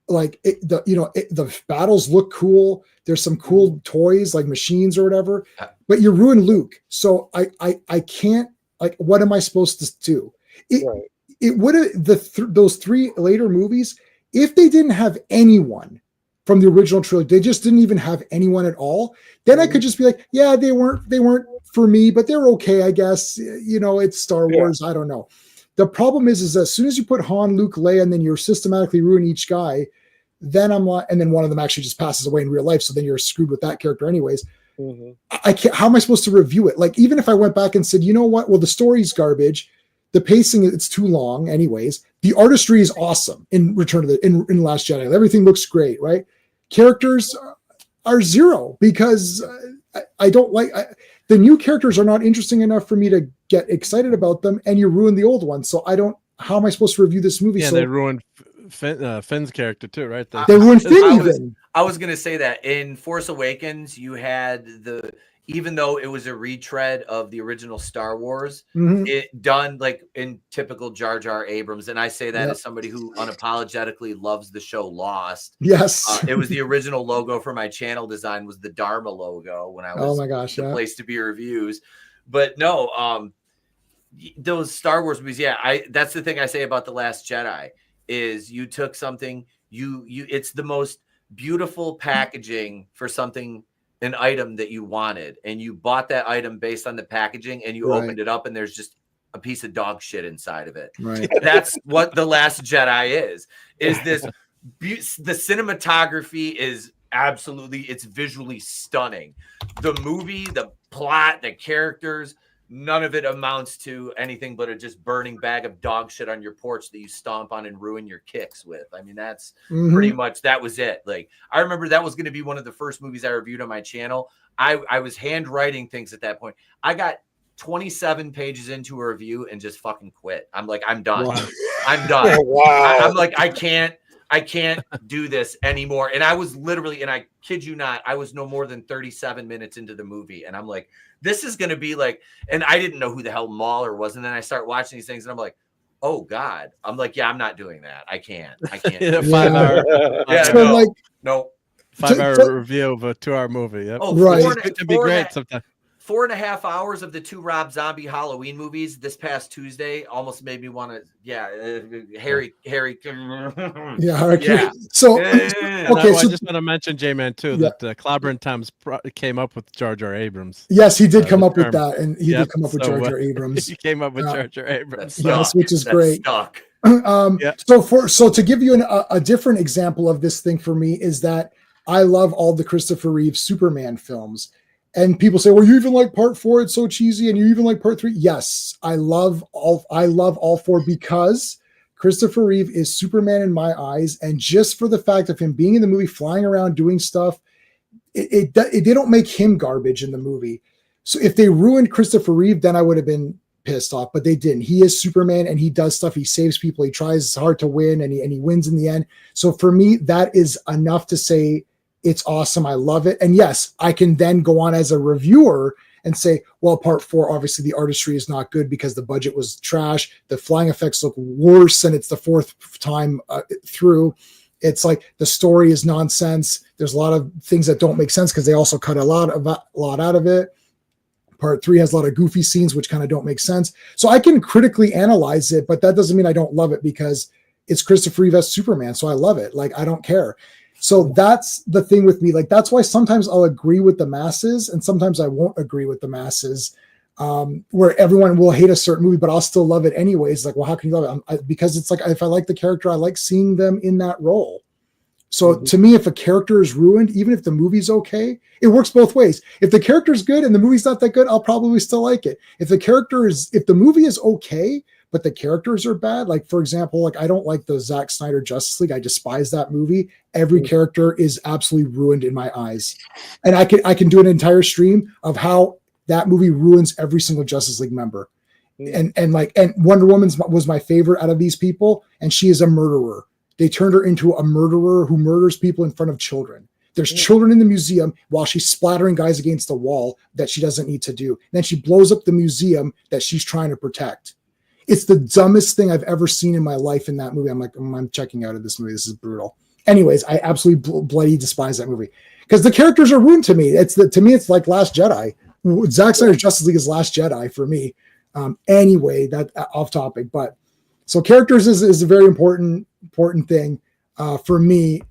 Like the battles look cool. There's some cool toys like machines or whatever, but you ruined Luke. So I can't, like, what am I supposed to do? It would have those three later movies, if they didn't have anyone from the original trilogy, they just didn't even have anyone at all. Then I could just be like, yeah, they weren't for me, but they're okay, I guess. It's Star Wars. I don't know. The problem is as soon as you put Han, Luke, Leia, and then you're systematically ruining each guy, then I'm like, and then one of them actually just passes away in real life. So then you're screwed with that character anyways. I can't, how am I supposed to review it? Like, even if I went back and said, you know what? Well, the story's garbage. The pacing, it's too long anyways. The artistry is awesome in in Last Jedi. Everything looks great, right? Characters are zero because I don't like, the new characters are not interesting enough for me to get excited about them, and you ruin the old ones. So how am I supposed to review this movie? Yeah, so they ruined Finn's character too, right? They ruined Finn even. I was going to say that in Force Awakens, you had even though it was a retread of the original Star Wars, it done like in typical Jar Jar Abrams. And I say that as somebody who unapologetically loves the show Lost. Yes. It was the original logo for my channel design was the Dharma logo when I was oh my gosh, the place to be reviews. But no, those Star Wars movies. Yeah. That's the thing I say about The Last Jedi is you took something, it's the most beautiful packaging for something, an item that you wanted, and you bought that item based on the packaging, and you opened it up and there's just a piece of dog shit inside of it. Right. That's what The Last Jedi is this the cinematography is absolutely, it's visually stunning. The movie, the plot, the characters, none of it amounts to anything but a just burning bag of dog shit on your porch that you stomp on and ruin your kicks with. I mean, that's pretty much, that was it. Like, I remember that was going to be one of the first movies I reviewed on my channel. I was handwriting things at that point. I got 27 pages into a review and just fucking quit. I'm like, I'm done. Wow. I'm done. Wow. I'm like, I can't do this anymore. And I was literally, and I kid you not, I was no more than 37 minutes into the movie. And I'm like, this is going to be like, and I didn't know who the hell Mahler was. And then I start watching these things and I'm like, oh God. I'm like, yeah, I'm not doing that. I can't. Yeah, 5 hour. Yeah, So, no, like, no. 5 hour review of a 2 hour movie. Yep. Oh, right. It can be great sometimes. 4.5 hours of the 2 Rob Zombie Halloween movies this past Tuesday almost made me want to, Harry. Yeah. So, I just want to mention, J-Man, too, that Clobberin Tom's came up with Jar Jar Abrams. yes, he did come up with that, and he did come up with Jar Jar He Abrams. came up with Jar Jar Abrams. Yes, which is great. Stuck. So to give you a different example of this thing for me is that I love all the Christopher Reeve Superman films. And people say, well, you even like part 4, it's so cheesy, and you even like part 3. Yes, I love all 4 because Christopher Reeve is Superman in my eyes. And just for the fact of him being in the movie, flying around, doing stuff, they don't make him garbage in the movie. So if they ruined Christopher Reeve, then I would have been pissed off, but they didn't. He is Superman and he does stuff. He saves people. He tries hard to win and he wins in the end. So for me, that is enough to say, it's awesome. I love it. And yes, I can then go on as a reviewer and say, well, part 4, obviously the artistry is not good because the budget was trash. The flying effects look worse and it's the 4th time through. It's like the story is nonsense. There's a lot of things that don't make sense because they also cut a lot out of it. Part 3 has a lot of goofy scenes, which kind of don't make sense. So I can critically analyze it, but that doesn't mean I don't love it because it's Christopher Reeve as Superman. So I love it. Like, I don't care. So that's the thing with me. Like, that's why sometimes I'll agree with the masses and sometimes I won't agree with the masses, where everyone will hate a certain movie, but I'll still love it anyways. Like, well, how can you love it? Because it's like, if I like the character, I like seeing them in that role. So to me, if a character is ruined, even if the movie's okay, it works both ways. If the character's good and the movie's not that good, I'll probably still like it. If the movie is okay, but the characters are bad, like, for example, like, I don't like the Zack Snyder Justice League. I despise that movie. Every character is absolutely ruined in my eyes. And I can do an entire stream of how that movie ruins every single Justice League member. And Wonder Woman was my favorite out of these people. And she is a murderer. They turned her into a murderer who murders people in front of children. There's children in the museum while she's splattering guys against the wall that she doesn't need to do. Then she blows up the museum that she's trying to protect. It's the dumbest thing I've ever seen in my life in that movie. I'm like, I'm checking out of this movie. This is brutal. Anyways, I absolutely bloody despise that movie because the characters are ruined to me. To me, it's like Last Jedi. Zack Snyder's Justice League is Last Jedi for me. Anyway, that off topic, but so characters is a very important thing for me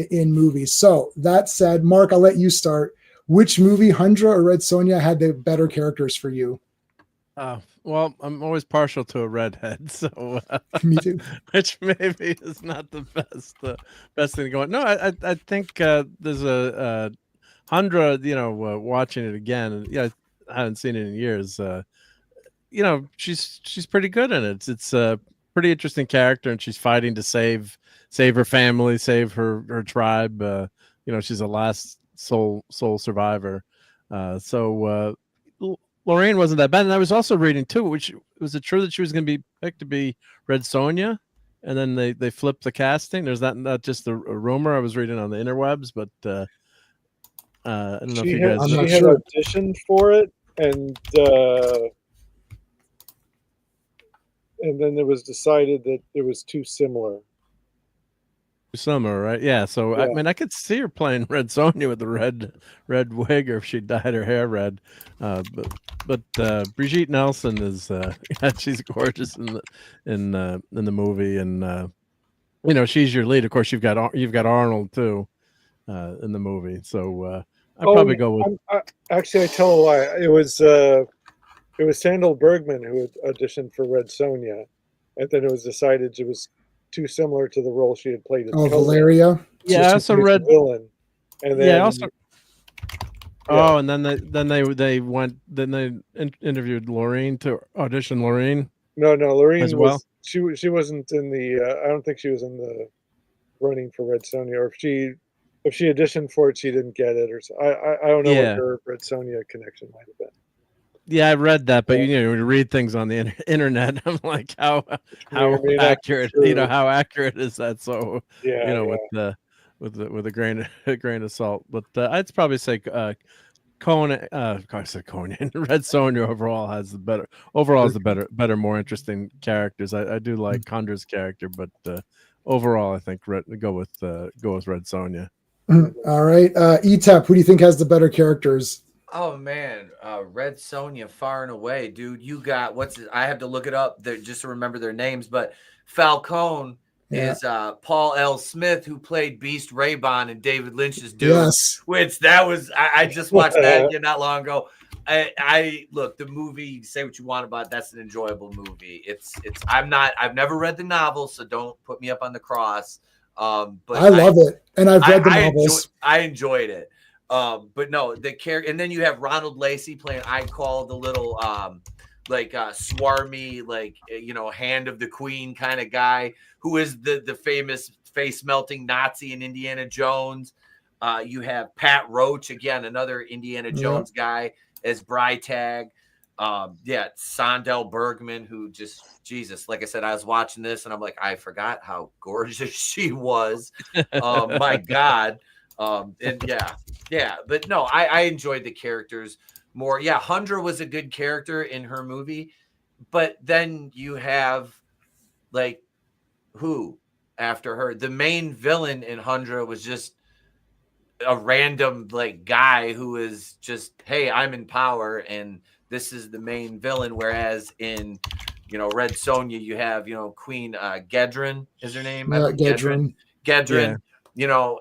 in movies. So that said, Mark, I'll let you start. Which movie, Hundra or Red Sonja, had the better characters for you? Well, I'm always partial to a redhead, so Me too. which maybe is not the best thing to go on. No, I think there's a Hundra. Watching it again, and I haven't seen it in years. She's pretty good in it. It's a pretty interesting character, and she's fighting to save her family, save her tribe. She's a last soul survivor. So Lorraine wasn't that bad. And I was also reading too, which was it true that she was going to be picked to be Red Sonja, and then they flipped the casting? There's not just a rumor I was reading on the interwebs, but I don't know if you guys. She had auditioned for it, and then it was decided that it was too similar. Summer, right? Yeah. So yeah. I mean, I could see her playing Red Sonja with the red wig, or if she dyed her hair red. But Brigitte Nelson is she's gorgeous in the movie, and she's your lead. Of course, you've got Arnold too in the movie. So I'd probably go with. Actually, I tell a lie. It was Sandal Bergman who had auditioned for Red Sonja, and then it was decided it was too similar to the role she had played in Valeria. Yeah, I also read villain. And then and then they interviewed Lorraine to audition Lorraine. No, Lorraine as well. She wasn't in the I don't think she was in the running for Red Sonja, or if she auditioned for it, she didn't get it, or so. I don't know what her Red Sonja connection might have been. Yeah, I read that, but when you read things on the internet, I'm like, how accurate, how accurate is that? So with a grain of salt. But I'd probably say Conan. Of course, Conan. Red Sonja overall is the better, more interesting characters. I do like Hundra's character, but overall, I think go with Red Sonja. All right, Etap, who do you think has the better characters? Oh man, Red Sonja, far and away, dude. You got I have to look it up just to remember their names, but Falcone is Paul L. Smith, who played Beast Raybon in David Lynch's Dune. Yes. Which that was I just watched that again not long ago. I look, the movie, say what you want about it, that's an enjoyable movie. I've never read the novel, so don't put me up on the cross. But I love it, and I've read the novels. I enjoyed it. But no, the character, and then you have Ronald Lacey playing I Call, the little swarmy, hand of the queen kind of guy, who is the famous face melting Nazi in Indiana Jones. You have Pat Roach, again, another Indiana Jones guy, as Brytag. Sandel Bergman, who just, Jesus, like I said, I was watching this and I'm like, I forgot how gorgeous she was. My God. But no, I enjoyed the characters more. Yeah, Hundra was a good character in her movie, but then you have who after her? The main villain in Hundra was just a random guy who is just, hey, I'm in power and this is the main villain. Whereas in Red Sonja, you have Queen Gedrin is her name. Gedrin.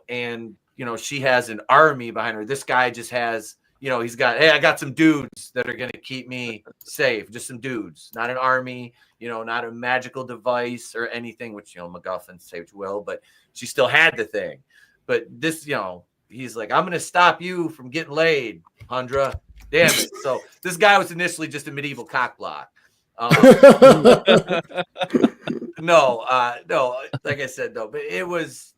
And she has an army behind her. This guy just has, he's got, hey, I got some dudes that are going to keep me safe. Just some dudes, not an army, not a magical device or anything, which, MacGuffin, say what you will, but she still had the thing. But this, he's like, I'm going to stop you from getting laid, Hundra. Damn it. So this guy was initially just a medieval cock block. No, like I said, though, but it was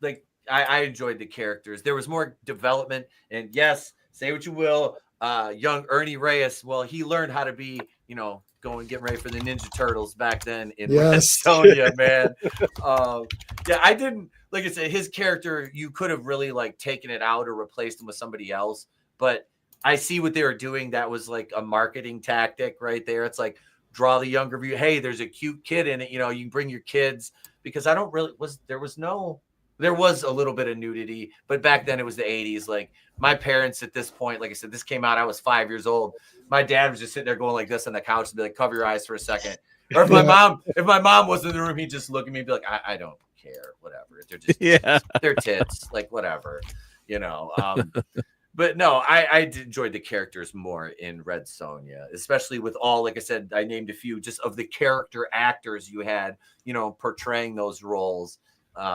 I enjoyed the characters. There was more development, and yes, say what you will. young Ernie Reyes, well, he learned how to be, going getting ready for the Ninja Turtles back then in Red Sonja, man. Yeah, I didn't, like I said, his character, you could have really like taken it out or replaced him with somebody else, but I see what they were doing. That was like a marketing tactic right there. It's like, draw the younger view. Hey, there's a cute kid in it. You can bring your kids, because I don't really there was a little bit of nudity, but back then it was the 80s. Like my parents at this point, like I said, this came out, I was 5 years old. My dad was just sitting there going like this on the couch and be like, cover your eyes for a second. Or if my mom was in the room, he'd just look at me and be like, I don't care, whatever. They're just they're tits, like whatever, But no, I enjoyed the characters more in Red Sonja, especially with all, like I said, I named a few just of the character actors you had, portraying those roles,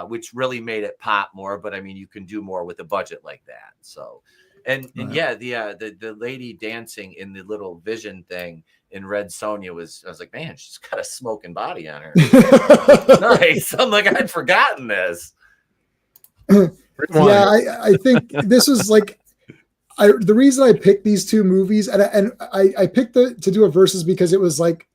which really made it pop more. But I mean, you can do more with a budget like that. So, and yeah, the lady dancing in the little vision thing in Red Sonja I was like, man, she's got a smoking body on her. Nice. I'm like, I'd forgotten this. Yeah, I think this was like, the reason I picked these two movies, and I picked to do a versus because it was like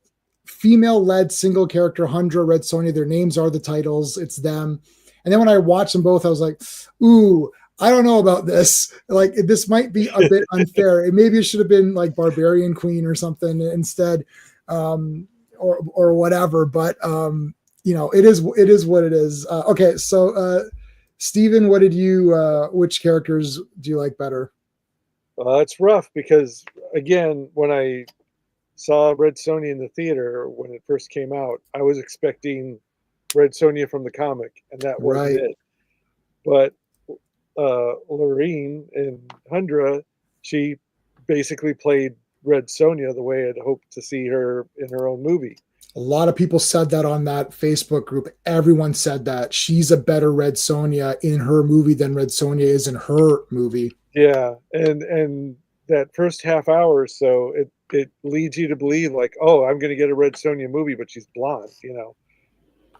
female-led single character, Hundra, Red Sonja. Their names are the titles. It's them. And then when I watched them both, I was like, ooh, I don't know about this. Like, this might be a bit unfair. Maybe it should have been like Barbarian Queen or something instead, or whatever. But it is what it is. Okay, so Steven, what did you? Which characters do you like better? It's rough because, again, when I saw Red Sonja in the theater when it first came out, I was expecting Red Sonja from the comic, and that wasn't it. But Lorene in Hundra, she basically played Red Sonja the way I'd hoped to see her in her own movie. A lot of people said that on that Facebook group. Everyone said that she's a better Red Sonja in her movie than Red Sonja is in her movie. Yeah, and that first half hour or so, it leads you to believe like, oh, I'm going to get a Red Sonja movie, but she's blonde,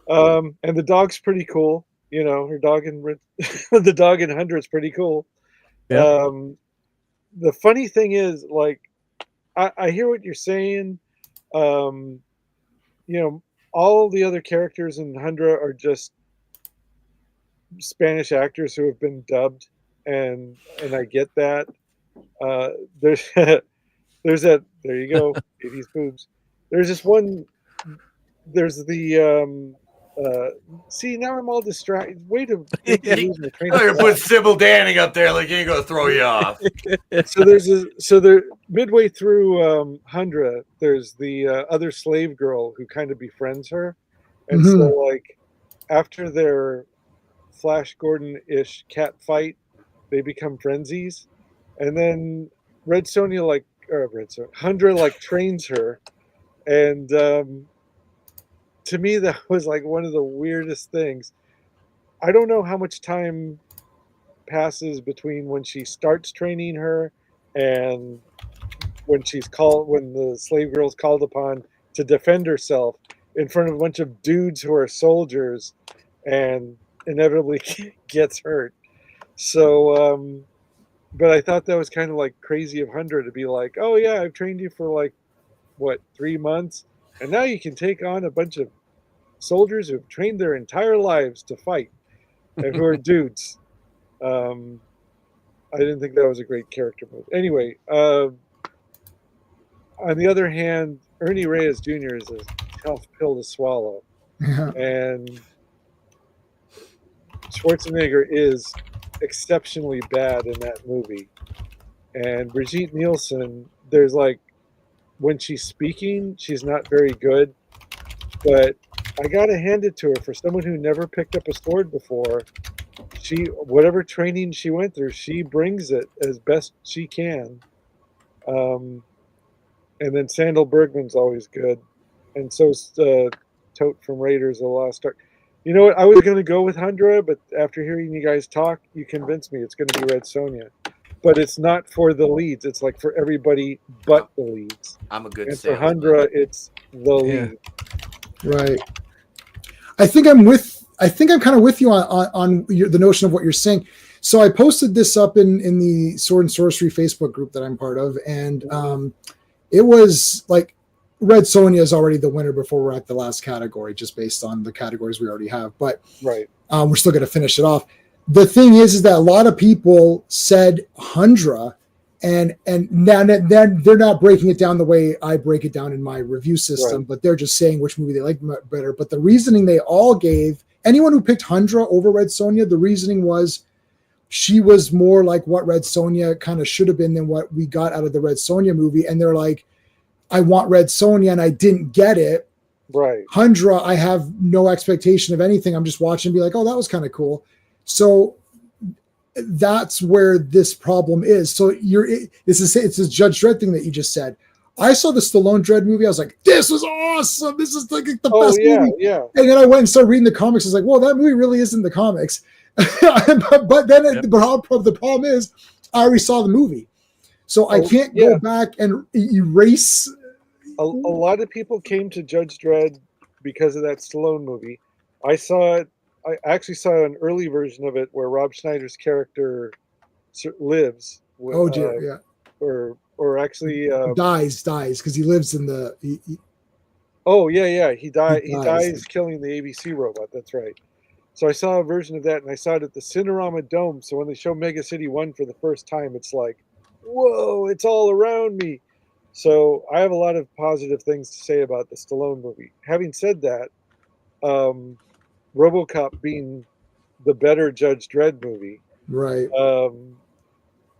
And the dog's pretty cool, her dog in the dog in Hundra is pretty cool. Yeah. The funny thing is, like, I hear what you're saying. All the other characters in Hundra are just Spanish actors who have been dubbed. And I get that. There's that. There you go. 80s boobs. There's this one. There's the. See, now I'm all distracted. Wait a minute. You're put Sybil Danning up there, like you're gonna throw you off. So there midway through Hundra, there's the other slave girl who kind of befriends her, and so like after their Flash Gordon-ish cat fight, they become frenzies, and then Hundra like trains her, and to me that was like one of the weirdest things. I don't know how much time passes between when she starts training her and when the slave girl's called upon to defend herself in front of a bunch of dudes who are soldiers and inevitably gets hurt. So, but I thought that was kind of like crazy of Hundra to be like, oh yeah, I've trained you for like, 3 months, and now you can take on a bunch of soldiers who've trained their entire lives to fight and who are dudes. I didn't think that was a great character move. Anyway, on the other hand, Ernie Reyes Jr. is a tough pill to swallow. And Schwarzenegger is exceptionally bad in that movie. And Brigitte Nielsen, there's like, when she's speaking, she's not very good. But I gotta hand it to her, for someone who never picked up a sword before, whatever training she went through, she brings it as best she can. And then Sandal Bergman's always good. And so's Tote from Raiders of the Lost Ark. You know what? I was going to go with Hundra, but after hearing you guys talk, you convinced me it's going to be Red Sonja. But it's not for the leads. It's like for everybody but the leads. I'm a good And for Hundra, it's the lead. Right. I think I'm kind of with you on the notion of what you're saying. So I posted this up in the Sword and Sorcery Facebook group that I'm part of, and it was like Red Sonja is already the winner before we're at the last category, just based on the categories we already have. But Right. we're still going to finish it off. The thing is that a lot of people said Hundra, and now they're not breaking it down the way I break it down in my review system, Right. but they're just saying which movie they like better. But the reasoning they all gave, anyone who picked Hundra over Red Sonja, the reasoning was she was more like what Red Sonja kind of should have been than what we got out of the Red Sonja movie. And they're like, I want Red Sonja and I didn't get it. Right. Hundra, I have no expectation of anything. I'm just watching and be like, oh, that was kind of cool. So that's where this problem is. So it's a Judge Dredd thing that you just said. I saw the Stallone Dredd movie. I was like, this was awesome. This is like the best movie. Yeah. And then I went and started reading the comics. I was like, well, that movie really isn't the comics. but then the problem is I already saw the movie. So I can't go back and erase. A lot of people came to Judge Dredd because of that Stallone movie. I saw it. I actually saw an early version of it where Rob Schneider's character lives. Oh dear, yeah. Or actually dies because he lives in the. Oh yeah. He dies killing the ABC robot. That's right. So I saw a version of that, and I saw it at the Cinerama Dome. So when they show Mega City 1 for the first time, it's like, whoa, it's all around me. So I have a lot of positive things to say about the Stallone movie. Having said that, RoboCop being the better Judge Dredd movie, right?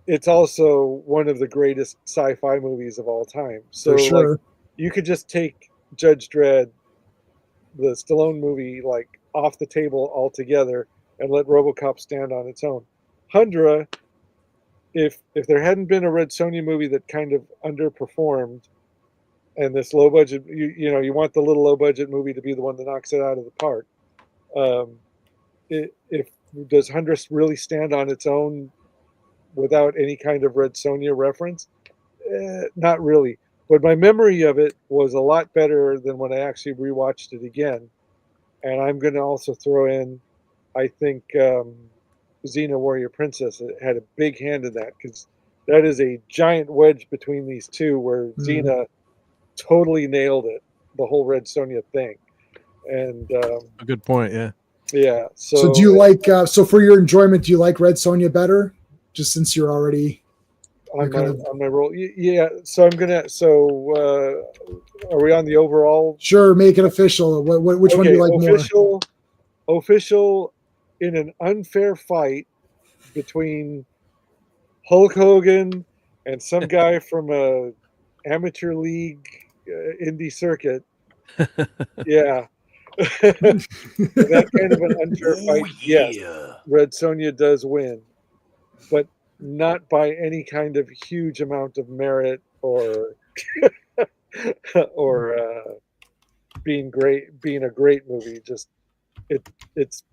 It's also one of the greatest sci-fi movies of all time. So for sure. like, you could just take Judge Dredd, the Stallone movie, like off the table altogether and let RoboCop stand on its own. Hundra, if there hadn't been a Red Sonja movie that kind of underperformed, and this low budget, you want the little low budget movie to be the one that knocks it out of the park. Does Hundra really stand on its own without any kind of Red Sonja reference? Not really. But my memory of it was a lot better than when I actually rewatched it again. And I'm going to also throw in, I think, Xena Warrior Princess had a big hand in that, because that is a giant wedge between these two where Xena totally nailed it, the whole Red Sonja thing. And a good point, yeah. Yeah. So do you like, so for your enjoyment, do you like Red Sonja better? Just since you're already on my roll. Yeah. So are we on the overall? Sure. Make it official. Which one do you like more? Official in an unfair fight between Hulk Hogan and some guy from a amateur league indie circuit. Yeah. That kind of an unfair fight. Yes. Red Sonja does win, but not by any kind of huge amount of merit or being a great movie. Just it's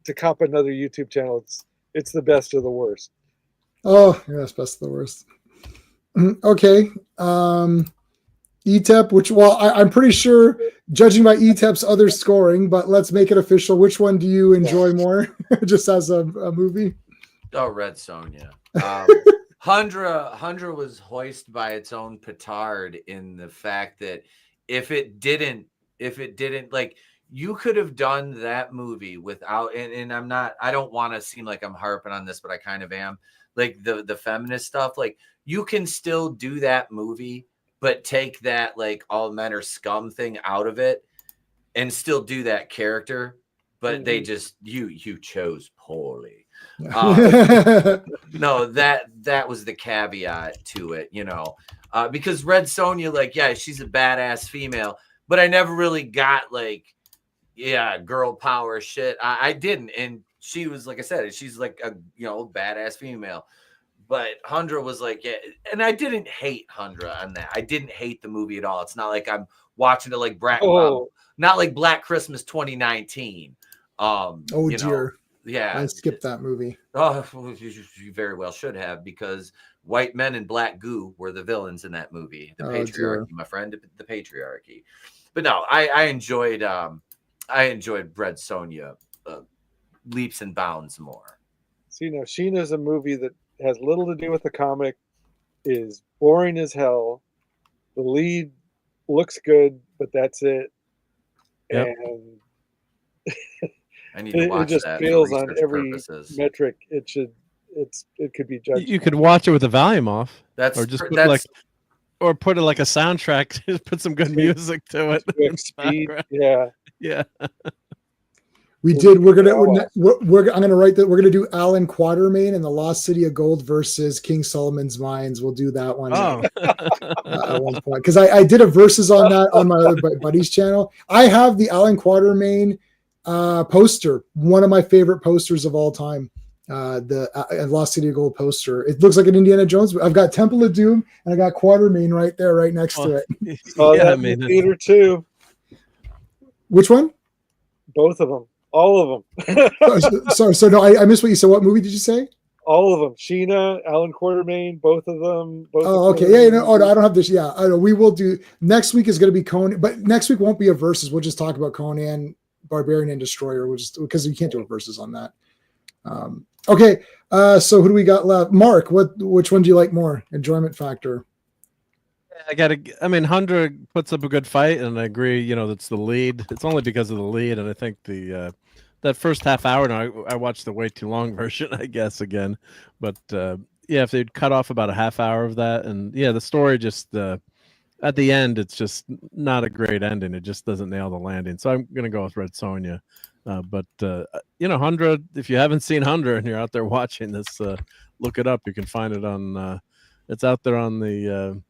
to cop another YouTube channel. It's the best of the worst. Oh yes, best of the worst. Okay. ETEP, I'm pretty sure, judging by ETEP's other scoring, but let's make it official. Which one do you enjoy more, just as a movie? Oh, Red Sonja. Hundra was hoisted by its own petard in the fact that if it didn't, like, you could have done that movie without, and I don't want to seem like I'm harping on this, but I kind of am, like the feminist stuff. Like, you can still do that movie, but take that, like, all men are scum thing out of it and still do that character. But they just, you chose poorly. No, that was the caveat to it, because Red Sonja, like, yeah, she's a badass female, but I never really got, like, yeah, girl power shit. I didn't. And she was, like I said, she's like a, badass female. But Hundra was like, yeah, and I didn't hate Hundra on that. I didn't hate the movie at all. It's not like I'm watching it like not like Black Christmas 2019. Dear. Yeah. I skipped that movie. Oh, you very well should have, because white men in black goo were the villains in that movie. The patriarchy, my friend, the patriarchy. But no, I enjoyed Red Sonja leaps and bounds more. See, now Sheena's a movie that has little to do with the comic, is boring as hell. The lead looks good, but that's it. Yep. And I need to it watch just that for fails on research every purposes. metric. It could be judged. You could watch it with the volume off, That's or just put that's or put it like a soundtrack. Just put some good music to it. in the speed. background. Yeah. Yeah. We Well, did. I'm gonna write that. We're gonna do Alan Quatermain and the Lost City of Gold versus King Solomon's Mines. We'll do that one Oh. at one point, because I did a versus on that on my other buddy's channel. I have the Alan Quatermain poster, one of my favorite posters of all time. The Lost City of Gold poster. It looks like an Indiana Jones. I've got Temple of Doom and I got Quatermain right there, right next to it. Oh, yeah, that I in the mean, theater too. Which one? Both of them. All of them. So no, I missed what you said. What movie did you say? All of them. Sheena, Alan Quatermain, both of them. Okay. Yeah. No, I don't have this. Yeah. I know. We will do next week is going to be Conan, but next week won't be a versus. We'll just talk about Conan, Barbarian, and Destroyer. We'll just because we can't do a versus on that. Okay. So who do we got left? Mark, which one do you like more? Enjoyment factor. I mean, Hundra puts up a good fight, and I agree. That's the lead. It's only because of the lead, and I think that first half hour. Now I watched the way too long version, I guess again, but yeah, if they'd cut off about a half hour of that, and yeah, the story just at the end, it's just not a great ending. It just doesn't nail the landing. So I'm gonna go with Red Sonja. But Hundra. If you haven't seen Hundra and you're out there watching this, look it up. You can find it on. It's out there on the.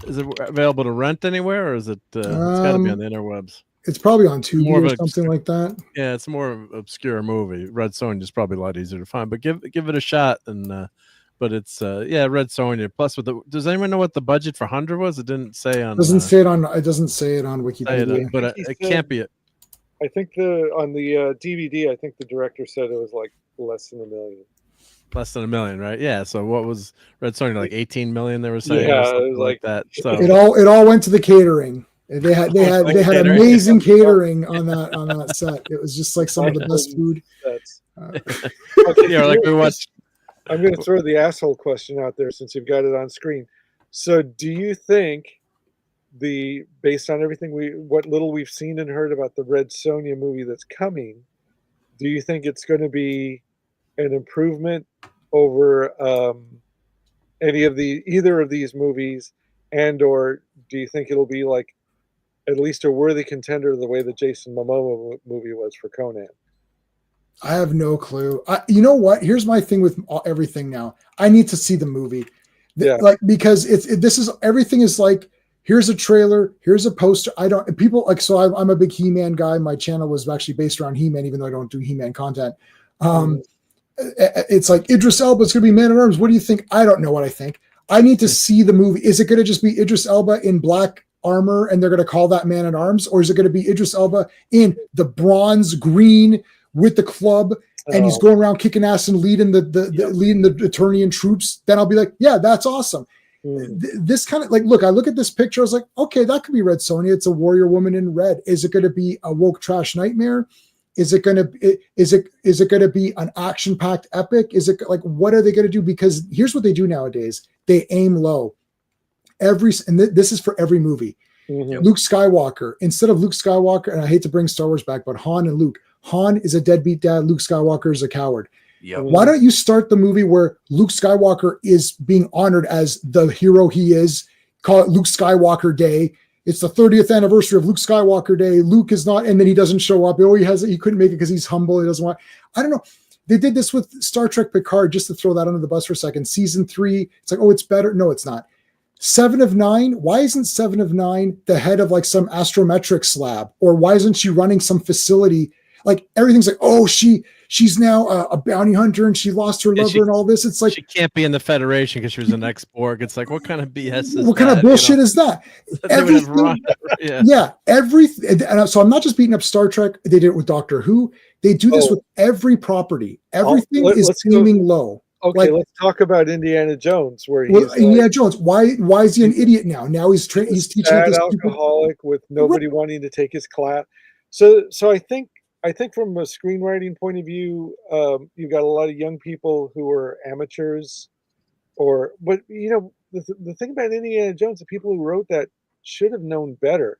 Is it available to rent anywhere, or is it? It's got to be on the interwebs. It's probably on Tubi More of or something like that. Yeah, it's more of an obscure movie. Red Sonja is probably a lot easier to find, but give it a shot. And but it's Red Sonja. Plus, does anyone know what the budget for Hundra was? It didn't say on. It doesn't say it on Wikipedia. But it can't be it. I think on the DVD, I think the director said it was like less than $1 million. Less than $1 million, right? Yeah. So what was Red Sonja, like 18 million? They were saying, yeah, or something it was like that. So It all went to the catering. They had amazing catering on that set. It was just like some of the best food. Okay, yeah, like we watched. I'm going to throw the asshole question out there since you've got it on screen. So, do you think based on everything what little we've seen and heard about the Red Sonja movie that's coming, do you think it's going to be an improvement over either of these movies, or do you think it'll be like at least a worthy contender the way the Jason Momoa movie was for Conan? I have no clue. You know what? Here's my thing with everything now. I need to see the movie. Yeah. Like, because everything is like, here's a trailer, here's a poster. I'm a big He-Man guy. My channel was actually based around He-Man, even though I don't do He-Man content. It's like Idris Elba's going to be Man at Arms. What do you think? I don't know what I think. I need to see the movie. Is it going to just be Idris Elba in black armor and they're going to call that Man at Arms? Or is it going to be Idris Elba in the bronze green with the club and he's going around kicking ass and leading leading the Eternian troops? Then I'll be like, yeah, that's awesome. This kind of like, look, I look at this picture. I was like, okay, that could be Red Sonja. It's a warrior woman in red. Is it going to be a woke trash nightmare? Is it going to be an action-packed epic? Is it like, what are they going to do? Because here's what they do nowadays. They aim low. This is for every movie. Mm-hmm. Luke Skywalker, instead of Luke Skywalker, and I hate to bring Star Wars back, but Han and Luke. Han is a deadbeat dad. Luke Skywalker is a coward. Yep. Why don't you start the movie where Luke Skywalker is being honored as the hero he is? Call it Luke Skywalker Day. It's the 30th anniversary of Luke Skywalker Day. Luke is not, and then he doesn't show up. He couldn't make it because he's humble. He doesn't want. I don't know. They did this with Star Trek Picard, just to throw that under the bus for a second. Season 3, it's like, oh, it's better. No, it's not. 7 of 9. Why isn't 7 of 9 the head of like some astrometrics lab? Or why isn't she running some facility? Like everything's like, oh, she's now a bounty hunter and she lost her lover and all this. It's like she can't be in the Federation because she was an ex-Borg. It's like, what kind of BS is what kind of bullshit is that? Everything, everything. And so I'm not just beating up Star Trek. They did it with Doctor Who. They do this with every property. Everything is aiming low. Okay, let's talk about Indiana Jones. Indiana Jones. Why is he an idiot now? Now he's teaching this alcoholic with nobody wanting to take his class. So I think I think from a screenwriting point of view, you've got a lot of young people who are amateurs, but the thing about Indiana Jones, the people who wrote that should have known better,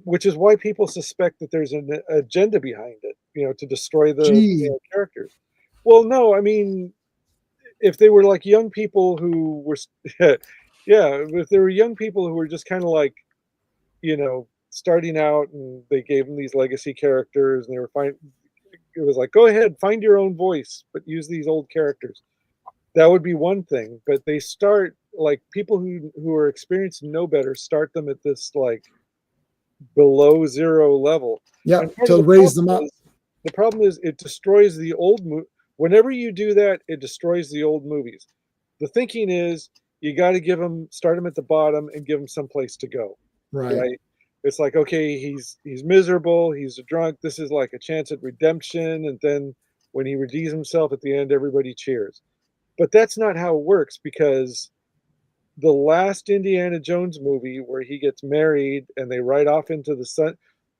which is why people suspect that there's an agenda behind it, to destroy the characters. Well, no, I mean, if they were like young people who were, if they were young people who were just kind of like, starting out, and they gave them these legacy characters, and they were fine. It was like, go ahead, find your own voice, but use these old characters. That would be one thing. But they start like people who are experienced and know better, start them at this like below zero level. Yeah, to raise them up. The problem is it destroys the old movie. Whenever you do that, it destroys the old movies. The thinking is you got to start them at the bottom and give them someplace to go. Right. It's like, okay, he's miserable, he's a drunk. This is like a chance at redemption, and then when he redeems himself at the end, everybody cheers. But that's not how it works, because the last Indiana Jones movie where he gets married and they ride off into the sun,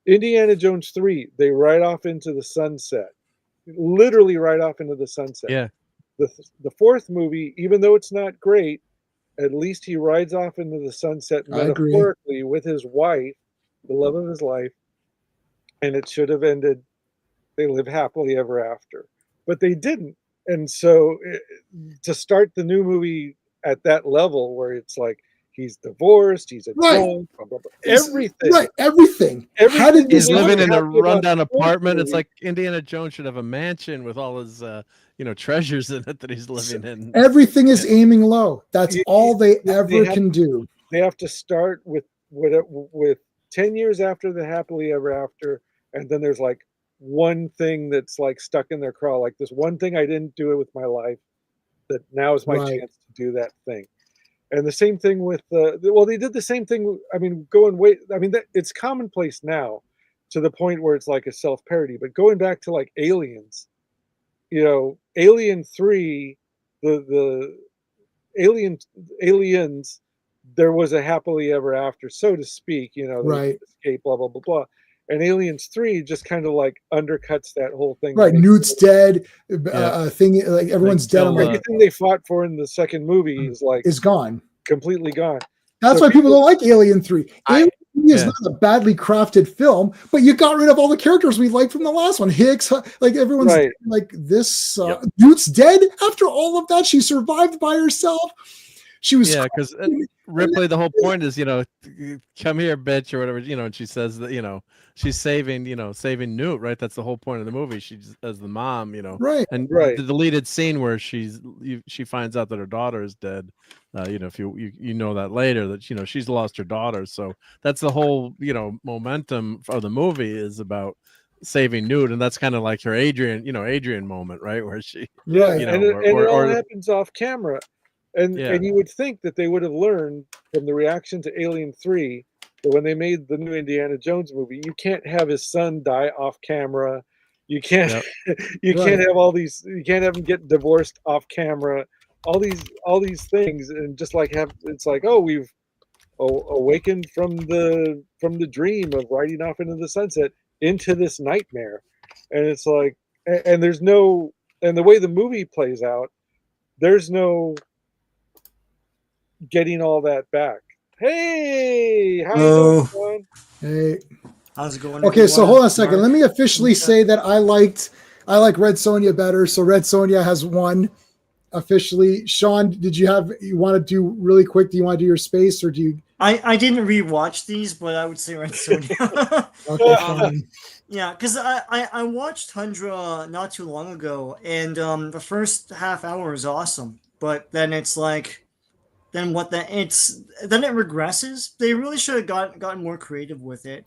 Indiana Jones 3, they ride off into the sunset, literally right off into the sunset. Yeah. The fourth movie, even though it's not great, at least he rides off into the sunset metaphorically with his wife, the love of his life, and it should have ended, they live happily ever after. But they didn't. And so to start the new movie at that level where it's like he's divorced, he's a drunk, blah, blah, blah, everything. Right, everything. How did he's living in a rundown apartment? It's like Indiana Jones should have a mansion with all his treasures in it that he's living in. Everything is aiming low. That's all they can do. They have to start with 10 years after the happily ever after, and then there's like one thing that's like stuck in their craw, like this one thing I didn't do it with my life, that now is my chance to do that thing. And the same thing with they did the same thing. I mean, it's commonplace now to the point where it's like a self-parody, but going back to like Aliens, Alien 3, the Aliens, there was a happily ever after, so to speak, escape, blah, blah, blah, blah. And Aliens 3 just kind of like undercuts that whole thing. Right. Newt's dead. Thing like everyone's dead. Everything they fought for in the second movie is gone. Completely gone. That's why people don't like Alien 3. Alien 3 is not a badly crafted film, but you got rid of all the characters we liked from the last one. Hicks, like everyone's like this. Newt's dead after all of that. She survived by herself. She was because Ripley. The whole point is, come here, bitch, or whatever. And she says that she's saving Newt, right? That's the whole point of the movie. She's as the mom, right. And the deleted scene where she finds out that her daughter is dead. If you know that later that she's lost her daughter. So that's the whole momentum of the movie is about saving Newt, and that's kind of like her Adrian moment, right? Where she and it all happens off camera. And you would think that they would have learned from the reaction to Alien 3 that when they made the new Indiana Jones movie, you can't have his son die off camera. You can't can't have all these, you can't have him get divorced off camera. All these things, and just like it's like, oh, we've awakened from the dream of riding off into the sunset into this nightmare. And it's like, and there's no, and the way the movie plays out, there's no getting all that back. Hey, how you doing? Hey, how's it going? Okay, so hold on a second. Let me officially say that I like Red Sonja better. So Red Sonja has won officially. Sean, you want to do really quick? Do you want to do your space, or do you? I didn't rewatch these, but I would say Red Sonja. Okay, fine. Yeah, because I watched Hundra not too long ago, and the first half hour is awesome, but then it's like. Then it regresses. They really should have gotten more creative with it.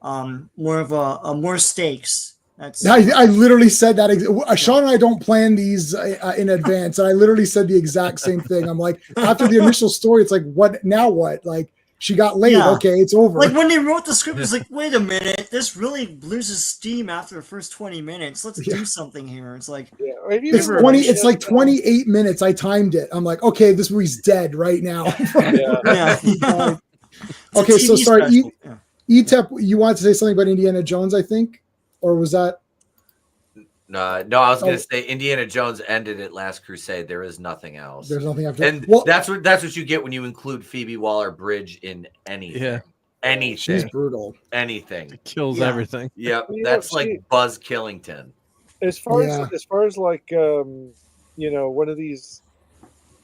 More of a more stakes. I literally said that. Sean and I don't plan these in advance. And I literally said the exact same thing. I'm like, after the initial story, it's like, what now? What? Like, she got laid. Yeah. Okay, it's over. Like when they wrote the script, it's like, wait a minute, this really loses steam after the first 20 minutes. Let's do something here. It's like it's 20. It's like 28 minutes. I timed it. I'm like, okay, this movie's dead right now. Okay, so sorry, Etep, you wanted to say something about Indiana Jones, I think, or was that? No, I was going to say Indiana Jones ended at Last Crusade. There is nothing else. There's nothing after. And Well, that's what you get when you include Phoebe Waller-Bridge in anything. Yeah. Anything. She's brutal. Anything. It kills Yeah. everything. Yep. You know, That's like Buzz Killington. As far Yeah. as like one of these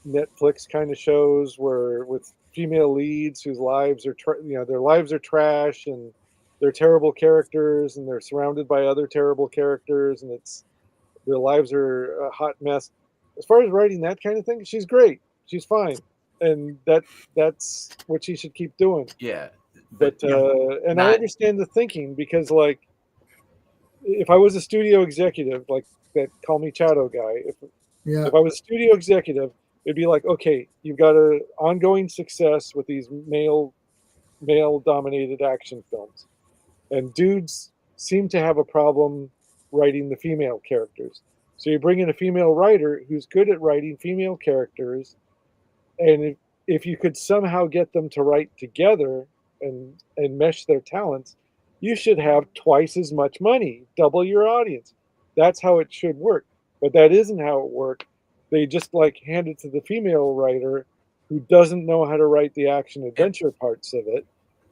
Netflix kind of shows where with female leads whose lives are their lives are trash and they're terrible characters and they're surrounded by other terrible characters and their lives are a hot mess. As far as writing that kind of thing, she's great. She's fine, and that's what she should keep doing. Yeah. But and I understand the thinking because like if I was a studio executive, like that Call Me Chado guy, if I was a studio executive, it'd be like, okay, you've got an ongoing success with these male dominated action films. And dudes seem to have a problem writing the female characters. So you bring in a female writer who's good at writing female characters, and if you could somehow get them to write together and mesh their talents, you should have twice as much money, double your audience. That's how it should work. But that isn't how it works. They just like hand it to the female writer who doesn't know how to write the action adventure parts of it.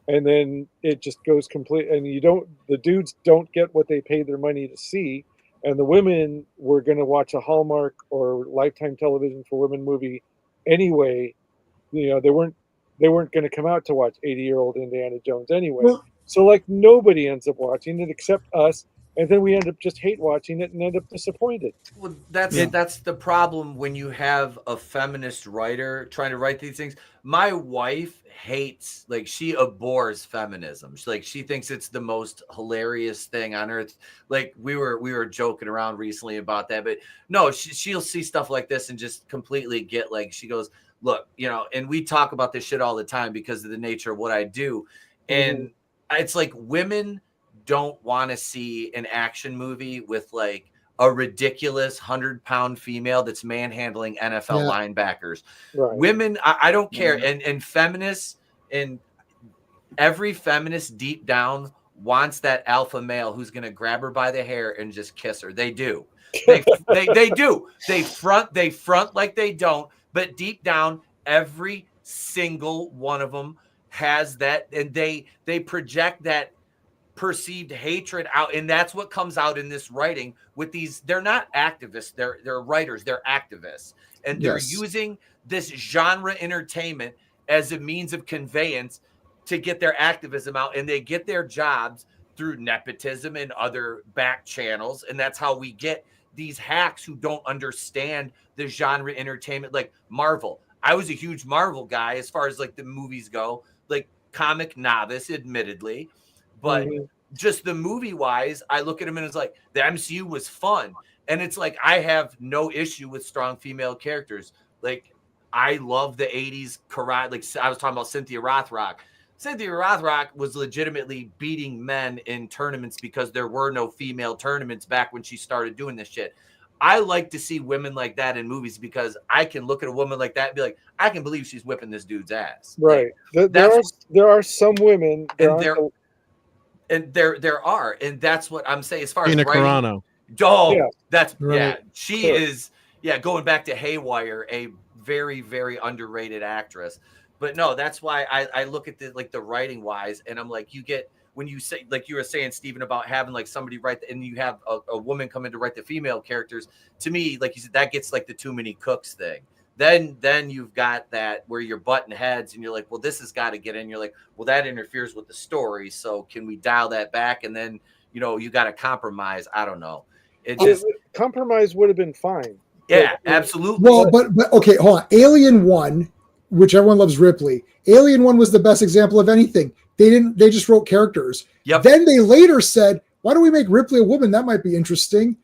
And then it just goes complete, and the dudes don't get what they paid their money to see. And the women were going to watch a Hallmark or Lifetime Television for Women movie anyway. They weren't going to come out to watch 80-year-old Indiana Jones anyway. Well, so like nobody ends up watching it except us. And then we end up just hate watching it and end up disappointed. Well, that's the problem when you have a feminist writer trying to write these things. My wife hates, like, she abhors feminism. She thinks it's the most hilarious thing on earth. Like we were joking around recently about that, but no, she'll see stuff like this and just completely get like, she goes, look, and we talk about this shit all the time because of the nature of what I do. And it's like women don't want to see an action movie with like a ridiculous 100-pound female that's manhandling NFL linebackers. Right. Women, I don't care. And feminists, and every feminist deep down wants that alpha male who's going to grab her by the hair and just kiss her. They do. They do. They front like they don't, but deep down, every single one of them has that, and they project that perceived hatred out, and that's what comes out in this writing with these. They're not activists, they're writers, they're activists, and they're using this genre entertainment as a means of conveyance to get their activism out, and they get their jobs through nepotism and other back channels, and that's how we get these hacks who don't understand the genre entertainment. Like Marvel, I was a huge Marvel guy as far as like the movies go, like comic novice admittedly, but just the movie wise, I look at them and it's like the MCU was fun. And it's like, I have no issue with strong female characters. Like I love the 80s karate. Like I was talking about Cynthia Rothrock. Cynthia Rothrock was legitimately beating men in tournaments because there were no female tournaments back when she started doing this shit. I like to see women like that in movies because I can look at a woman like that and be like, I can believe she's whipping this dude's ass. Right. Like, there are some women, and there are, and that's what I'm saying as far Gina as writing. Carano. Oh, Yeah. that's Right. she Sure. is going back to Haywire, a very, very underrated actress. But no, that's why I look at the writing wise, and I'm like, you get when you say, like you were saying, Stephen, about having like somebody write, and you have a woman come in to write the female characters. To me, like you said, that gets like the too many cooks thing. Then you've got that where you're butting heads, and you're like, well, this has got to get in. You're like, well, that interferes with the story, so can we dial that back? And then you got to compromise. I don't know. Compromise would have been fine. Yeah, absolutely. Well, but okay, hold on. Alien 1, which everyone loves Ripley. Alien 1 was the best example of anything. They just wrote characters. Yep. Then they later said, why don't we make Ripley a woman? That might be interesting.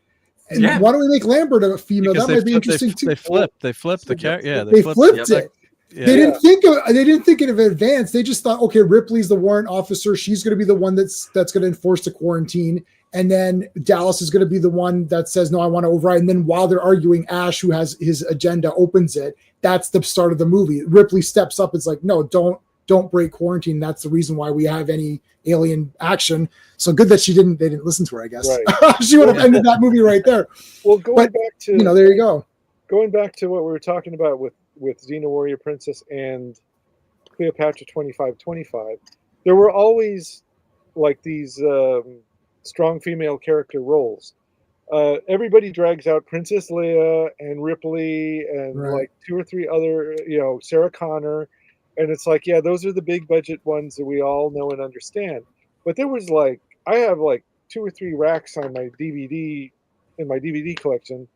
And why don't we make Lambert a female? Because that might be interesting too. They flipped the character. Yeah, They flipped it. Yeah. They didn't think of it in advance. They just thought, okay, Ripley's the warrant officer. She's going to be the one that's going to enforce the quarantine. And then Dallas is going to be the one that says, no, I want to override. And then while they're arguing, Ash, who has his agenda, opens it. That's the start of the movie. Ripley steps up. It's like, no, don't don't break quarantine. That's the reason why we have any alien action. So good that they didn't listen to her, I guess. Right. She would have ended that movie right there. Well, going back to, there you go. Going back to what we were talking about with Xena Warrior Princess and Cleopatra 2525, there were always like these strong female character roles. Everybody drags out Princess Leia and Ripley and like 2 or 3 other, Sarah Connor. And it's like, yeah, those are the big budget ones that we all know and understand. But there was like, I have like 2 or 3 racks on my DVD, in my DVD collection,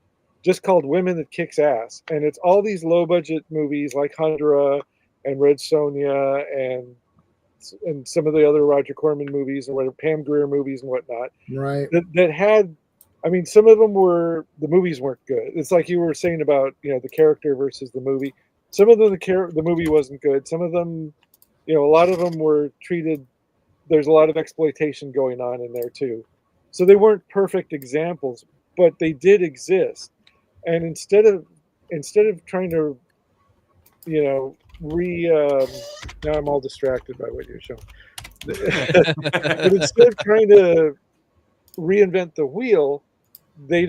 just called Women That Kicks Ass. And it's all these low budget movies like Hundra and Red Sonja and some of the other Roger Corman movies and whatever, Pam Grier movies and whatnot. Right. That had, I mean, some of them the movies weren't good. It's like you were saying about, the character versus the movie. Some of them, the movie wasn't good. Some of them, a lot of them were treated, there's a lot of exploitation going on in there too. So they weren't perfect examples, but they did exist. And instead of trying to, now I'm all distracted by what you're showing. But instead of trying to reinvent the wheel, they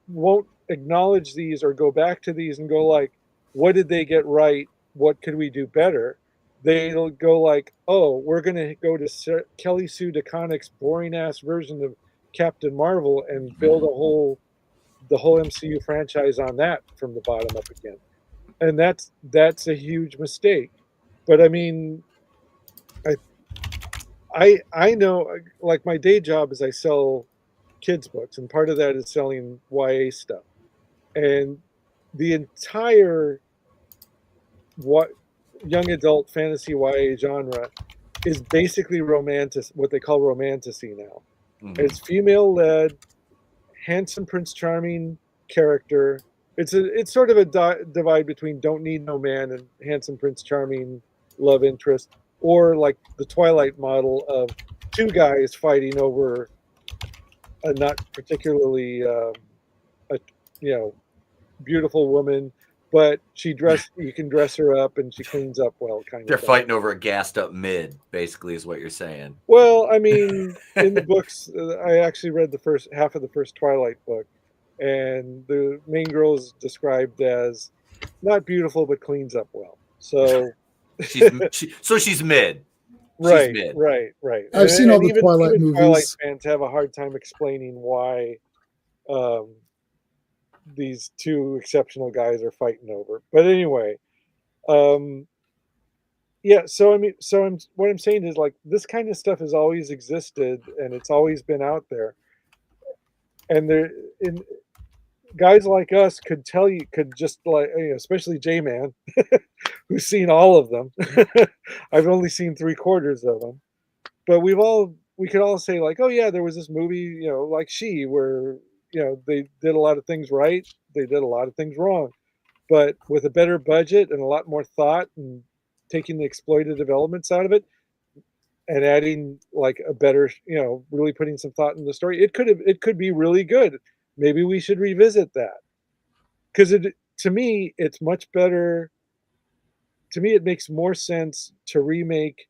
won't acknowledge these or go back to these and go like, what did they get right? What could we do better? They'll go like, oh, we're going to go to Kelly Sue DeConnick's boring ass version of Captain Marvel and build the whole MCU franchise on that from the bottom up again. And that's a huge mistake. But I mean, I know, like, my day job is I sell kids books, and part of that is selling YA stuff. And the entire young adult fantasy YA genre is basically what they call romantasy now. Mm-hmm. It's female led, handsome Prince Charming character. It's sort of a divide between don't need no man and handsome Prince Charming love interest, or like the Twilight model of 2 guys fighting over a not particularly beautiful woman, but you can dress her up and she cleans up well, kind of. They're fighting over a gassed up mid, basically, is what you're saying. Well, I mean, in the books, I actually read the first half of the first Twilight book, and the main girl is described as not beautiful but cleans up well. So she's mid. Right, she's mid. right. I've seen all the Twilight movies. Twilight fans have a hard time explaining why these 2 exceptional guys are fighting over. But anyway, yeah. So I mean, what I'm saying is, like, this kind of stuff has always existed and it's always been out there. And guys like us could just like, especially J-Man, who's seen all of them. I've only seen 3/4 of them, but we could all say like, oh yeah, there was this movie, like where they did a lot of things right, they did a lot of things wrong, but with a better budget and a lot more thought and taking the exploitative elements out of it and adding like a better, really putting some thought in the story, it could be really good. Maybe we should revisit that, because to me it's much better. To me, it makes more sense to remake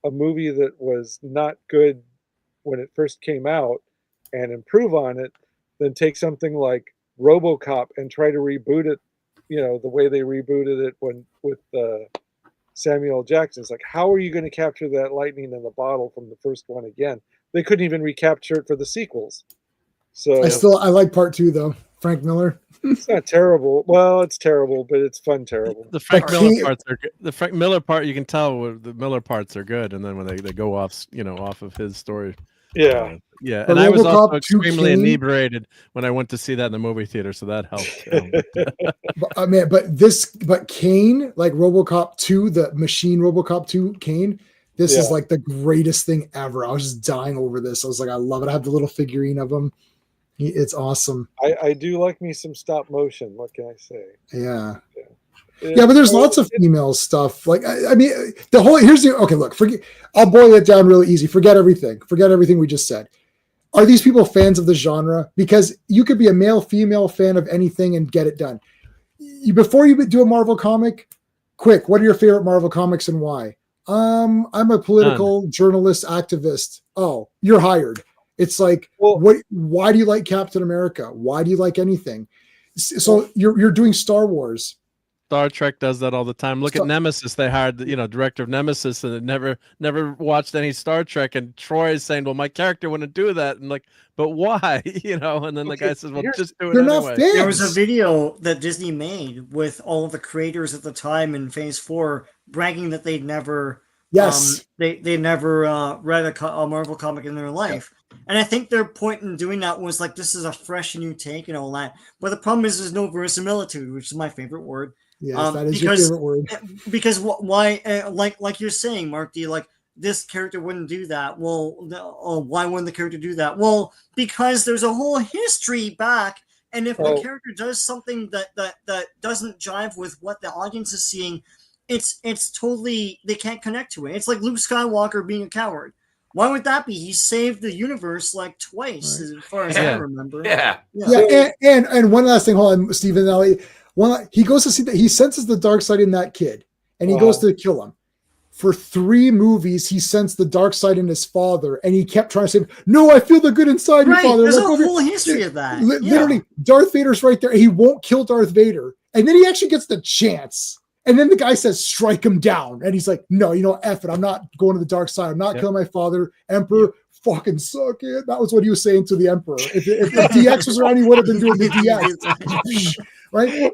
a movie that was not good when it first came out and improve on it than take something like RoboCop and try to reboot it, the way they rebooted it with Samuel Jackson. It's like, how are you going to capture that lightning in the bottle from the first one again? They couldn't even recapture it for the sequels. So I like part 2 though. Frank Miller. It's not terrible. Well, it's terrible, but it's fun terrible. The Frank Miller parts are good. The Frank Miller part, you can tell the Miller parts are good, and then when they go off, off of his story. Yeah. Yeah. But And I was RoboCop also 2 extremely Kane, inebriated when I went to see that in the movie theater, so that helped. but Kane, like RoboCop 2, the machine RoboCop 2 Kane, this is like the greatest thing ever. I was just dying over this. I was like, I love it. I have the little figurine of him. It's awesome. I do like me some stop motion. What can I say? Yeah. Yeah, but there's lots of female stuff. Like, I mean, forget. I'll boil it down really easy. Forget everything we just said. Are these people fans of the genre? Because you could be a male, female fan of anything and get it done. Before you do a Marvel comic, quick, what are your favorite Marvel comics and why? I'm a political journalist activist. Oh, you're hired. It's like, why do you like Captain America? Why do you like anything? So you're doing Star Wars. Star Trek does that all the time. Look at Nemesis. They hired the director of Nemesis and never watched any Star Trek. And Troy is saying, well, my character wouldn't do that. And like, but why? And then the guy says, well, just do it anyway. There was a video that Disney made with all of the creators at the time in Phase 4 bragging that they'd never they never read a Marvel comic in their life. And I think their point in doing that was like, this is a fresh new take and all that. But the problem is there's no verisimilitude, which is my favorite word. Yes, that is your favorite word. Because why, like you're saying, Mark D, like this character wouldn't do that. Well, why wouldn't the character do that? Well, because there's a whole history back, and if the character does something that doesn't jive with what the audience is seeing, it's totally, they can't connect to it. It's like Luke Skywalker being a coward. Why would that be? He saved the universe like twice, as far as I remember. And one last thing, hold on, Stephen Ellie. He goes to see that he senses the dark side in that kid, and he goes to kill him. For 3 movies, he sensed the dark side in his father, and he kept trying to say, "No, I feel the good inside your father." There's a whole history of that. Literally, Darth Vader's right there. He won't kill Darth Vader, and then he actually gets the chance. And then the guy says, "Strike him down," and he's like, "No, F it. I'm not going to the dark side. I'm not killing my father. Emperor, fucking suck it." That was what he was saying to the Emperor. If DX was around, he would have been doing the DX. Right?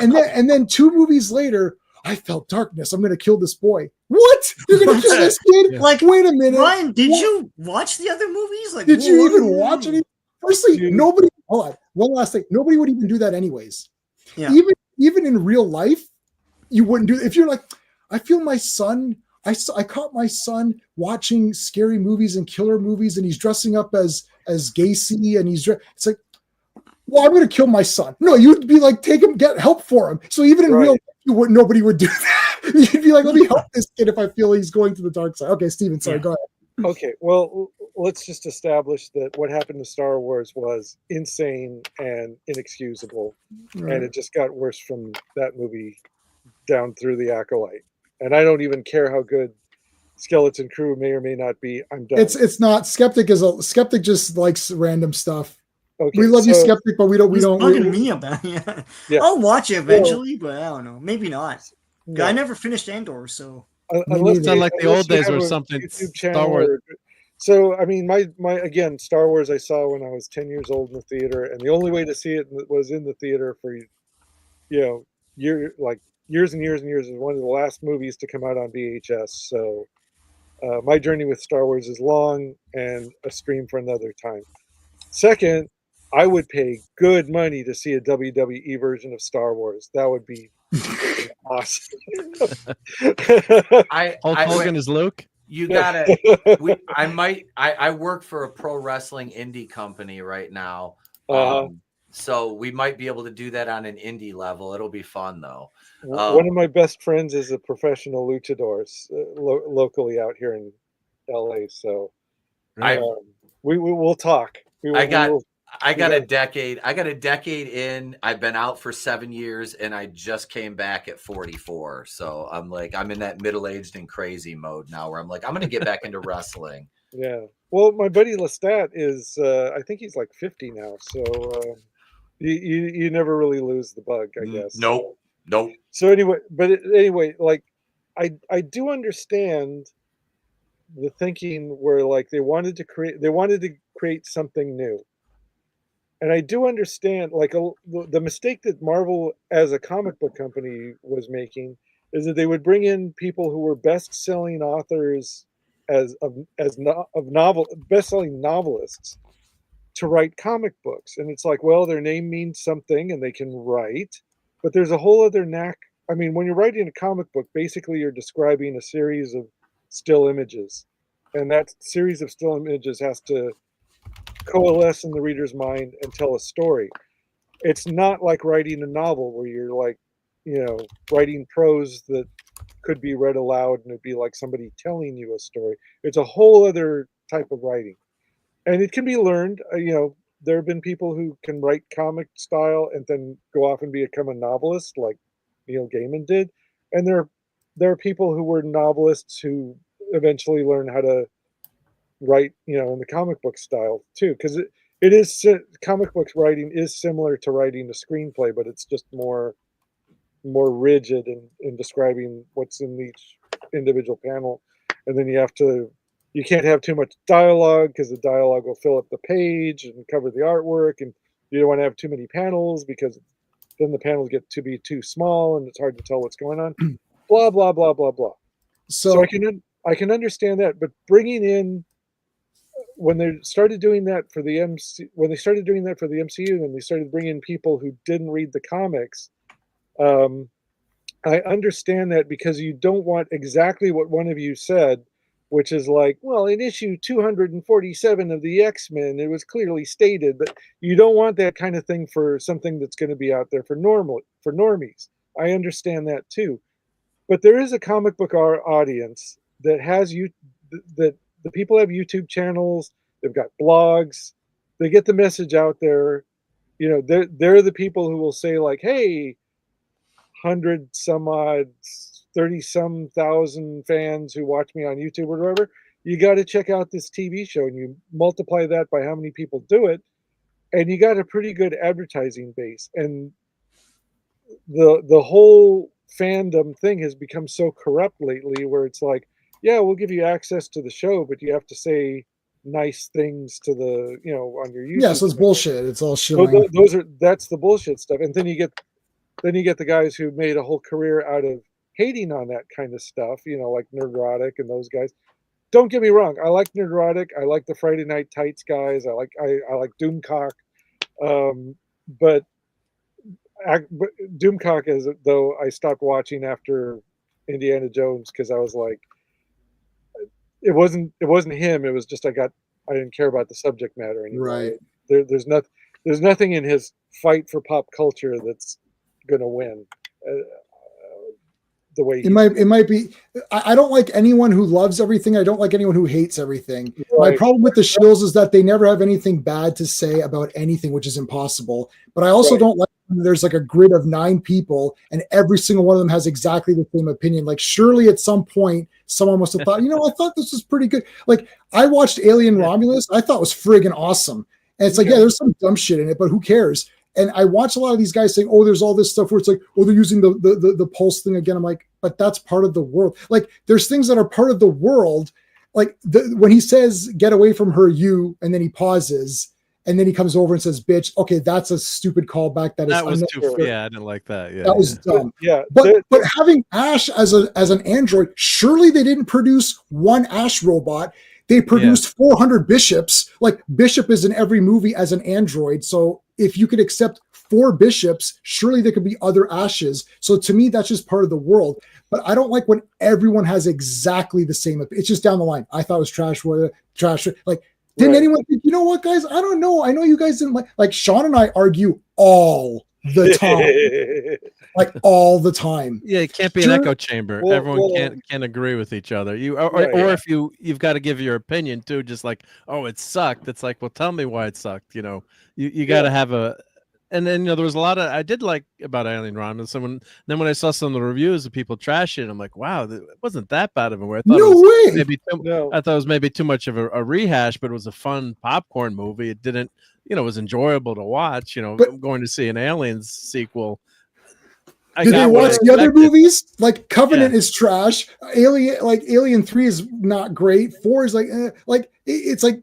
And then 2 movies later, I felt darkness. I'm going to kill this boy. What? You're going to kill this kid? Like, wait a minute. Ryan, did you watch the other movies? Like, did you even watch any? Firstly, nobody. Hold on. One last thing. Nobody would even do that anyways. Yeah. Even in real life, you wouldn't do. If you're like, I feel my son. I caught my son watching scary movies and killer movies, and he's dressing up as Gacy, and it's like, well, I'm going to kill my son. No, you'd be like, take him, get help for him. So even in real life, nobody would do that. You'd be like, let me help this kid if I feel he's going to the dark side. Okay, Steven, sorry, go ahead. Okay, well, let's just establish that what happened to Star Wars was insane and inexcusable, and it just got worse from that movie down through the Acolyte. And I don't even care how good Skeleton Crew may or may not be. I'm done. It's not. Skeptic just likes random stuff. Okay, we love you, Skeptic, but we don't. Bugging me about it. Yeah. I'll watch it eventually, but I don't know. Maybe not. I never finished Andor, so. It's not like the old days or something. Star Wars. So I mean, my again, Star Wars I saw when I was 10 years old in the theater, and the only way to see it was in the theater for years and years and years. Is one of the last movies to come out on VHS. So my journey with Star Wars is long and a stream for another time. Second, I would pay good money to see a WWE version of Star Wars. That would be awesome. Hulk Hogan is Luke. You gotta. I work for a pro wrestling indie company right now, so we might be able to do that on an indie level. It'll be fun though. One of my best friends is a professional luchador locally out here in LA. So we'll talk. I got a decade in. I've been out for 7 years, and I just came back at 44. So I'm in that middle-aged and crazy mode now, where I'm like, I'm gonna get back into wrestling. Yeah. Well, my buddy Lestat is. I think he's like 50 now. So you never really lose the bug, I guess. Nope. So anyway, like I do understand the thinking where like they wanted to create something new. And I do understand, like the mistake that Marvel, as a comic book company, was making is that they would bring in people who were best-selling authors best-selling novelists to write comic books, and it's like, well, their name means something, and they can write, but there's a whole other knack. I mean, when you're writing a comic book, basically you're describing a series of still images, and that series of still images has to coalesce in the reader's mind and tell a story. It's not like writing a novel where you're like, writing prose that could be read aloud and it'd be like somebody telling you a story. It's a whole other type of writing, and it can be learned. There have been people who can write comic style and then go off and become a novelist, like Neil Gaiman did. and there are people who were novelists who eventually learn how to write, you know, in the comic book style too, because it is comic books writing is similar to writing a screenplay, but it's just more rigid in describing what's in each individual panel, and then you can't have too much dialogue because the dialogue will fill up the page and cover the artwork, and you don't want to have too many panels because then the panels get to be too small and it's hard to tell what's going on. Blah blah blah blah blah. So I can understand that, but bringing in when they started doing that for the MCU, and they started bringing people who didn't read the comics, I understand that, because you don't want exactly what one of you said, which is like, well, in issue 247 of the X-Men, it was clearly stated, but you don't want that kind of thing for something that's going to be out there for normies. I understand that too. But there is a comic book audience that has that the people have YouTube channels, they've got blogs, they get the message out there. You know, they're the people who will say like, hey, 100 some odd 30 some thousand fans who watch me on YouTube or whatever, you got to check out this TV show, and you multiply that by how many people do it, and you got a pretty good advertising base. And the whole fandom thing has become so corrupt lately, where it's like, yeah, we'll give you access to the show, but you have to say nice things to the, you know, on your YouTube. Yeah, so it's bullshit. It's all shilling. That's the bullshit stuff. And then you get the guys who made a whole career out of hating on that kind of stuff, you know, like Nerdrotic and those guys. Don't get me wrong, I like Nerdrotic, I like the Friday Night Tights guys, I like Doomcock, but Doomcock, is though I stopped watching after Indiana Jones, because I was like, it wasn't him, it was just I didn't care about the subject matter anymore. Right. There's nothing in his fight for pop culture that's gonna win. The way it might be. I don't like anyone who loves everything. I don't like anyone who hates everything. Right. My problem with the Shills is that they never have anything bad to say about anything, which is impossible. But I also don't like when there's like a grid of 9 people and every single one of them has exactly the same opinion. Like, surely at some point someone must have thought, you know, I thought this was pretty good. Like, I watched Alien Romulus. I thought it was friggin' awesome. And it's like, yeah, there's some dumb shit in it, but who cares? And I watch a lot of these guys saying, oh, there's all this stuff where it's like, oh, they're using the pulse thing again. I'm like, but that's part of the world. Like, there's things that are part of the world. Like when he says, get away from her, you, and then he pauses and then he comes over and says, bitch. Okay, that's a stupid callback. That was too, yeah, I didn't like that. Yeah, that was dumb. Yeah. But having Ash as an android, surely they didn't produce one Ash robot. They produced 400 bishops. Like, Bishop is in every movie as an android. So if you could accept 4 bishops, surely there could be other Ashes. So to me, that's just part of the world. But I don't like when everyone has exactly the same. It's just down the line. I thought it was trash. Like, didn't anyone think, you know what, guys? I don't know. I know you guys didn't like Sean and I argue all the time. Like, all the time. Yeah, it can't be an echo chamber. Everyone can't agree with each other. If you've got to give your opinion too, just like, oh, it sucked. It's like, well, tell me why it sucked. You know, you got to have a. And then, you know, there was a lot of I did like about Alien Romulus. And when I saw some of the reviews of people trashing, I'm like, wow, it wasn't that bad of a way. I thought I thought it was maybe too much of a rehash, but it was a fun popcorn movie. It didn't, you know, it was enjoyable to watch. You know, I'm going to see an Aliens sequel. Did they watch the other movies? Like, Covenant is trash. Alien 3 is not great. 4 is it's like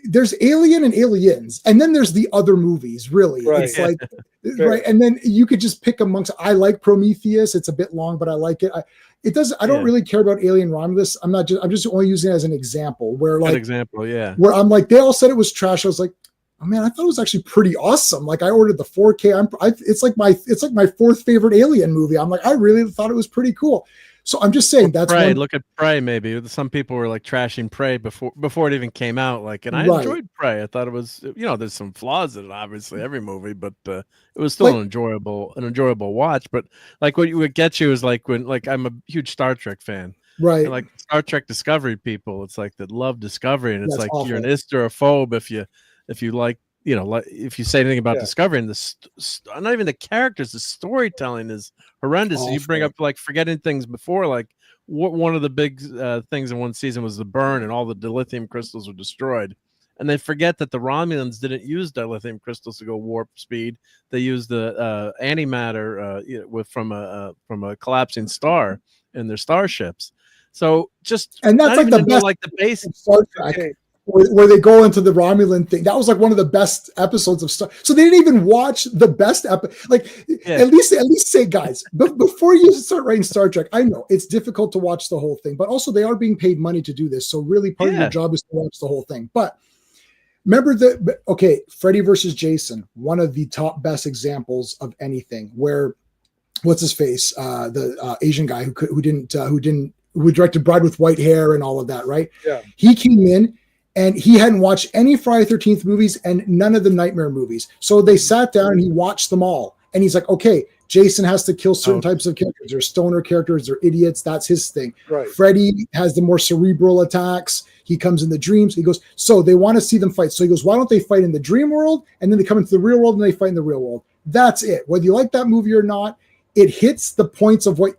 there's Alien and Aliens, and then there's the other movies. Really, it's like right. And then you could just pick amongst. I like Prometheus. It's a bit long, but I like it. I don't really care about Alien Romulus. I'm just only using it as an example. Where where I'm like, they all said it was trash. I was like, oh man, I thought it was actually pretty awesome. Like, I ordered the 4K. It's like my 4th favorite Alien movie. I'm like, I really thought it was pretty cool. So I'm just saying that's Prey. Look at Prey. Maybe some people were like trashing Prey before it even came out. Like, and I enjoyed Prey. I thought it was, you know, there's some flaws in it, obviously every movie, but it was still an enjoyable watch. But like, what would get you is like when, like, I'm a huge Star Trek fan. Right. And like Star Trek Discovery people, it's like that love Discovery, and it's like awful. You're an hysterophobe if you like you know, like if you say anything about Yeah. Discovery, and not even the characters, the storytelling is horrendous. You bring up like forgetting things before, like one of the big things in one season was the burn, and all the dilithium crystals were destroyed. And they forget that the Romulans didn't use dilithium crystals to go warp speed. They used the antimatter from a collapsing star in their starships. So just And that's like the best, like the basic Star Trek, where they go into the Romulan thing. That was like one of the best episodes of Star. So they didn't even watch the best like at least say, guys, before you start writing Star Trek, I know it's difficult to watch the whole thing, but also they are being paid money to do this. So really part of your job is to watch the whole thing. But remember Freddy versus Jason, one of the top best examples of anything where what's his face? The Asian guy who directed Bride with White Hair and all of that, right? Yeah. He came in and he hadn't watched any Friday 13th movies and none of the Nightmare movies. So they sat down and he watched them all. And he's like, okay, Jason has to kill certain types of characters. They're stoner characters, they're idiots. That's his thing. Right. Freddy has the more cerebral attacks. He comes in the dreams. He goes, so they want to see them fight. So he goes, why don't they fight in the dream world? And then they come into the real world and they fight in the real world. That's it. Whether you like that movie or not, it hits the points of what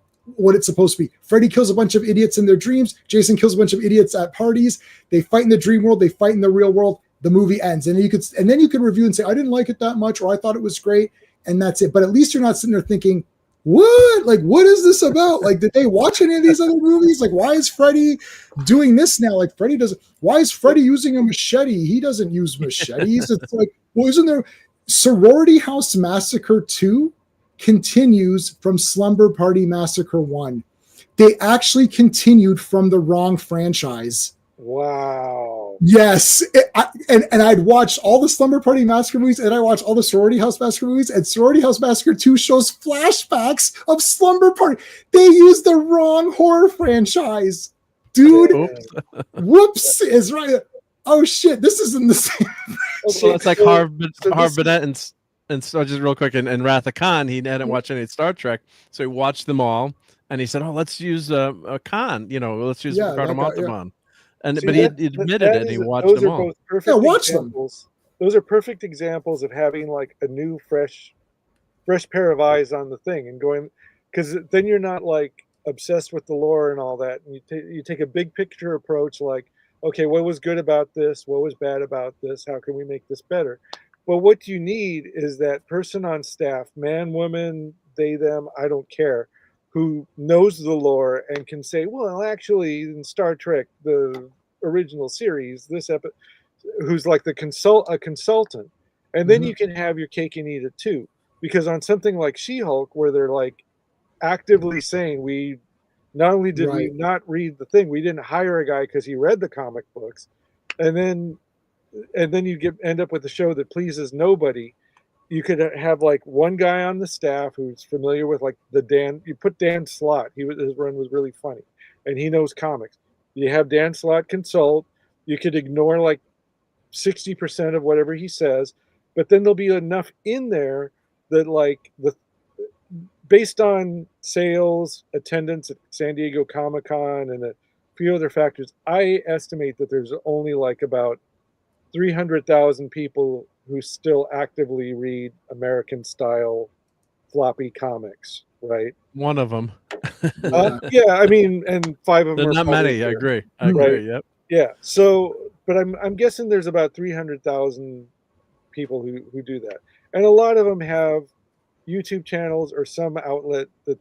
it's supposed to be. Freddy kills a bunch of idiots in their dreams. Jason kills a bunch of idiots at parties. They fight in the dream world. They fight in the real world. The movie ends. And then you could review and say, I didn't like it that much, or I thought it was great. And that's it. But at least you're not sitting there thinking, what? Like, what is this about? Like, did they watch any of these other movies? Like, why is Freddy doing this now? Like, why is Freddy using a machete? He doesn't use machetes. It's like, well, isn't there Sorority House Massacre 2 continues from Slumber Party Massacre 1. They actually continued from the wrong franchise. Wow. Yes. And I'd watched all the Slumber Party Massacre movies, and I watched all the Sorority House Massacre movies, and Sorority House Massacre 2 shows flashbacks of Slumber Party. They used the wrong horror franchise. Dude, whoops is right. Oh shit, this isn't the same. Well, it's like Harv Burnett and so just real quick, and Wrath of Khan, he hadn't watched any Star Trek, so he watched them all, and he said, "Oh, let's use a Khan, let's use Ricardo Montalban." But he admitted it. And he watched them all. Watch them. Those are perfect examples of having like a new, fresh pair of eyes on the thing and going, because then you're not like obsessed with the lore and all that, and you take a big picture approach, like, okay, what was good about this? What was bad about this? How can we make this better? But what you need is that person on staff, man, woman, they, them, I don't care, who knows the lore and can say, well, actually, in Star Trek, the original series, who's like a consultant. And then you can have your cake and eat it too. Because on something like She-Hulk, where they're like actively saying, we not only did we not read the thing, we didn't hire a guy because he read the comic books. And then you end up with a show that pleases nobody. You could have like one guy on the staff who's familiar with like you put Dan Slott. His run was really funny and he knows comics. You have Dan Slott consult. You could ignore like 60% of whatever he says, but then there'll be enough in there that like based on sales, attendance at San Diego Comic-Con and a few other factors, I estimate that there's only like about 300,000 people who still actively read American style floppy comics, right? One of them. Yeah, I mean, and 5 of them They're are not many. there. I agree. Right. Yep. Yeah. So, but I'm guessing there's about 300,000 people who do that, and a lot of them have YouTube channels or some outlet that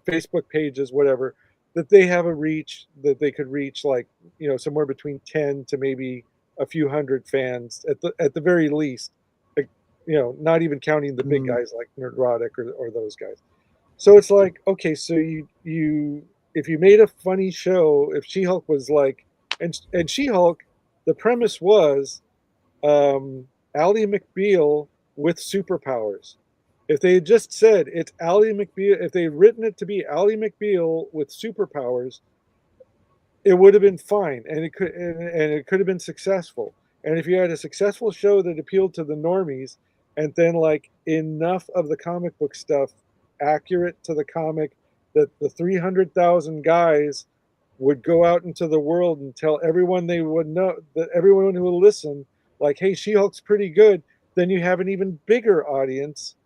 Facebook pages, whatever, that they have a reach that they could reach, like, somewhere between 10 to maybe a few hundred fans at the very least, like, not even counting the big guys like Nerdrotic or those guys. So it's like, okay, so you if you made a funny show, if She-Hulk was like, and She-Hulk, the premise was Ally McBeal with superpowers. If they had just said it's Ally McBeal, if they had written it to be Ally McBeal with superpowers, it would have been fine, and it could have been successful. And if you had a successful show that appealed to the normies, and then like enough of the comic book stuff accurate to the comic that the 300,000 guys would go out into the world and tell everyone they would know, that everyone who will listen, like, hey, She-Hulk's pretty good. then you have an even bigger audience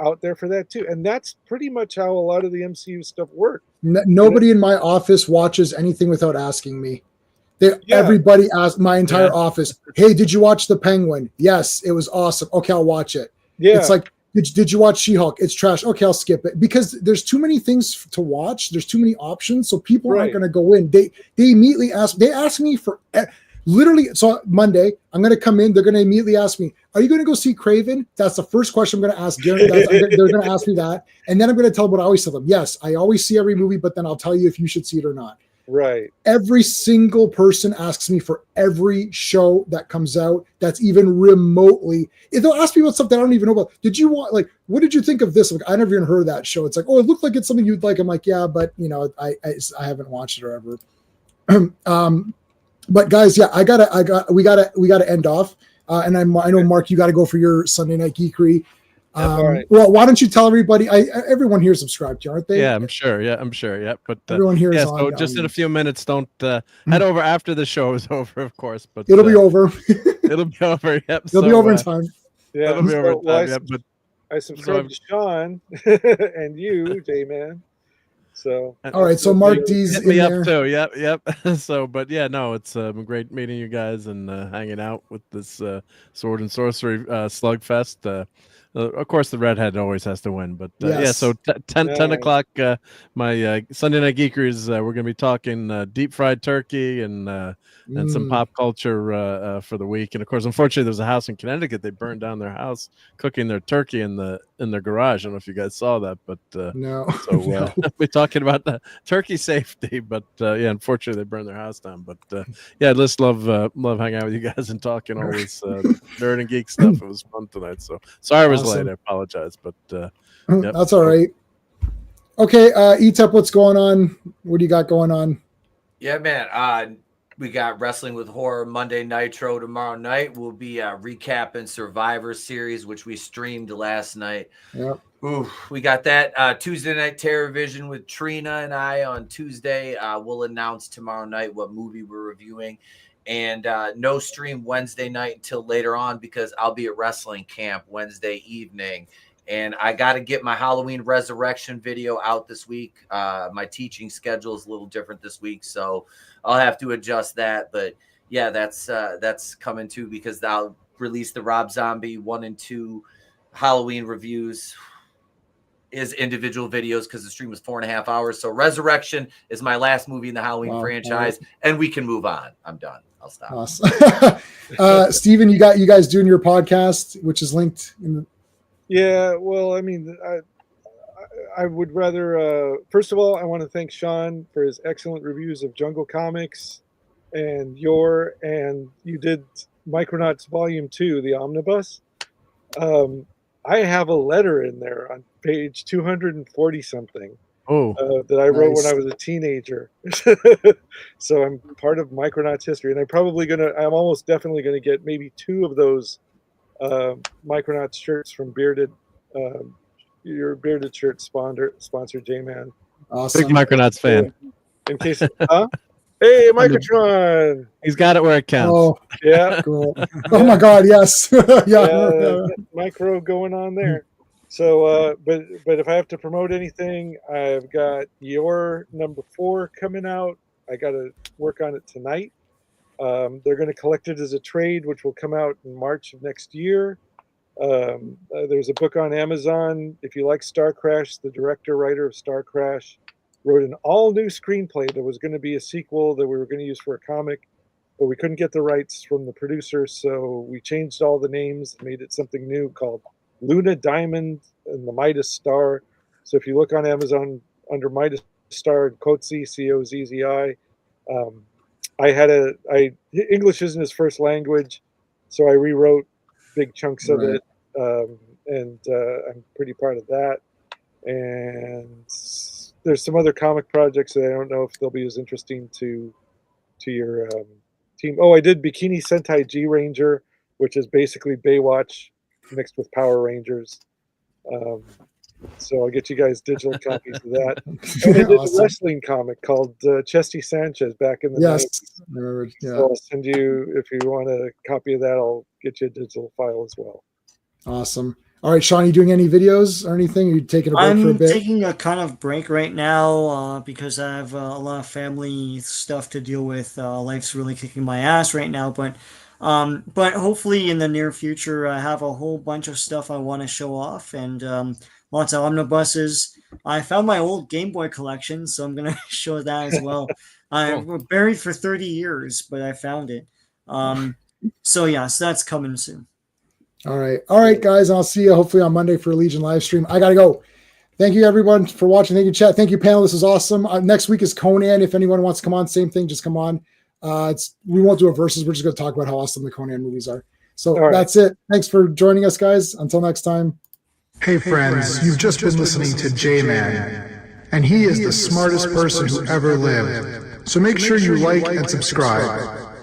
out there for that too. And that's pretty much how a lot of the MCU stuff works. Nobody in my office watches anything without asking me. Yeah. Everybody asked my entire office, "Hey, did you watch The Penguin?" "Yes, it was awesome." "Okay, I'll watch it." Yeah. It's like, did you watch She-Hulk?" "It's trash." "Okay, I'll skip it," because there's too many things to watch. There's too many options, so people aren't going to go in. They immediately ask. They ask me for literally. So Monday, I'm going to come in. They're going to immediately ask me, "Are you going to go see Craven?" That's the first question I'm going to ask. They're going to ask me that, and then I'm going to tell them what I always tell them. "Yes, I always see every movie, but then I'll tell you if you should see it or not." Right. Every single person asks me for every show that comes out that's even remotely. They'll ask me about stuff that I don't even know about. "Did you want, like, what did you think of this?" Like, "I never even heard of that show." It's like, "Oh, it looked like it's something you'd like." I'm like, "Yeah, but I haven't watched it or ever." But guys, yeah, we gotta end off. And I know, Mark, you got to go for your Sunday Night Geekery. Right. Well, why don't you tell everybody? Everyone here is subscribed to you, aren't they? Yeah, I'm sure. Yeah, but everyone here is on. So just in a few minutes, don't head over after the show is over, of course. But it'll be over. It'll be over. Yep. It'll be over in time. Yeah, it'll be over in time. Yep. But I subscribe to Sean and you, J-Man. So all right, so Mark D's hit me in up there. too. Yep. So, but yeah, no, it's been great meeting you guys and hanging out with this sword and sorcery slugfest. Of course, the redhead always has to win, but yeah. So 10 o'clock, my Sunday Night Geekers, we're going to be talking deep fried turkey and some pop culture for the week. And of course, unfortunately, there's a house in Connecticut. They burned down their house cooking their turkey in their garage. I don't know if you guys saw that, but no. So No. we're talking about the turkey safety, but yeah, unfortunately, they burned their house down. But yeah, I just love hanging out with you guys and talking all this nerd and geek stuff. It was fun tonight. So sorry I was late. I apologize, but yep. That's all right. Okay, Etep, what's going on? What do you got going on? Yeah, man. We got Wrestling with Horror Monday Nitro tomorrow night. We'll be recapping Survivor Series, which we streamed last night. Yep. Ooh, we got that Tuesday Night Terror Vision with Trina and I on Tuesday. We'll announce tomorrow night what movie we're reviewing. And no stream Wednesday night until later on because I'll be at wrestling camp Wednesday evening. And I got to get my Halloween Resurrection video out this week. My teaching schedule is a little different this week, so I'll have to adjust that. But yeah, that's coming too because I'll release the Rob Zombie 1 and 2 Halloween reviews is individual videos because the stream was 4.5 hours. So Resurrection is my last movie in the Halloween franchise, and we can move on. I'm done. I'll stop. Awesome. Steven, you guys doing your podcast, which is linked in the. Yeah, well, I mean, I would rather, first of all, I want to thank Sean for his excellent reviews of Jungle Comics and you did Micronauts Volume 2, the Omnibus. I have a letter in there on page 240 something that I wrote when I was a teenager. So I'm part of Micronauts history, and I'm almost definitely going to get maybe 2 of those Micronauts shirts from your bearded shirt sponsor J-Man. Awesome. Big Micronauts fan. In case hey, Microtron. He's got it where it counts. Oh yeah. Cool. Oh my god, yes. yeah. Micro going on there. So but if I have to promote anything, I've got your number 4 coming out. I gotta work on it tonight. They're going to collect it as a trade, which will come out in March of next year. There's a book on Amazon. If you like Star Crash, the writer of Star Crash wrote an all-new screenplay. There was going to be a sequel that we were going to use for a comic, but we couldn't get the rights from the producer, so we changed all the names, made it something new called Luna Diamond and the Midas Star. So if you look on Amazon under Midas Star, Cozzi, Cozzi, English isn't his first language, so I rewrote big chunks of it, and I'm pretty proud of that. And there's some other comic projects that I don't know if they'll be as interesting to your team. Oh, I did Bikini Sentai G Ranger, which is basically Baywatch mixed with Power Rangers. So I'll get you guys digital copies of that. And I did a wrestling comic called Chesty Sanchez back in the 90s. So I'll send you, if you want a copy of that, I'll get you a digital file as well. Awesome. All right, Sean, you doing any videos or anything? Are you taking a break for a I'm bit? taking a kind of break right now because I have a lot of family stuff to deal with. Life's really kicking my ass right now, but hopefully in the near future, I have a whole bunch of stuff I want to show off and lots of omnibuses. I found my old Game Boy collection, so I'm gonna show that as well. I Cool. buried for 30 years, but I found it. So that's coming soon. All right, guys. I'll see you hopefully on Monday for a Legion live stream. I gotta go. Thank you everyone for watching. Thank you, chat. Thank you, panel. This is awesome. Next week is Conan. If anyone wants to come on, same thing. Just come on. We won't do a versus. We're just going to talk about how awesome the Conan movies are. So that's it. Thanks for joining us, guys. Until next time. Hey friends, you've just been listening to J-Man, and he is the smartest person who ever lived. So make sure you like and subscribe.